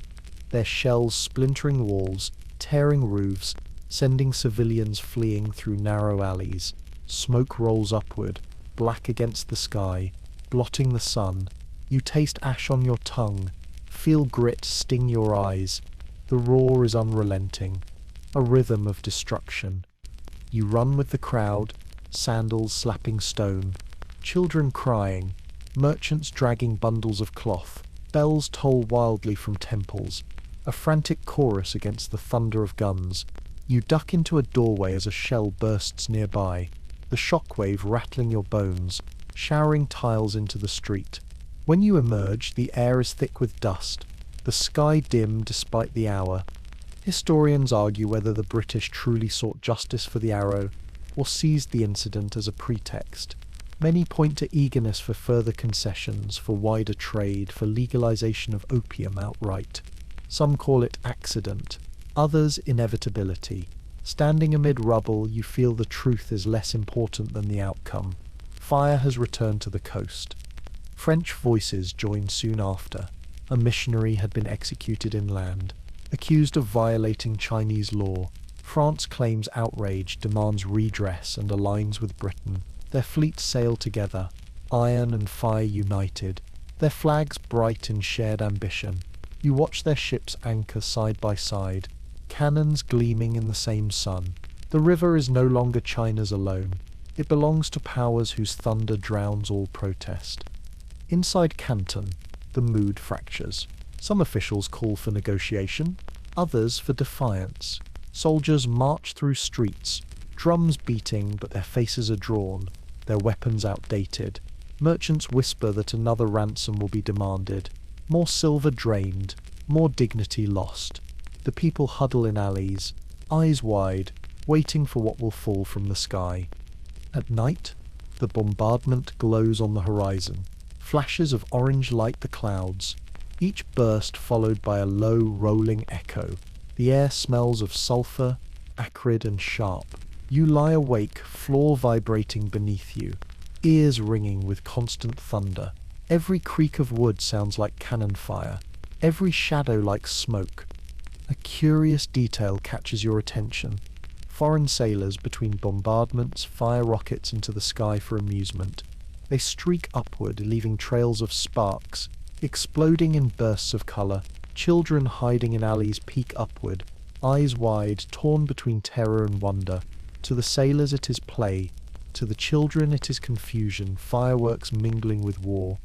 their shells splintering walls, tearing roofs, sending civilians fleeing through narrow alleys. Smoke rolls upward, black against the sky, blotting the sun. You taste ash on your tongue, feel grit sting your eyes. The roar is unrelenting, a rhythm of destruction. You run with the crowd, sandals slapping stone, children crying, merchants dragging bundles of cloth, bells toll wildly from temples, a frantic chorus against the thunder of guns. You duck into a doorway as a shell bursts nearby, the shockwave rattling your bones, showering tiles into the street. When you emerge, the air is thick with dust, the sky dim despite the hour. Historians argue whether the British truly sought justice for the Arrow, or seized the incident as a pretext. Many point to eagerness for further concessions, for wider trade, for legalization of opium outright. Some call it accident, others inevitability. Standing amid rubble, you feel the truth is less important than the outcome. Fire has returned to the coast. French voices joined soon after. A missionary had been executed inland, accused of violating Chinese law. France claims outrage, demands redress, and aligns with Britain. Their fleets sail together, iron and fire united, their flags bright in shared ambition. You watch their ships anchor side by side, cannons gleaming in the same sun. The river is no longer China's alone. It belongs to powers whose thunder drowns all protest. Inside Canton, the mood fractures. Some officials call for negotiation, others for defiance. Soldiers march through streets, drums beating, but their faces are drawn, their weapons outdated. Merchants whisper that another ransom will be demanded. More silver drained, more dignity lost. The people huddle in alleys, eyes wide, waiting for what will fall from the sky. At night, the bombardment glows on the horizon. Flashes of orange light the clouds, each burst followed by a low, rolling echo. The air smells of sulphur, acrid and sharp. You lie awake, floor vibrating beneath you, ears ringing with constant thunder. Every creak of wood sounds like cannon fire, every shadow like smoke. A curious detail catches your attention. Foreign sailors, between bombardments, fire rockets into the sky for amusement. They streak upward, leaving trails of sparks, exploding in bursts of colour. Children hiding in alleys peek upward, eyes wide, torn between terror and wonder. To the sailors it is play, to the children it is confusion, fireworks mingling with war.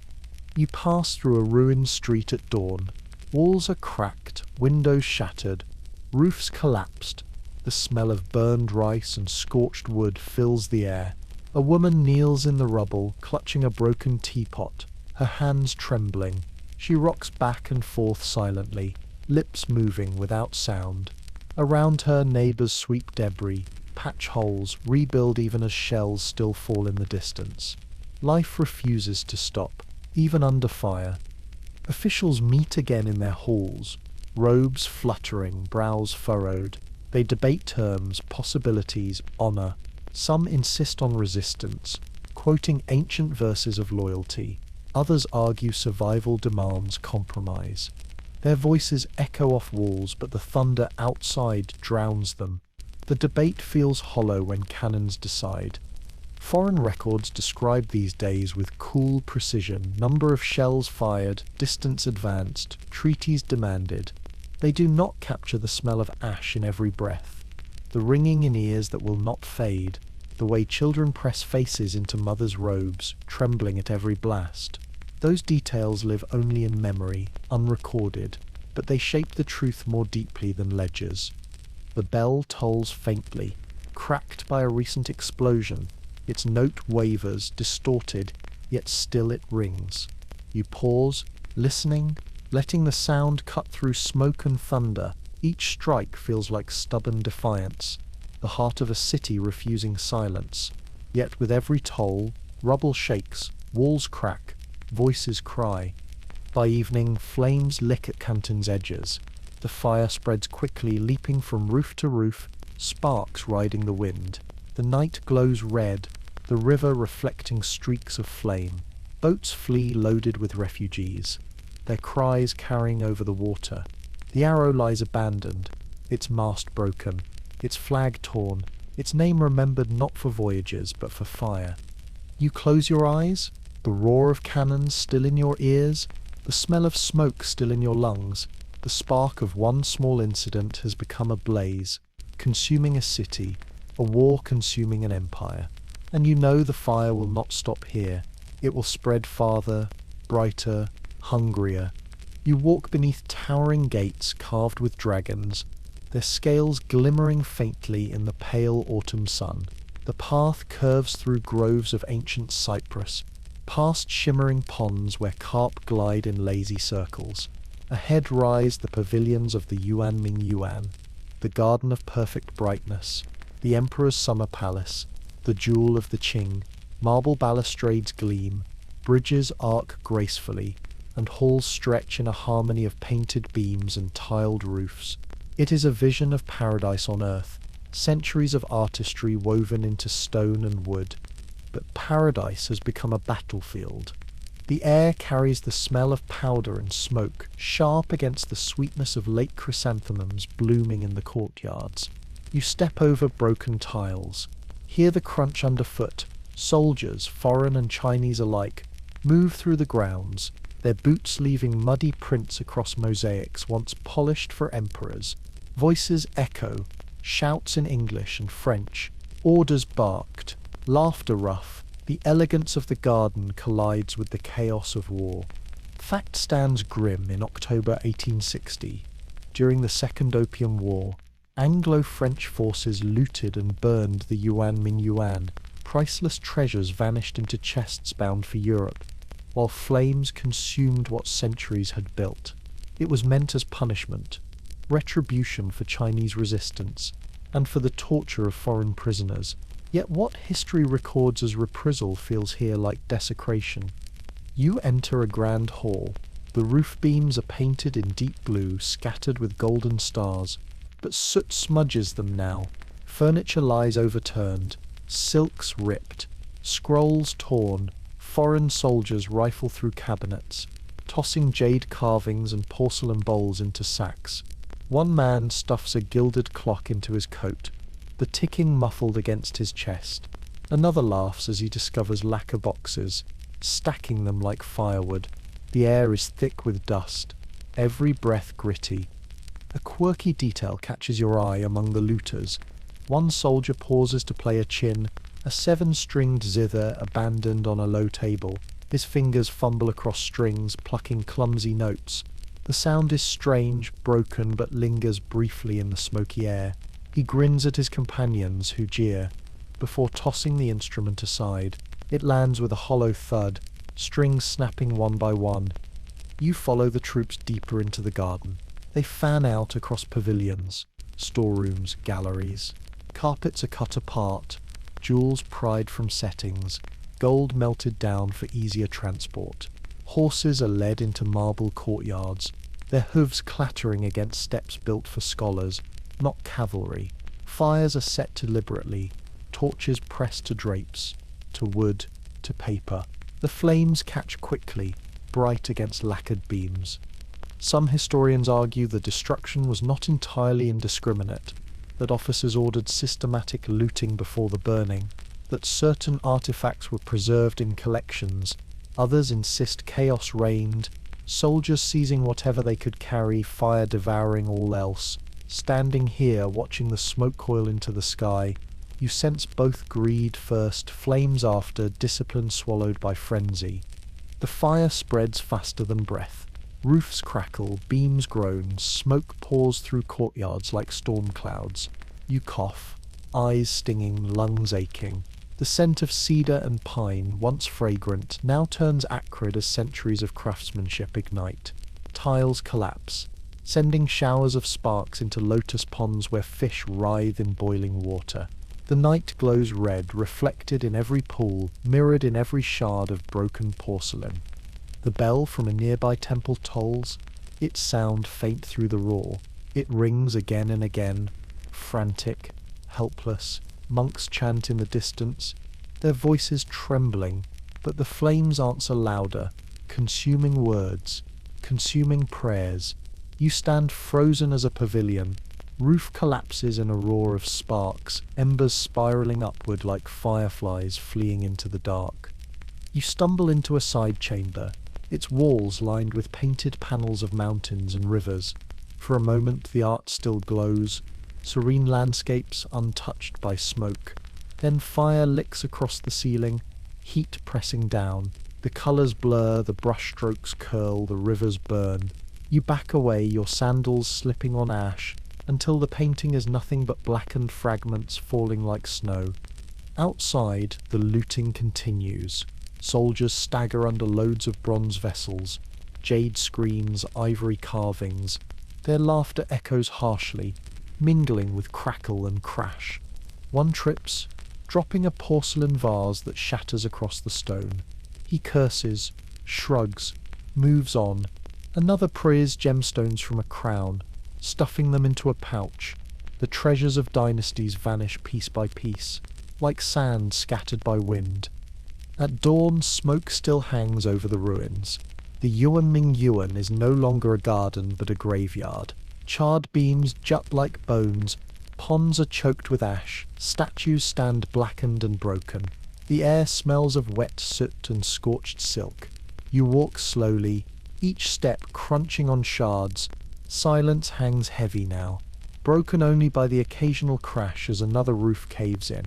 You pass through a ruined street at dawn. Walls are cracked, windows shattered, roofs collapsed. The smell of burned rice and scorched wood fills the air. A woman kneels in the rubble, clutching a broken teapot, her hands trembling. She rocks back and forth silently, lips moving without sound. Around her, neighbors sweep debris, patch holes, rebuild even as shells still fall in the distance. Life refuses to stop, even under fire. Officials meet again in their halls, robes fluttering, brows furrowed. They debate terms, possibilities, honor. Some insist on resistance, quoting ancient verses of loyalty. Others argue survival demands compromise. Their voices echo off walls, but the thunder outside drowns them. The debate feels hollow when cannons decide. Foreign records describe these days with cool precision: number of shells fired, distance advanced, treaties demanded. They do not capture the smell of ash in every breath, the ringing in ears that will not fade, the way children press faces into mothers' robes, trembling at every blast. Those details live only in memory, unrecorded, but they shape the truth more deeply than ledgers. The bell tolls faintly, cracked by a recent explosion. Its note wavers, distorted, yet still it rings. You pause, listening, letting the sound cut through smoke and thunder. Each strike feels like stubborn defiance, the heart of a city refusing silence. Yet with every toll, rubble shakes, walls crack, voices cry. By evening, flames lick at Canton's edges. The fire spreads quickly, leaping from roof to roof, sparks riding the wind. The night glows red, the river reflecting streaks of flame. Boats flee loaded with refugees, their cries carrying over the water. The Arrow lies abandoned, its mast broken, its flag torn, its name remembered not for voyages but for fire. You close your eyes, the roar of cannons still in your ears, the smell of smoke still in your lungs. The spark of one small incident has become a blaze, consuming a city, a war consuming an empire. And you know the fire will not stop here. It will spread farther, brighter, hungrier. You walk beneath towering gates carved with dragons, their scales glimmering faintly in the pale autumn sun. The path curves through groves of ancient cypress, past shimmering ponds where carp glide in lazy circles. Ahead rise the pavilions of the Yuan, the garden of perfect brightness, the emperor's summer palace, the jewel of the Qing. Marble balustrades gleam, bridges arc gracefully, and halls stretch in a harmony of painted beams and tiled roofs. It is a vision of paradise on earth, centuries of artistry woven into stone and wood. But paradise has become a battlefield. The air carries the smell of powder and smoke, sharp against the sweetness of late chrysanthemums blooming in the courtyards. You step over broken tiles, hear the crunch underfoot. Soldiers, foreign and Chinese alike, move through the grounds, their boots leaving muddy prints across mosaics once polished for emperors. Voices echo, shouts in English and French, orders barked, laughter rough. The elegance of the garden collides with the chaos of war. Fact stands grim in October 1860. During the Second Opium War, Anglo-French forces looted and burned the Yuan. Priceless treasures vanished into chests bound for Europe, while flames consumed what centuries had built. It was meant as punishment, retribution for Chinese resistance, and for the torture of foreign prisoners. Yet what history records as reprisal feels here like desecration. You enter a grand hall. The roof beams are painted in deep blue, scattered with golden stars, but soot smudges them now. Furniture lies overturned, silks ripped, scrolls torn. Foreign soldiers rifle through cabinets, tossing jade carvings and porcelain bowls into sacks. One man stuffs a gilded clock into his coat, the ticking muffled against his chest. Another laughs as he discovers lacquer boxes, stacking them like firewood. The air is thick with dust, every breath gritty. A quirky detail catches your eye among the looters. One soldier pauses to play a chin, a 7-stringed zither abandoned on a low table. His fingers fumble across strings, plucking clumsy notes. The sound is strange, broken, but lingers briefly in the smoky air. He grins at his companions, who jeer, before tossing the instrument aside. It lands with a hollow thud, strings snapping one by one. You follow the troops deeper into the garden. They fan out across pavilions, storerooms, galleries. Carpets are cut apart, jewels pried from settings, gold melted down for easier transport. Horses are led into marble courtyards, their hooves clattering against steps built for scholars, not cavalry. Fires are set deliberately, torches pressed to drapes, to wood, to paper. The flames catch quickly, bright against lacquered beams. Some historians argue the destruction was not entirely indiscriminate, that officers ordered systematic looting before the burning, that certain artifacts were preserved in collections, others insist chaos reigned, soldiers seizing whatever they could carry, fire devouring all else. Standing here, watching the smoke coil into the sky, you sense both greed first, flames after, discipline swallowed by frenzy. The fire spreads faster than breath. Roofs crackle, beams groan, smoke pours through courtyards like storm clouds. You cough, eyes stinging, lungs aching. The scent of cedar and pine, once fragrant, now turns acrid as centuries of craftsmanship ignite. Tiles collapse, sending showers of sparks into lotus ponds where fish writhe in boiling water. The night glows red, reflected in every pool, mirrored in every shard of broken porcelain. The bell from a nearby temple tolls, its sound faint through the roar. It rings again and again, frantic, helpless. Monks chant in the distance, their voices trembling, but the flames answer louder, consuming words, consuming prayers. You stand frozen as a pavilion. Roof collapses in a roar of sparks, embers spiraling upward like fireflies fleeing into the dark. You stumble into a side chamber, its walls lined with painted panels of mountains and rivers. For a moment the art still glows, serene landscapes untouched by smoke. Then fire licks across the ceiling, heat pressing down. The colours blur, the brushstrokes curl, the rivers burn. You back away, your sandals slipping on ash, until the painting is nothing but blackened fragments falling like snow. Outside, the looting continues. Soldiers stagger under loads of bronze vessels, jade screens, ivory carvings. Their laughter echoes harshly, mingling with crackle and crash. One trips, dropping a porcelain vase that shatters across the stone. He curses, shrugs, moves on. Another prays gemstones from a crown, stuffing them into a pouch. The treasures of dynasties vanish piece by piece, like sand scattered by wind. At dawn, smoke still hangs over the ruins. The Yuanming Yuan is no longer a garden but a graveyard. Charred beams jut like bones, ponds are choked with ash, statues stand blackened and broken. The air smells of wet soot and scorched silk. You walk slowly, each step crunching on shards. Silence hangs heavy now, broken only by the occasional crash as another roof caves in.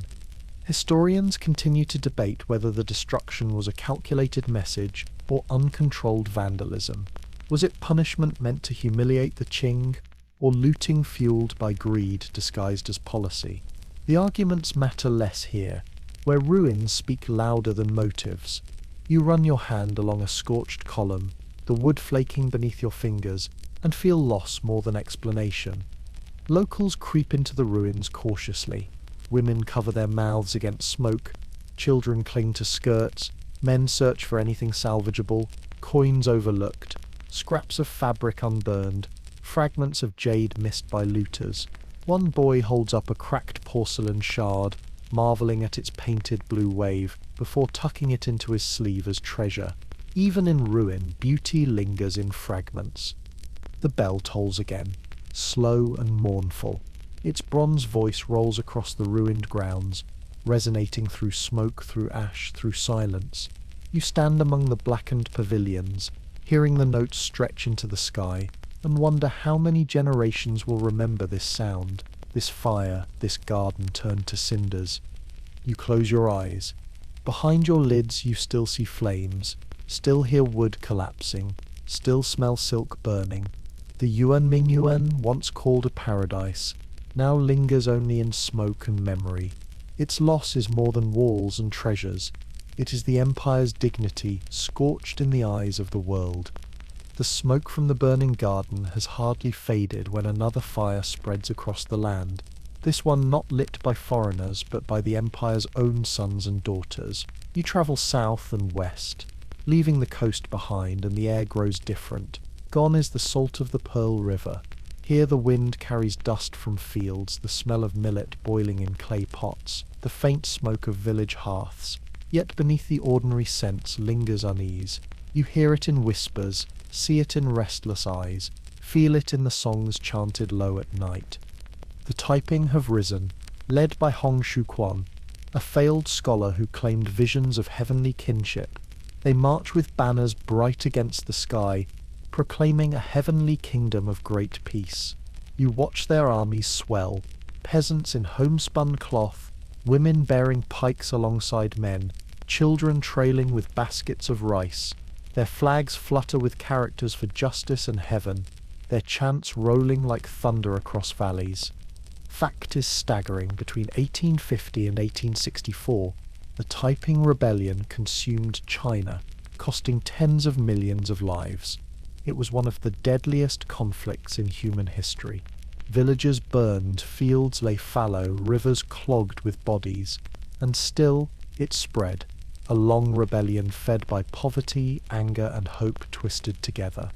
Historians continue to debate whether the destruction was a calculated message or uncontrolled vandalism. Was it punishment meant to humiliate the Qing, or looting fueled by greed disguised as policy? The arguments matter less here, where ruins speak louder than motives. You run your hand along a scorched column, the wood flaking beneath your fingers, and feel loss more than explanation. Locals creep into the ruins cautiously. Women cover their mouths against smoke, children cling to skirts, men search for anything salvageable, coins overlooked, scraps of fabric unburned, fragments of jade missed by looters. One boy holds up a cracked porcelain shard, marvelling at its painted blue wave, before tucking it into his sleeve as treasure. Even in ruin, beauty lingers in fragments. The bell tolls again, slow and mournful. Its bronze voice rolls across the ruined grounds, resonating through smoke, through ash, through silence. You stand among the blackened pavilions, hearing the notes stretch into the sky, and wonder how many generations will remember this sound, this fire, this garden turned to cinders. You close your eyes. Behind your lids you still see flames, still hear wood collapsing, still smell silk burning. The Yuanming Yuan, once called a paradise, now lingers only in smoke and memory. Its loss is more than walls and treasures. It is the empire's dignity, scorched in the eyes of the world. The smoke from the burning garden has hardly faded when another fire spreads across the land, this one not lit by foreigners but by the empire's own sons and daughters. You travel south and west, leaving the coast behind, and the air grows different. Gone is the salt of the Pearl River. Here the wind carries dust from fields, the smell of millet boiling in clay pots, the faint smoke of village hearths. Yet beneath the ordinary scents lingers unease. You hear it in whispers, see it in restless eyes, feel it in the songs chanted low at night. The Taiping have risen, led by Hong Xiuquan, a failed scholar who claimed visions of heavenly kinship. They march with banners bright against the sky, proclaiming a heavenly kingdom of great peace. You watch their armies swell, peasants in homespun cloth, women bearing pikes alongside men, children trailing with baskets of rice. Their flags flutter with characters for justice and heaven, their chants rolling like thunder across valleys. Fact is staggering. Between 1850 and 1864, the Taiping Rebellion consumed China, costing tens of millions of lives. It was one of the deadliest conflicts in human history. Villages burned, fields lay fallow, rivers clogged with bodies, and still it spread, a long rebellion fed by poverty, anger, and hope twisted together.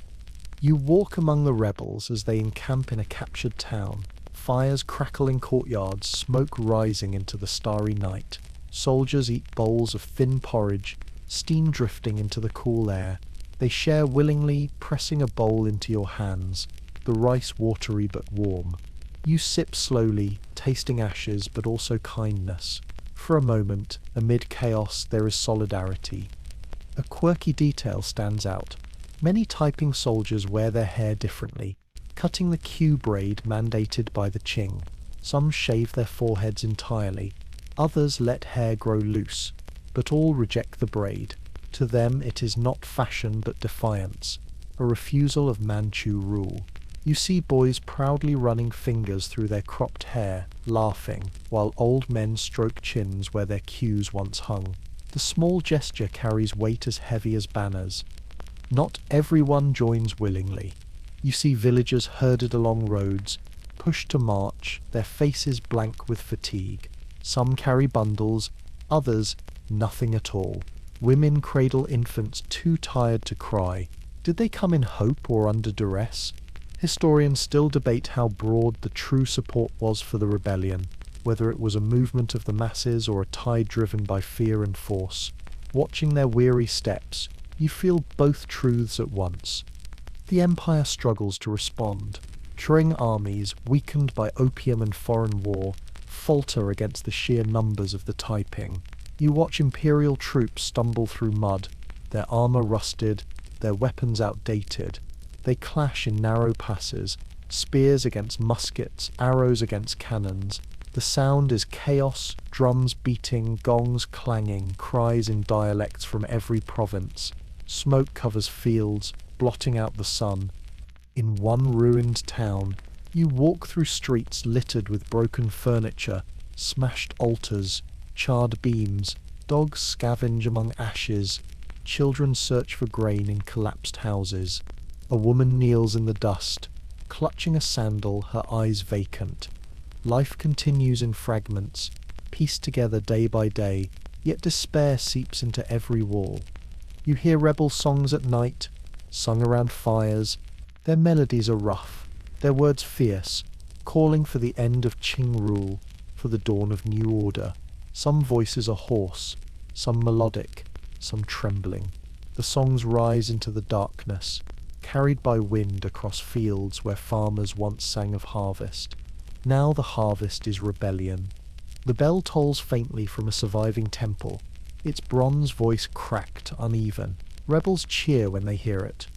You walk among the rebels as they encamp in a captured town, fires crackle in courtyards, smoke rising into the starry night. Soldiers eat bowls of thin porridge, steam drifting into the cool air. They share willingly, pressing a bowl into your hands, the rice watery but warm. You sip slowly, tasting ashes but also kindness. For a moment, amid chaos, there is solidarity. A quirky detail stands out. Many Taiping soldiers wear their hair differently, cutting the queue braid mandated by the Qing. Some shave their foreheads entirely, others let hair grow loose, but all reject the braid. To them it is not fashion but defiance, a refusal of Manchu rule. You see boys proudly running fingers through their cropped hair, laughing, while old men stroke chins where their queues once hung. The small gesture carries weight as heavy as banners. Not everyone joins willingly. You see villagers herded along roads, pushed to march, their faces blank with fatigue. Some carry bundles, others nothing at all. Women cradle infants too tired to cry. Did they come in hope or under duress? Historians still debate how broad the true support was for the rebellion, whether it was a movement of the masses or a tide driven by fear and force. Watching their weary steps, you feel both truths at once. The empire struggles to respond. Qing armies, weakened by opium and foreign war, falter against the sheer numbers of the Taiping. You watch imperial troops stumble through mud, their armor rusted, their weapons outdated. They clash in narrow passes, spears against muskets, arrows against cannons. The sound is chaos, drums beating, gongs clanging, cries in dialects from every province. Smoke covers fields, blotting out the sun. In one ruined town, you walk through streets littered with broken furniture, smashed altars, charred beams. Dogs scavenge among ashes. Children search for grain in collapsed houses. A woman kneels in the dust, clutching a sandal, her eyes vacant. Life continues in fragments, pieced together day by day, yet despair seeps into every wall. You hear rebel songs at night, sung around fires. Their melodies are rough, their words fierce, calling for the end of Qing rule, for the dawn of new order. Some voices are hoarse, some melodic, some trembling. The songs rise into the darkness, carried by wind across fields where farmers once sang of harvest. Now the harvest is rebellion. The bell tolls faintly from a surviving temple, its bronze voice cracked, uneven. Rebels cheer when they hear it,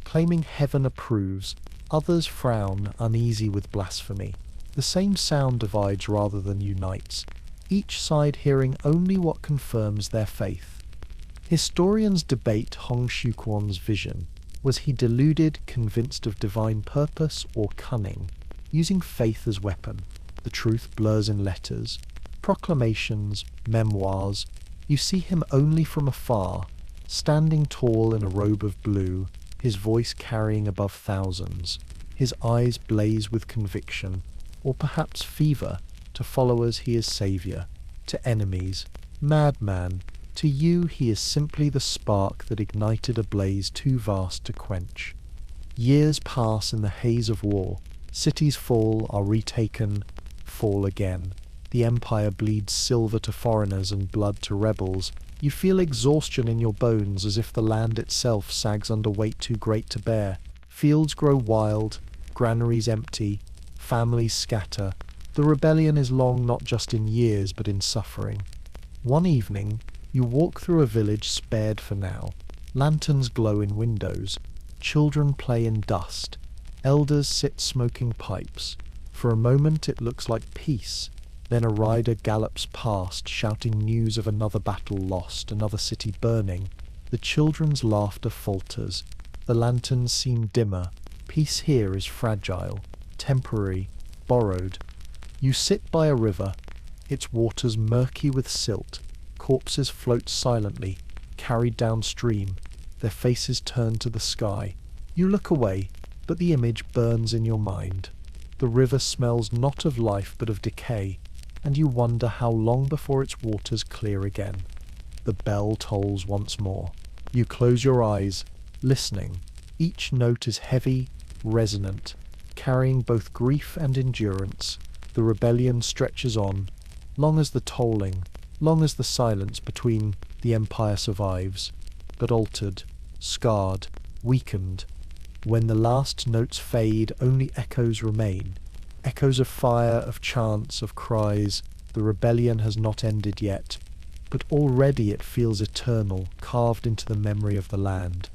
claiming heaven approves. Others frown, uneasy with blasphemy. The same sound divides rather than unites, each side hearing only what confirms their faith. Historians debate Hong Xiuquan's vision. Was he deluded, convinced of divine purpose, or cunning? Using faith as weapon, the truth blurs in letters, proclamations, memoirs. You see him only from afar, standing tall in a robe of blue, his voice carrying above thousands. His eyes blaze with conviction, or perhaps fever. To followers he is savior, to enemies, madman. To you he is simply the spark that ignited a blaze too vast to quench. Years pass in the haze of war. Cities fall, are retaken, fall again. The empire bleeds silver to foreigners and blood to rebels. You feel exhaustion in your bones, as if the land itself sags under weight too great to bear. Fields grow wild, granaries empty, families scatter. The rebellion is long not just in years but in suffering. One evening, you walk through a village spared for now. Lanterns glow in windows. Children play in dust. Elders sit smoking pipes. For a moment it looks like peace. Then a rider gallops past, shouting news of another battle lost, another city burning. The children's laughter falters. The lanterns seem dimmer. Peace here is fragile, temporary, borrowed. You sit by a river, its waters murky with silt. Corpses float silently, carried downstream, their faces turned to the sky. You look away, but the image burns in your mind. The river smells not of life but of decay, and you wonder how long before its waters clear again. The bell tolls once more. You close your eyes, listening. Each note is heavy, resonant, carrying both grief and endurance. The rebellion stretches on, long as the tolling, long as the silence between. The empire survives, but altered, scarred, weakened. When the last notes fade, only echoes remain. Echoes of fire, of chants, of cries. The rebellion has not ended yet, but already it feels eternal, carved into the memory of the land.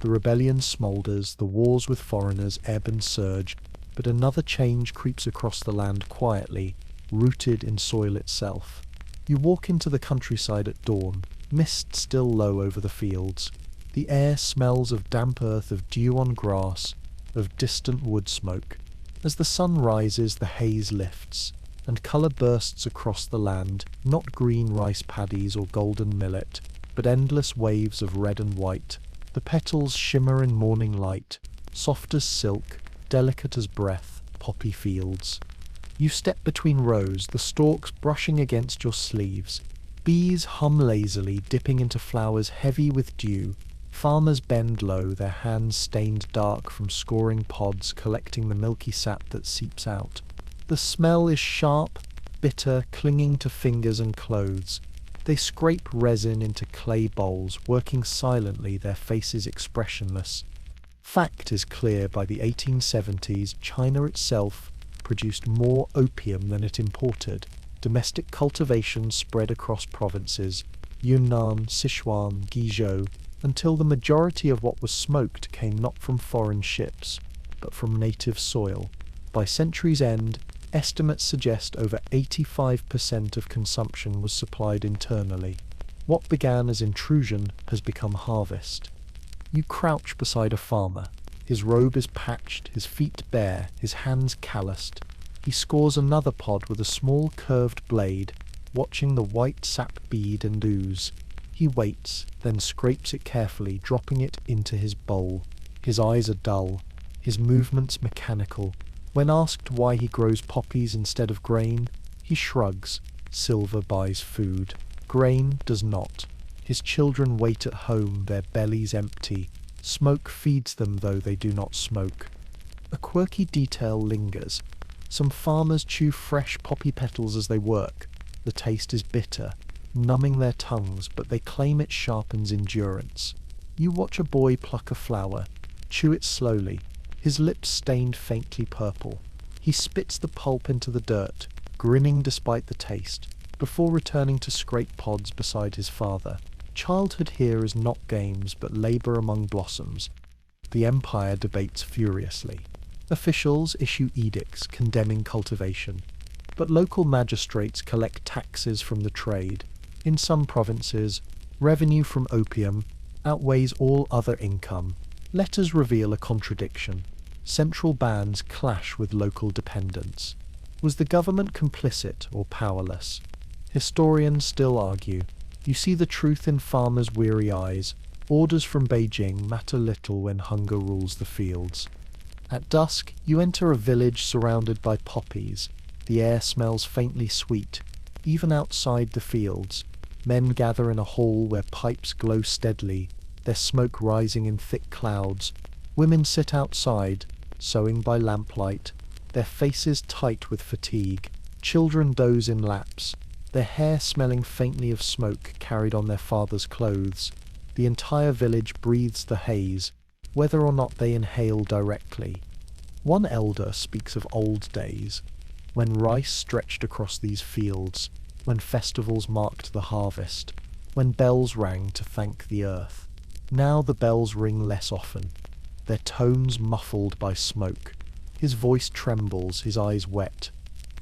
The rebellion smoulders, the wars with foreigners ebb and surge, but another change creeps across the land quietly, rooted in soil itself. You walk into the countryside at dawn, mist still low over the fields. The air smells of damp earth, of dew on grass, of distant wood smoke. As the sun rises, the haze lifts, and colour bursts across the land, not green rice paddies or golden millet, but endless waves of red and white. The petals shimmer in morning light, soft as silk, delicate as breath, poppy fields. You step between rows, the stalks brushing against your sleeves. Bees hum lazily, dipping into flowers heavy with dew. Farmers bend low, their hands stained dark from scoring pods, collecting the milky sap that seeps out. The smell is sharp, bitter, clinging to fingers and clothes. They scrape resin into clay bowls, working silently, their faces expressionless. Fact is clear: by the 1870s, China itself produced more opium than it imported. Domestic cultivation spread across provinces, Yunnan, Sichuan, Guizhou, until the majority of what was smoked came not from foreign ships, but from native soil. By century's end, estimates suggest over 85% of consumption was supplied internally. What began as intrusion has become harvest. You crouch beside a farmer. His robe is patched, his feet bare, his hands calloused. He scores another pod with a small curved blade, watching the white sap bead and ooze. He waits, then scrapes it carefully, dropping it into his bowl. His eyes are dull, his movements mechanical. When asked why he grows poppies instead of grain, he shrugs. Silver buys food. Grain does not. His children wait at home, their bellies empty. Smoke feeds them, though they do not smoke. A quirky detail lingers. Some farmers chew fresh poppy petals as they work. The taste is bitter, numbing their tongues, but they claim it sharpens endurance. You watch a boy pluck a flower, chew it slowly, his lips stained faintly purple. He spits the pulp into the dirt, grinning despite the taste, before returning to scrape pods beside his father. Childhood here is not games, but labour among blossoms. The empire debates furiously. Officials issue edicts condemning cultivation, but local magistrates collect taxes from the trade. In some provinces, revenue from opium outweighs all other income. Letters reveal a contradiction. Central bans clash with local dependence. Was the government complicit or powerless? Historians still argue. You see the truth in farmers' weary eyes. Orders from Beijing matter little when hunger rules the fields. At dusk, you enter a village surrounded by poppies. The air smells faintly sweet. Even outside the fields, men gather in a hall where pipes glow steadily, their smoke rising in thick clouds. Women sit outside, sewing by lamplight, their faces tight with fatigue. Children doze in laps, their hair smelling faintly of smoke carried on their father's clothes. The entire village breathes the haze, whether or not they inhale directly. One elder speaks of old days, when rice stretched across these fields, when festivals marked the harvest, when bells rang to thank the earth. Now the bells ring less often, their tones muffled by smoke. His voice trembles, his eyes wet.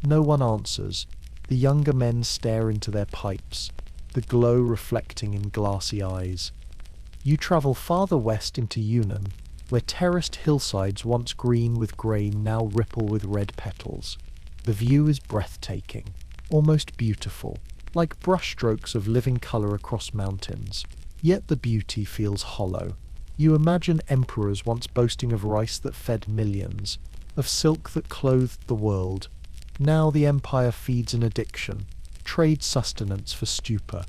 No one answers. The younger men stare into their pipes, the glow reflecting in glassy eyes. You travel farther west into Yunnan, where terraced hillsides once green with grain now ripple with red petals. The view is breathtaking, almost beautiful, like brushstrokes of living colour across mountains. Yet the beauty feels hollow. You imagine emperors once boasting of rice that fed millions, of silk that clothed the world. Now the empire feeds an addiction, trades sustenance for stupor.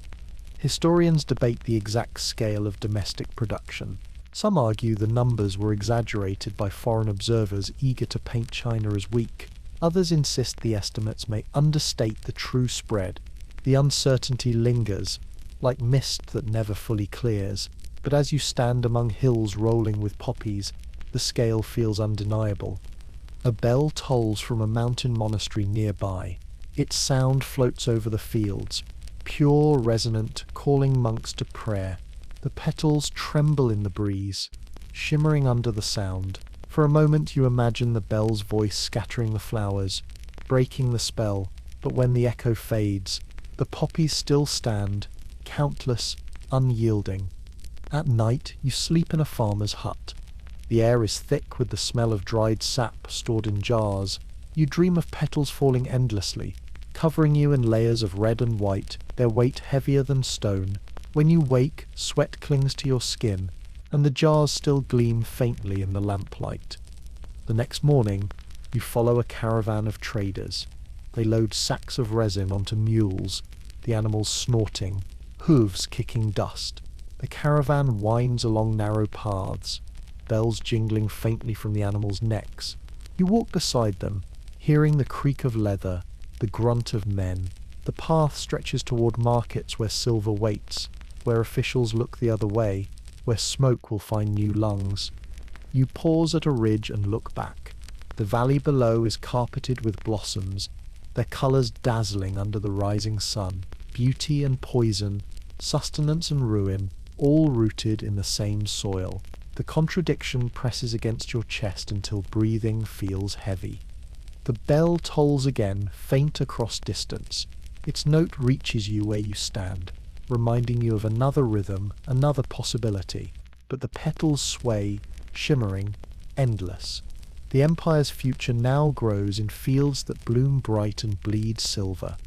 Historians debate the exact scale of domestic production. Some argue the numbers were exaggerated by foreign observers eager to paint China as weak. Others insist the estimates may understate the true spread. The uncertainty lingers, like mist that never fully clears. But as you stand among hills rolling with poppies, the scale feels undeniable. A bell tolls from a mountain monastery nearby. Its sound floats over the fields, pure, resonant, calling monks to prayer. The petals tremble in the breeze, shimmering under the sound. For a moment you imagine the bell's voice scattering the flowers, breaking the spell, but when the echo fades, the poppies still stand, countless, unyielding. At night you sleep in a farmer's hut. The air is thick with the smell of dried sap stored in jars. You dream of petals falling endlessly, covering you in layers of red and white, their weight heavier than stone. When you wake, sweat clings to your skin, and the jars still gleam faintly in the lamplight. The next morning, you follow a caravan of traders. They load sacks of resin onto mules, the animals snorting, hooves kicking dust. The caravan winds along narrow paths, bells jingling faintly from the animals' necks. You walk beside them, hearing the creak of leather, the grunt of men. The path stretches toward markets where silver waits, where officials look the other way, where smoke will find new lungs. You pause at a ridge and look back. The valley below is carpeted with blossoms, their colours dazzling under the rising sun. Beauty and poison, sustenance and ruin, all rooted in the same soil. The contradiction presses against your chest until breathing feels heavy. The bell tolls again, faint across distance. Its note reaches you where you stand, reminding you of another rhythm, another possibility. But the petals sway, shimmering, endless. The empire's future now grows in fields that bloom bright and bleed silver.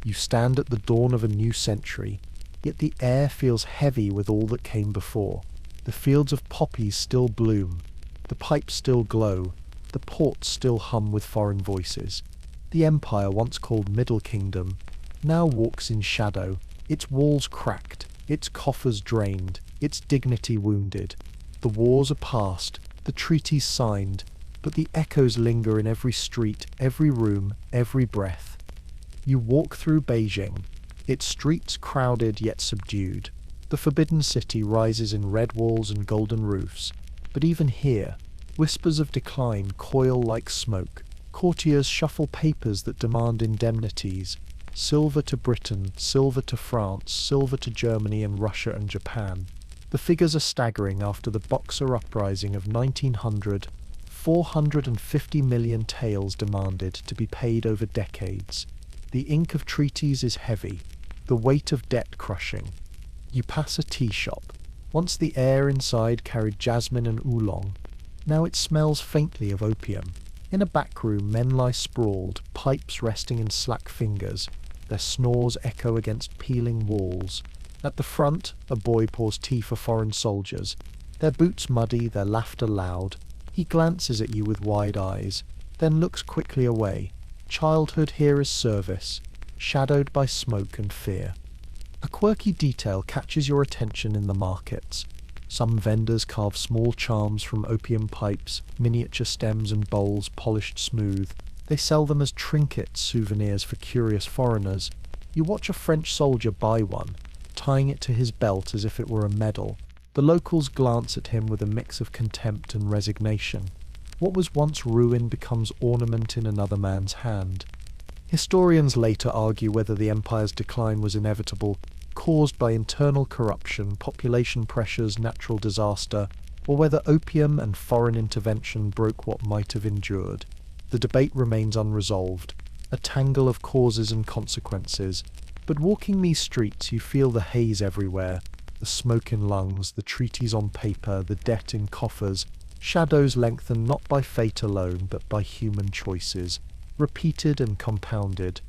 You stand at the dawn of a new century, yet the air feels heavy with all that came before. The fields of poppies still bloom, the pipes still glow, the ports still hum with foreign voices. The empire once called Middle Kingdom now walks in shadow, its walls cracked, its coffers drained, its dignity wounded. The wars are past, the treaties signed, but the echoes linger in every street, every room, every breath. You walk through Beijing, its streets crowded yet subdued. The forbidden city rises in red walls and golden roofs, but even here, whispers of decline coil like smoke. Courtiers shuffle papers that demand indemnities. Silver to Britain, silver to France, silver to Germany and Russia and Japan. The figures are staggering after the Boxer Uprising of 1900. 450 million taels demanded to be paid over decades. The ink of treaties is heavy, the weight of debt crushing. You pass a tea shop. Once the air inside carried jasmine and oolong. Now it smells faintly of opium. In a back room, men lie sprawled, pipes resting in slack fingers. Their snores echo against peeling walls. At the front, a boy pours tea for foreign soldiers. Their boots muddy, their laughter loud. He glances at you with wide eyes, then looks quickly away. Childhood here is service, shadowed by smoke and fear. A quirky detail catches your attention in the markets. Some vendors carve small charms from opium pipes, miniature stems and bowls polished smooth. They sell them as trinkets, souvenirs for curious foreigners. You watch a French soldier buy one, tying it to his belt as if it were a medal. The locals glance at him with a mix of contempt and resignation. What was once ruin becomes ornament in another man's hand. Historians later argue whether the empire's decline was inevitable, caused by internal corruption, population pressures, natural disaster, or whether opium and foreign intervention broke what might have endured. The debate remains unresolved, a tangle of causes and consequences. But walking these streets, you feel the haze everywhere, the smoke in lungs, the treaties on paper, the debt in coffers. Shadows lengthen not by fate alone, but by human choices, repeated and compounded.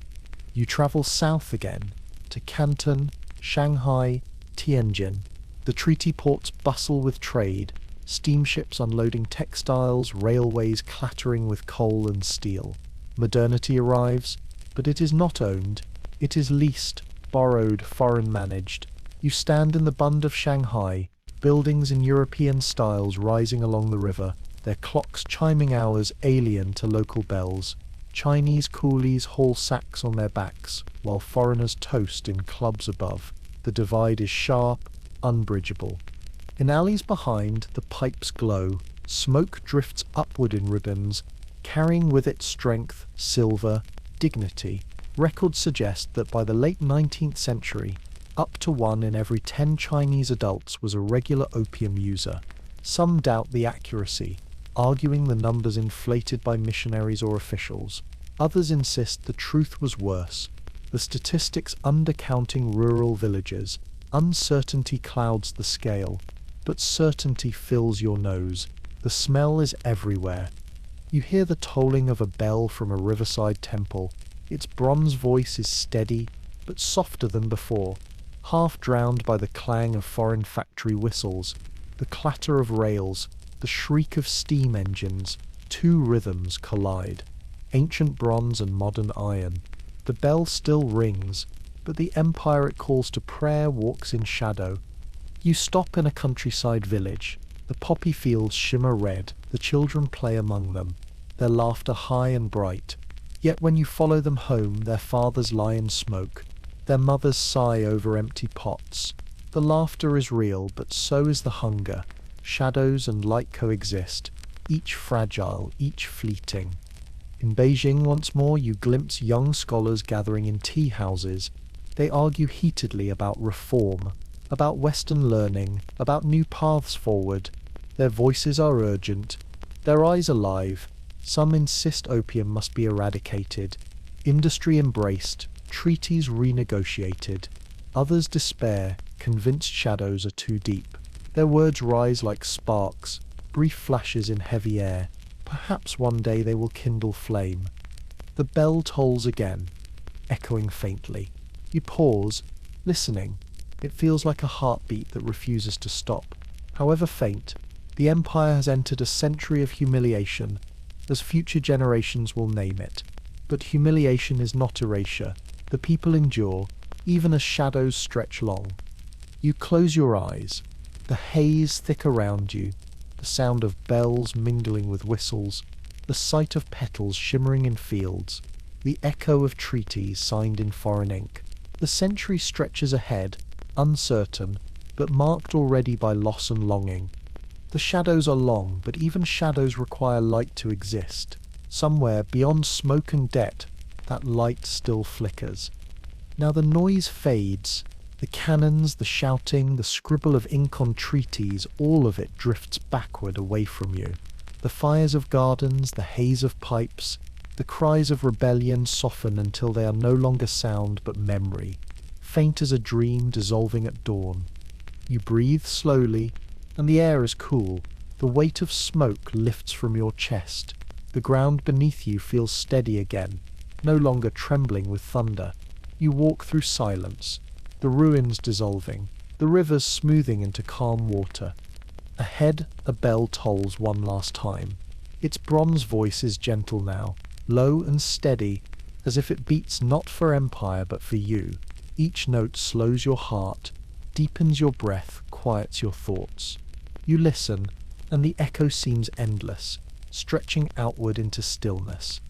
You travel south again, to Canton, Shanghai, Tianjin. The treaty ports bustle with trade, steamships unloading textiles, railways clattering with coal and steel. Modernity arrives, but it is not owned. It is leased, borrowed, foreign managed. You stand in the Bund of Shanghai, buildings in European styles rising along the river, their clocks chiming hours alien to local bells. Chinese coolies haul sacks on their backs, while foreigners toast in clubs above. The divide is sharp, unbridgeable. In alleys behind, the pipes glow. Smoke drifts upward in ribbons, carrying with it strength, silver, dignity. Records suggest that by the late 19th century, up to 1 in every 10 Chinese adults was a regular opium user. Some doubt the accuracy, arguing the numbers inflated by missionaries or officials. Others insist the truth was worse, the statistics undercounting rural villages. Uncertainty clouds the scale, but certainty fills your nose. The smell is everywhere. You hear the tolling of a bell from a riverside temple. Its bronze voice is steady, but softer than before, half drowned by the clang of foreign factory whistles, the clatter of rails, the shriek of steam engines. Two rhythms collide, ancient bronze and modern iron. The bell still rings, but the empire it calls to prayer walks in shadow. You stop in a countryside village. The poppy fields shimmer red, the children play among them, their laughter high and bright. Yet when you follow them home, their fathers lie in smoke, their mothers sigh over empty pots. The laughter is real, but so is the hunger. Shadows and light coexist, each fragile, each fleeting. In Beijing once more you glimpse young scholars gathering in tea houses. They argue heatedly about reform, about Western learning, about new paths forward. Their voices are urgent, their eyes alive. Some insist opium must be eradicated, industry embraced, treaties renegotiated. Others despair, convinced shadows are too deep. Their words rise like sparks, brief flashes in heavy air. Perhaps one day they will kindle flame. The bell tolls again, echoing faintly. You pause, listening. It feels like a heartbeat that refuses to stop. However faint, the empire has entered a century of humiliation, as future generations will name it. But humiliation is not erasure. The people endure, even as shadows stretch long. You close your eyes, the haze thick around you, the sound of bells mingling with whistles, the sight of petals shimmering in fields, the echo of treaties signed in foreign ink. The century stretches ahead, uncertain, but marked already by loss and longing. The shadows are long, but even shadows require light to exist. Somewhere, beyond smoke and debt, that light still flickers. Now the noise fades. The cannons, the shouting, the scribble of ink on treaties, all of it drifts backward away from you. The fires of gardens, the haze of pipes, the cries of rebellion soften until they are no longer sound but memory, faint as a dream dissolving at dawn. You breathe slowly, and the air is cool. The weight of smoke lifts from your chest. The ground beneath you feels steady again, no longer trembling with thunder. You walk through silence. the ruins dissolving, the rivers smoothing into calm water. Ahead, a bell tolls one last time. Its bronze voice is gentle now, low and steady, as if it beats not for empire but for you. Each note slows your heart, deepens your breath, quiets your thoughts. You listen, and the echo seems endless, stretching outward into stillness.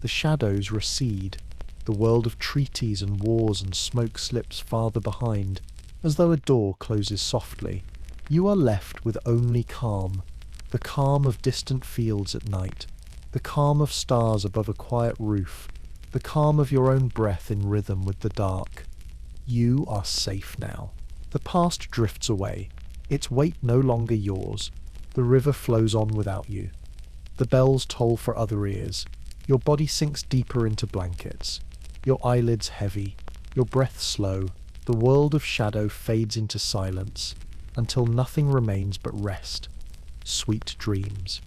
The shadows recede. The world of treaties and wars and smoke slips farther behind, as though a door closes softly. You are left with only calm, the calm of distant fields at night, the calm of stars above a quiet roof, the calm of your own breath in rhythm with the dark. You are safe now. The past drifts away, its weight no longer yours. The river flows on without you. The bells toll for other ears. Your body sinks deeper into blankets. Your eyelids heavy, your breath slow. The world of shadow fades into silence, until nothing remains but rest. Sweet dreams.